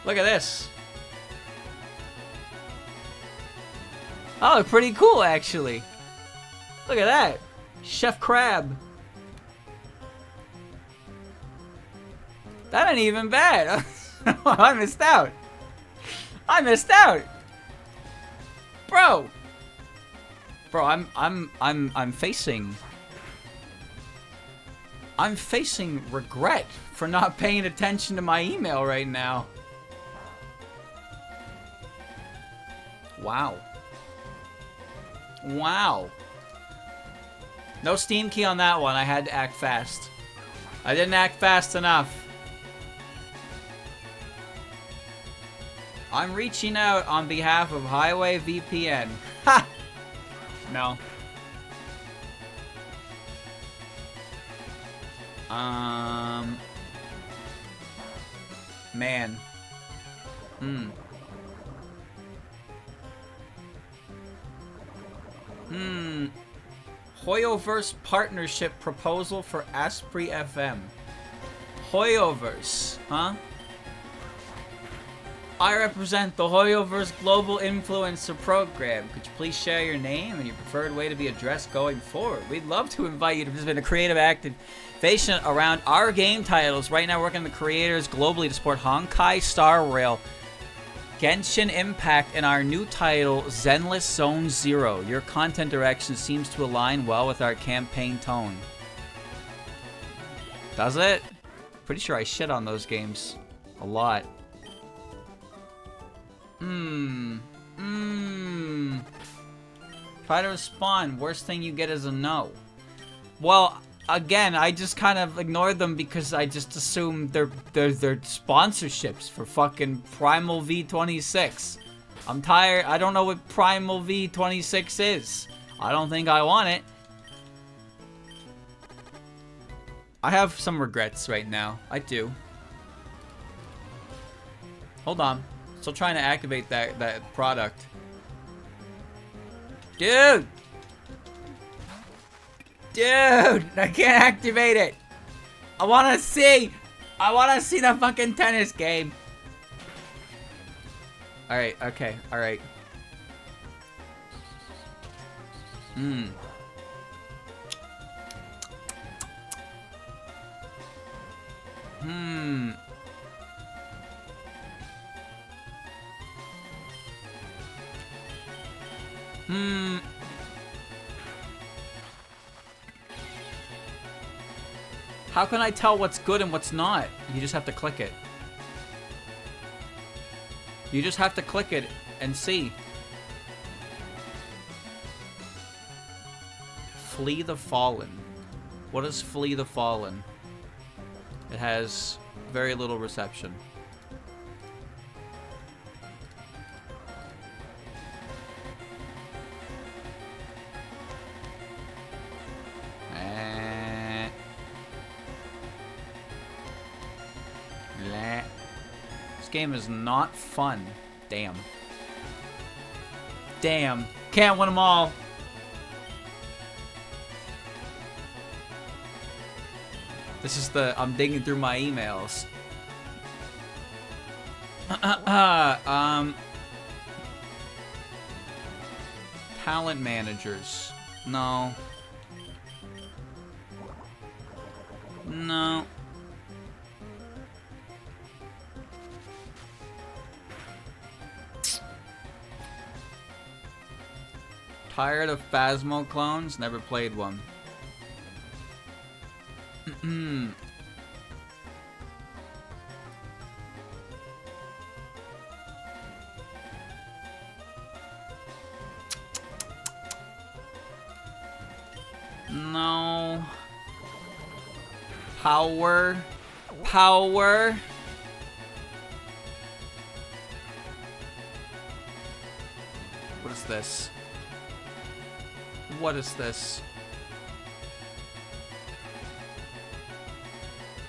Look at this. Oh, pretty cool, actually. Look at that. Chef Crab. That ain't even bad. I missed out. I missed out. Bro. Bro, I'm facing regret for not paying attention to my email right now. Wow. Wow. No Steam key on that one. I had to act fast. I didn't act fast enough. I'm reaching out on behalf of Highway VPN. Ha! No. Man. Hoyoverse partnership proposal for Asprey FM. Hoyoverse, huh? I represent the Hoyoverse Global Influencer Program. Could you please share your name and your preferred way to be addressed going forward? We'd love to invite you to participate in a creative activation around our game titles. Right now, working with the creators globally to support Honkai Star Rail, Genshin Impact, and our new title, Zenless Zone Zero. Your content direction seems to align well with our campaign tone. Does it? Pretty sure I shit on those games. A lot. Try to respond. Worst thing you get is a no. Well, again, I just kind of ignored them because I just assumed they're sponsorships for fucking Primal V26. I'm tired. I don't know what Primal V26 is. I don't think I want it. I have some regrets right now. I do. Hold on. Still trying to activate that product. Dude! Dude! I can't activate it! I wanna see! I wanna see the fucking tennis game! Alright, okay, alright. How can I tell what's good and what's not? You just have to click it. You just have to click it and see. Flee the Fallen. What is Flee the Fallen? It has very little reception. This game is not fun. Damn. Damn. Can't win them all. This is the... I'm digging through my emails. Talent managers. No. No. Tired of Phasmo clones? Never played one. No. Power. Power. What is this? What is this?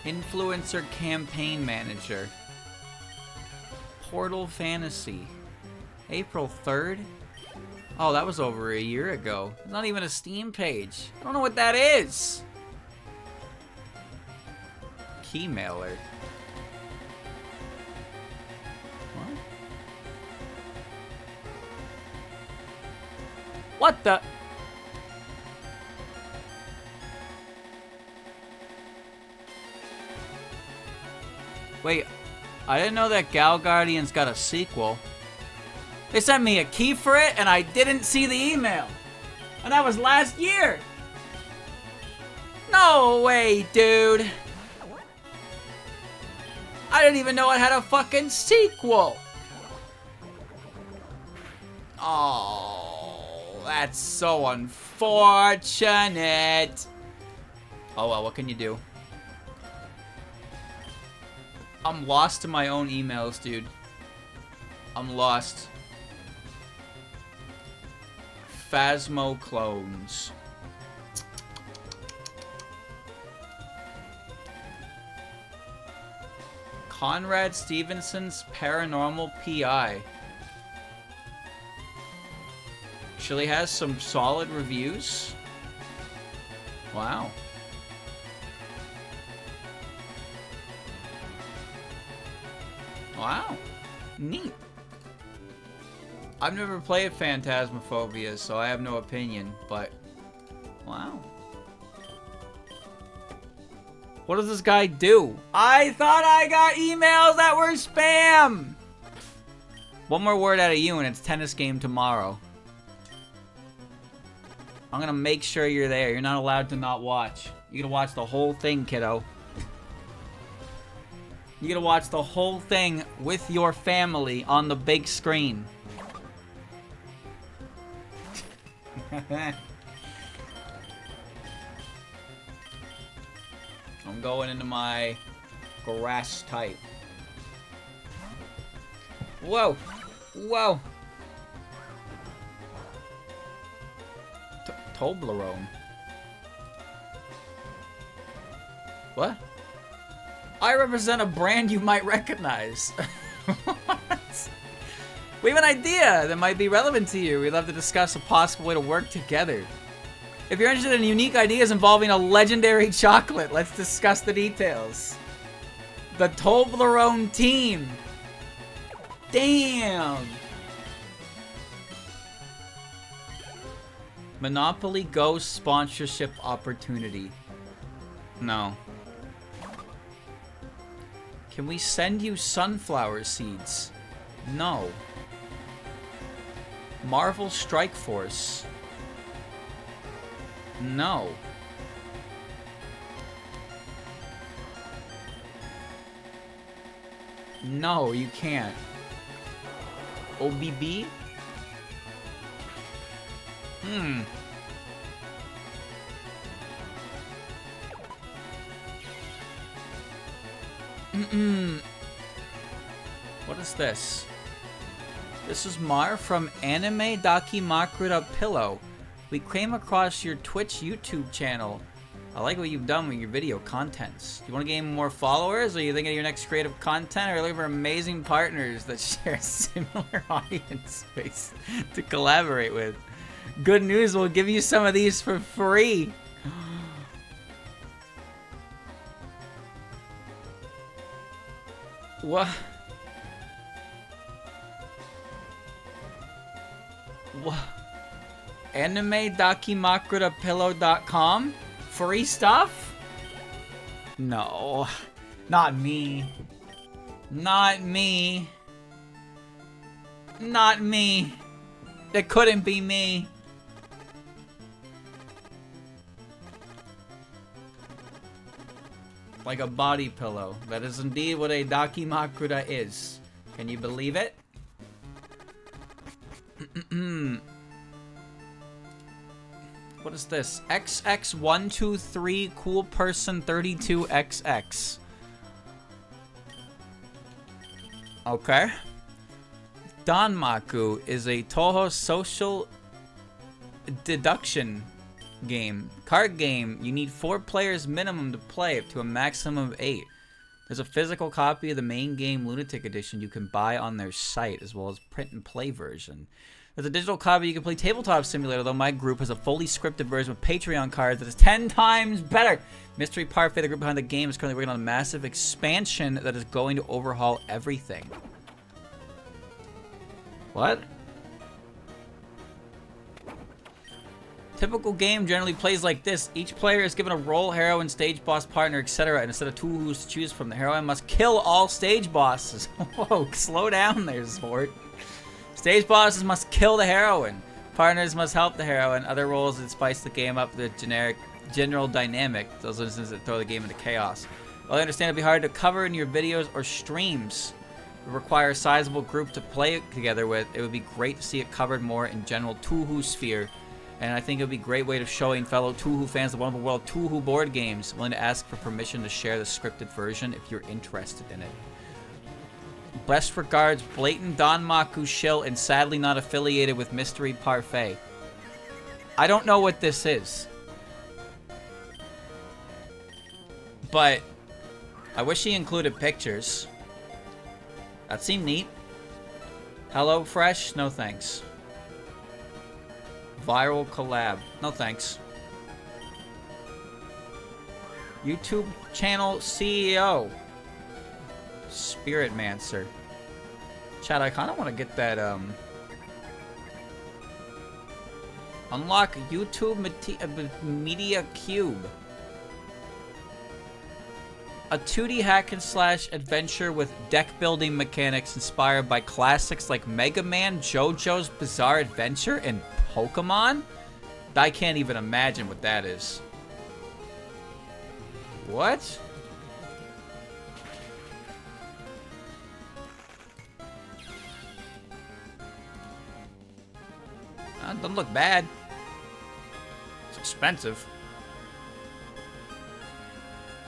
Influencer campaign manager. Portal Fantasy. April 3rd? Oh, that was over a year ago. It's not even a Steam page. I don't know what that is. Key mailer. What? What the? Wait, I didn't know that Gal Guardian's got a sequel. They sent me a key for it, and I didn't see the email. And that was last year. No way, dude. I didn't even know it had a fucking sequel. Oh, that's so unfortunate. Oh well, what can you do? I'm lost to my own emails, dude. I'm lost. Phasmo clones. Conrad Stevenson's Paranormal PI. Actually has some solid reviews. Wow. Wow. Neat. I've never played Phantasmophobia, so I have no opinion, but wow. What does this guy do? I thought I got emails that were spam! One more word out of you and it's tennis game tomorrow. I'm gonna make sure you're there. You're not allowed to not watch. You gotta watch the whole thing, kiddo. You gotta watch the whole thing with your family on the big screen. I'm going into my grass type. Whoa! Whoa! Toblerone. What? I represent a brand you might recognize. What? We have an idea that might be relevant to you. We'd love to discuss a possible way to work together. If you're interested in unique ideas involving a legendary chocolate, let's discuss the details. The Toblerone team. Damn. Monopoly Go sponsorship opportunity. No. Can we send you sunflower seeds? No. Marvel Strike Force. No. No, you can't. OBB? What is this? This is Mar from Anime Dakimakura Pillow. We came across your Twitch YouTube channel. I like what you've done with your video contents. Do you want to gain more followers? Or are you thinking of your next creative content? Or are you looking for amazing partners that share similar audience space to collaborate with? Good news, we'll give you some of these for free. What? What? AnimeDakimakurapillow.com? Free stuff? No. Not me. Not me. Not me. It couldn't be me. Like a body pillow. That is indeed what a Dakimakura is. Can you believe it? What is this? XX123 Cool Person 32XX. Okay. Danmaku is a Touhou social deduction game. Card game. You need 4 players minimum to play up to a maximum of 8. There's a physical copy of the main game Lunatic Edition you can buy on their site, as well as print and play version. There's a digital copy you can play Tabletop Simulator, though my group has a fully scripted version with Patreon cards that is 10 times better. Mystery Parfait, the group behind the game, is currently working on a massive expansion that is going to overhaul everything. What? Typical game generally plays like this. Each player is given a role, heroine, stage boss, partner, etc. And instead of Touhous to choose from, the heroine must kill all stage bosses. Whoa, slow down there, Sport. Stage bosses must kill the heroine. Partners must help the heroine. Other roles that spice the game up with general dynamic. Those instances that throw the game into chaos. While I understand it'd be hard to cover in your videos or streams, it would require a sizable group to play it together with. It would be great to see it covered more in general Touhou sphere. And I think it would be a great way of showing fellow Touhou fans the wonderful world of Touhou board games. Willing to ask for permission to share the scripted version if you're interested in it. Best regards, blatant Danmaku shill and sadly not affiliated with Mystery Parfait. I don't know what this is. But I wish he included pictures. That seemed neat. Hello Fresh? No thanks. Viral collab. No thanks. YouTube channel CEO. Spiritmancer. Chat, I kind of want to get that, unlock YouTube Media Cube. A 2D hack and slash adventure with deck building mechanics inspired by classics like Mega Man, JoJo's Bizarre Adventure, and Pokemon? I can't even imagine what that is. What? Doesn't look bad. It's expensive.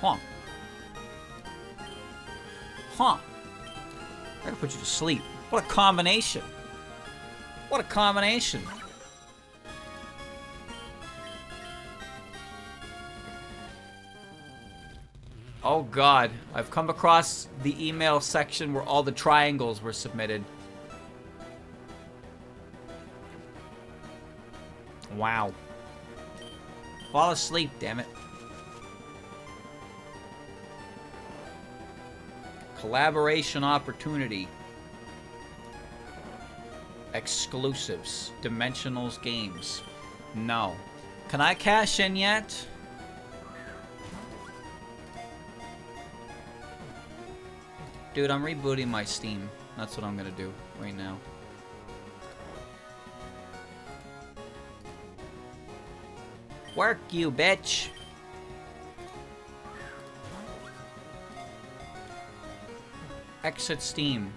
Huh. Huh. I gotta put you to sleep. What a combination. What a combination. Oh god, I've come across the email section where all the triangles were submitted. Wow. Fall asleep, damn it. Collaboration opportunity. Exclusives. Dimensionals games. No. Can I cash in yet? Dude, I'm rebooting my Steam. That's what I'm gonna do right now. Work, you bitch! Exit Steam.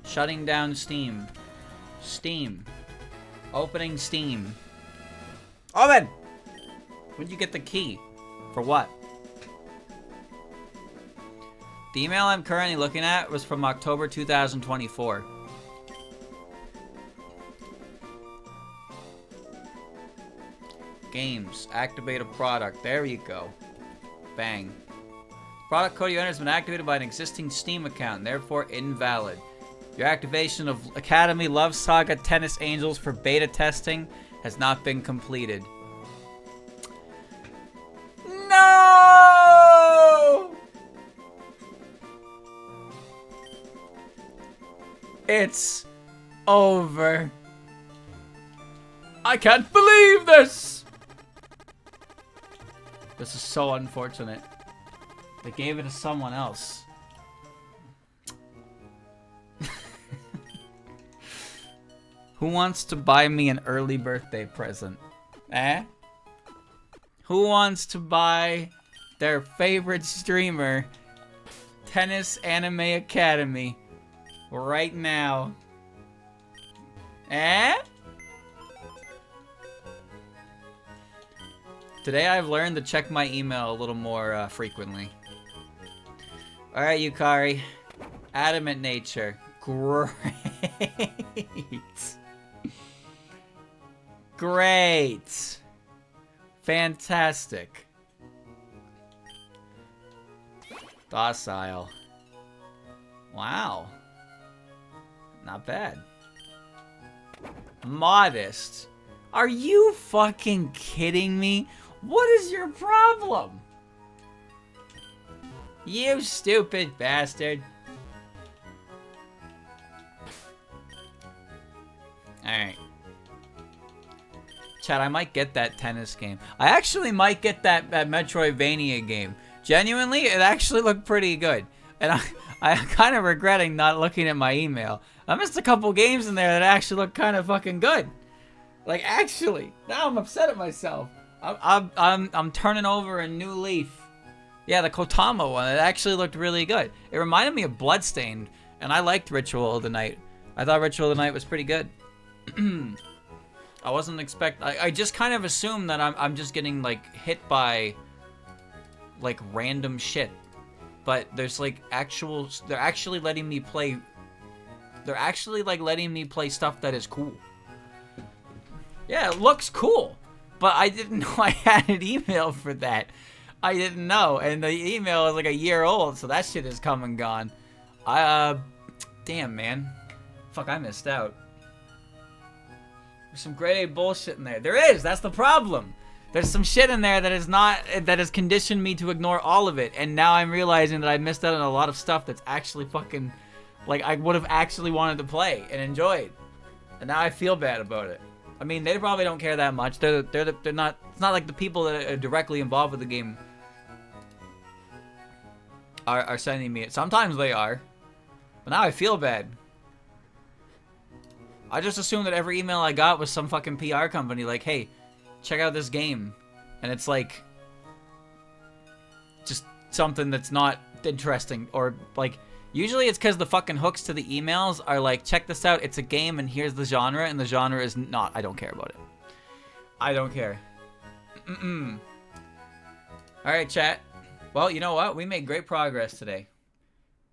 Shutting down Steam. Steam. Opening Steam. Open! When'd you get the key? For what? The email I'm currently looking at was from October 2024. Games. Activate a product. There you go. Bang. Product code you entered has been activated by an existing Steam account, therefore invalid. Your activation of Academy Love Saga Tennis Angels for beta testing has not been completed. No! It's over. I can't believe this! This is so unfortunate. They gave it to someone else. Who wants to buy me an early birthday present? Eh? Who wants to buy their favorite streamer, Tennis Anime Academy, right now? Eh? Today I've learned to check my email a little more frequently. Alright, Yukari. Adamant nature. Great. Great. Fantastic. Docile. Wow. Not bad. Modest. Are you fucking kidding me? What is your problem? You stupid bastard. Alright. Chad, I might get that tennis game. I actually might get that Metroidvania game. Genuinely, it actually looked pretty good. And I'm kind of regretting not looking at my email. I missed a couple games in there that actually looked kind of fucking good. Like, actually. Now I'm upset at myself. I'm turning over a new leaf. Yeah, the Kotama one. It actually looked really good. It reminded me of Bloodstained. And I liked Ritual of the Night. I thought Ritual of the Night was pretty good. I wasn't I just kind of assumed that I'm just getting, like, hit by, like, random shit. But there's, like, they're actually letting me play stuff that is cool. Yeah, it looks cool. But I didn't know I had an email for that. I didn't know. And the email is, like, a year old, so that shit is come and gone. Damn, man. Fuck, I missed out. There's some grade A bullshit in there. There is! That's the problem! There's some shit in there that has conditioned me to ignore all of it, and now I'm realizing that I missed out on a lot of stuff that's actually fucking, like, I would have actually wanted to play and enjoyed. And now I feel bad about it. I mean, they probably don't care that much. They're not, it's not like the people that are directly involved with the game are sending me it. Sometimes they are. But now I feel bad. I just assumed that every email I got was some fucking PR company like, hey, check out this game. And it's like, just something that's not interesting. Or like, usually it's because the fucking hooks to the emails are like, check this out, it's a game and here's the genre. And the genre is not, I don't care about it. I don't care. Alright, chat. Well, you know what? We made great progress today.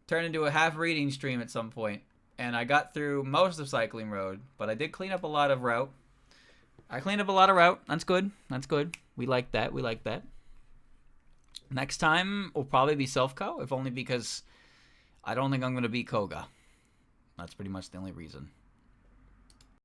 Turned into a half reading stream at some point. And I got through most of Cycling Road, but I did clean up a lot of route. That's good. That's good. We like that. We like that. Next time will probably be Self-Co, if only because I don't think I'm going to beat Koga. That's pretty much the only reason.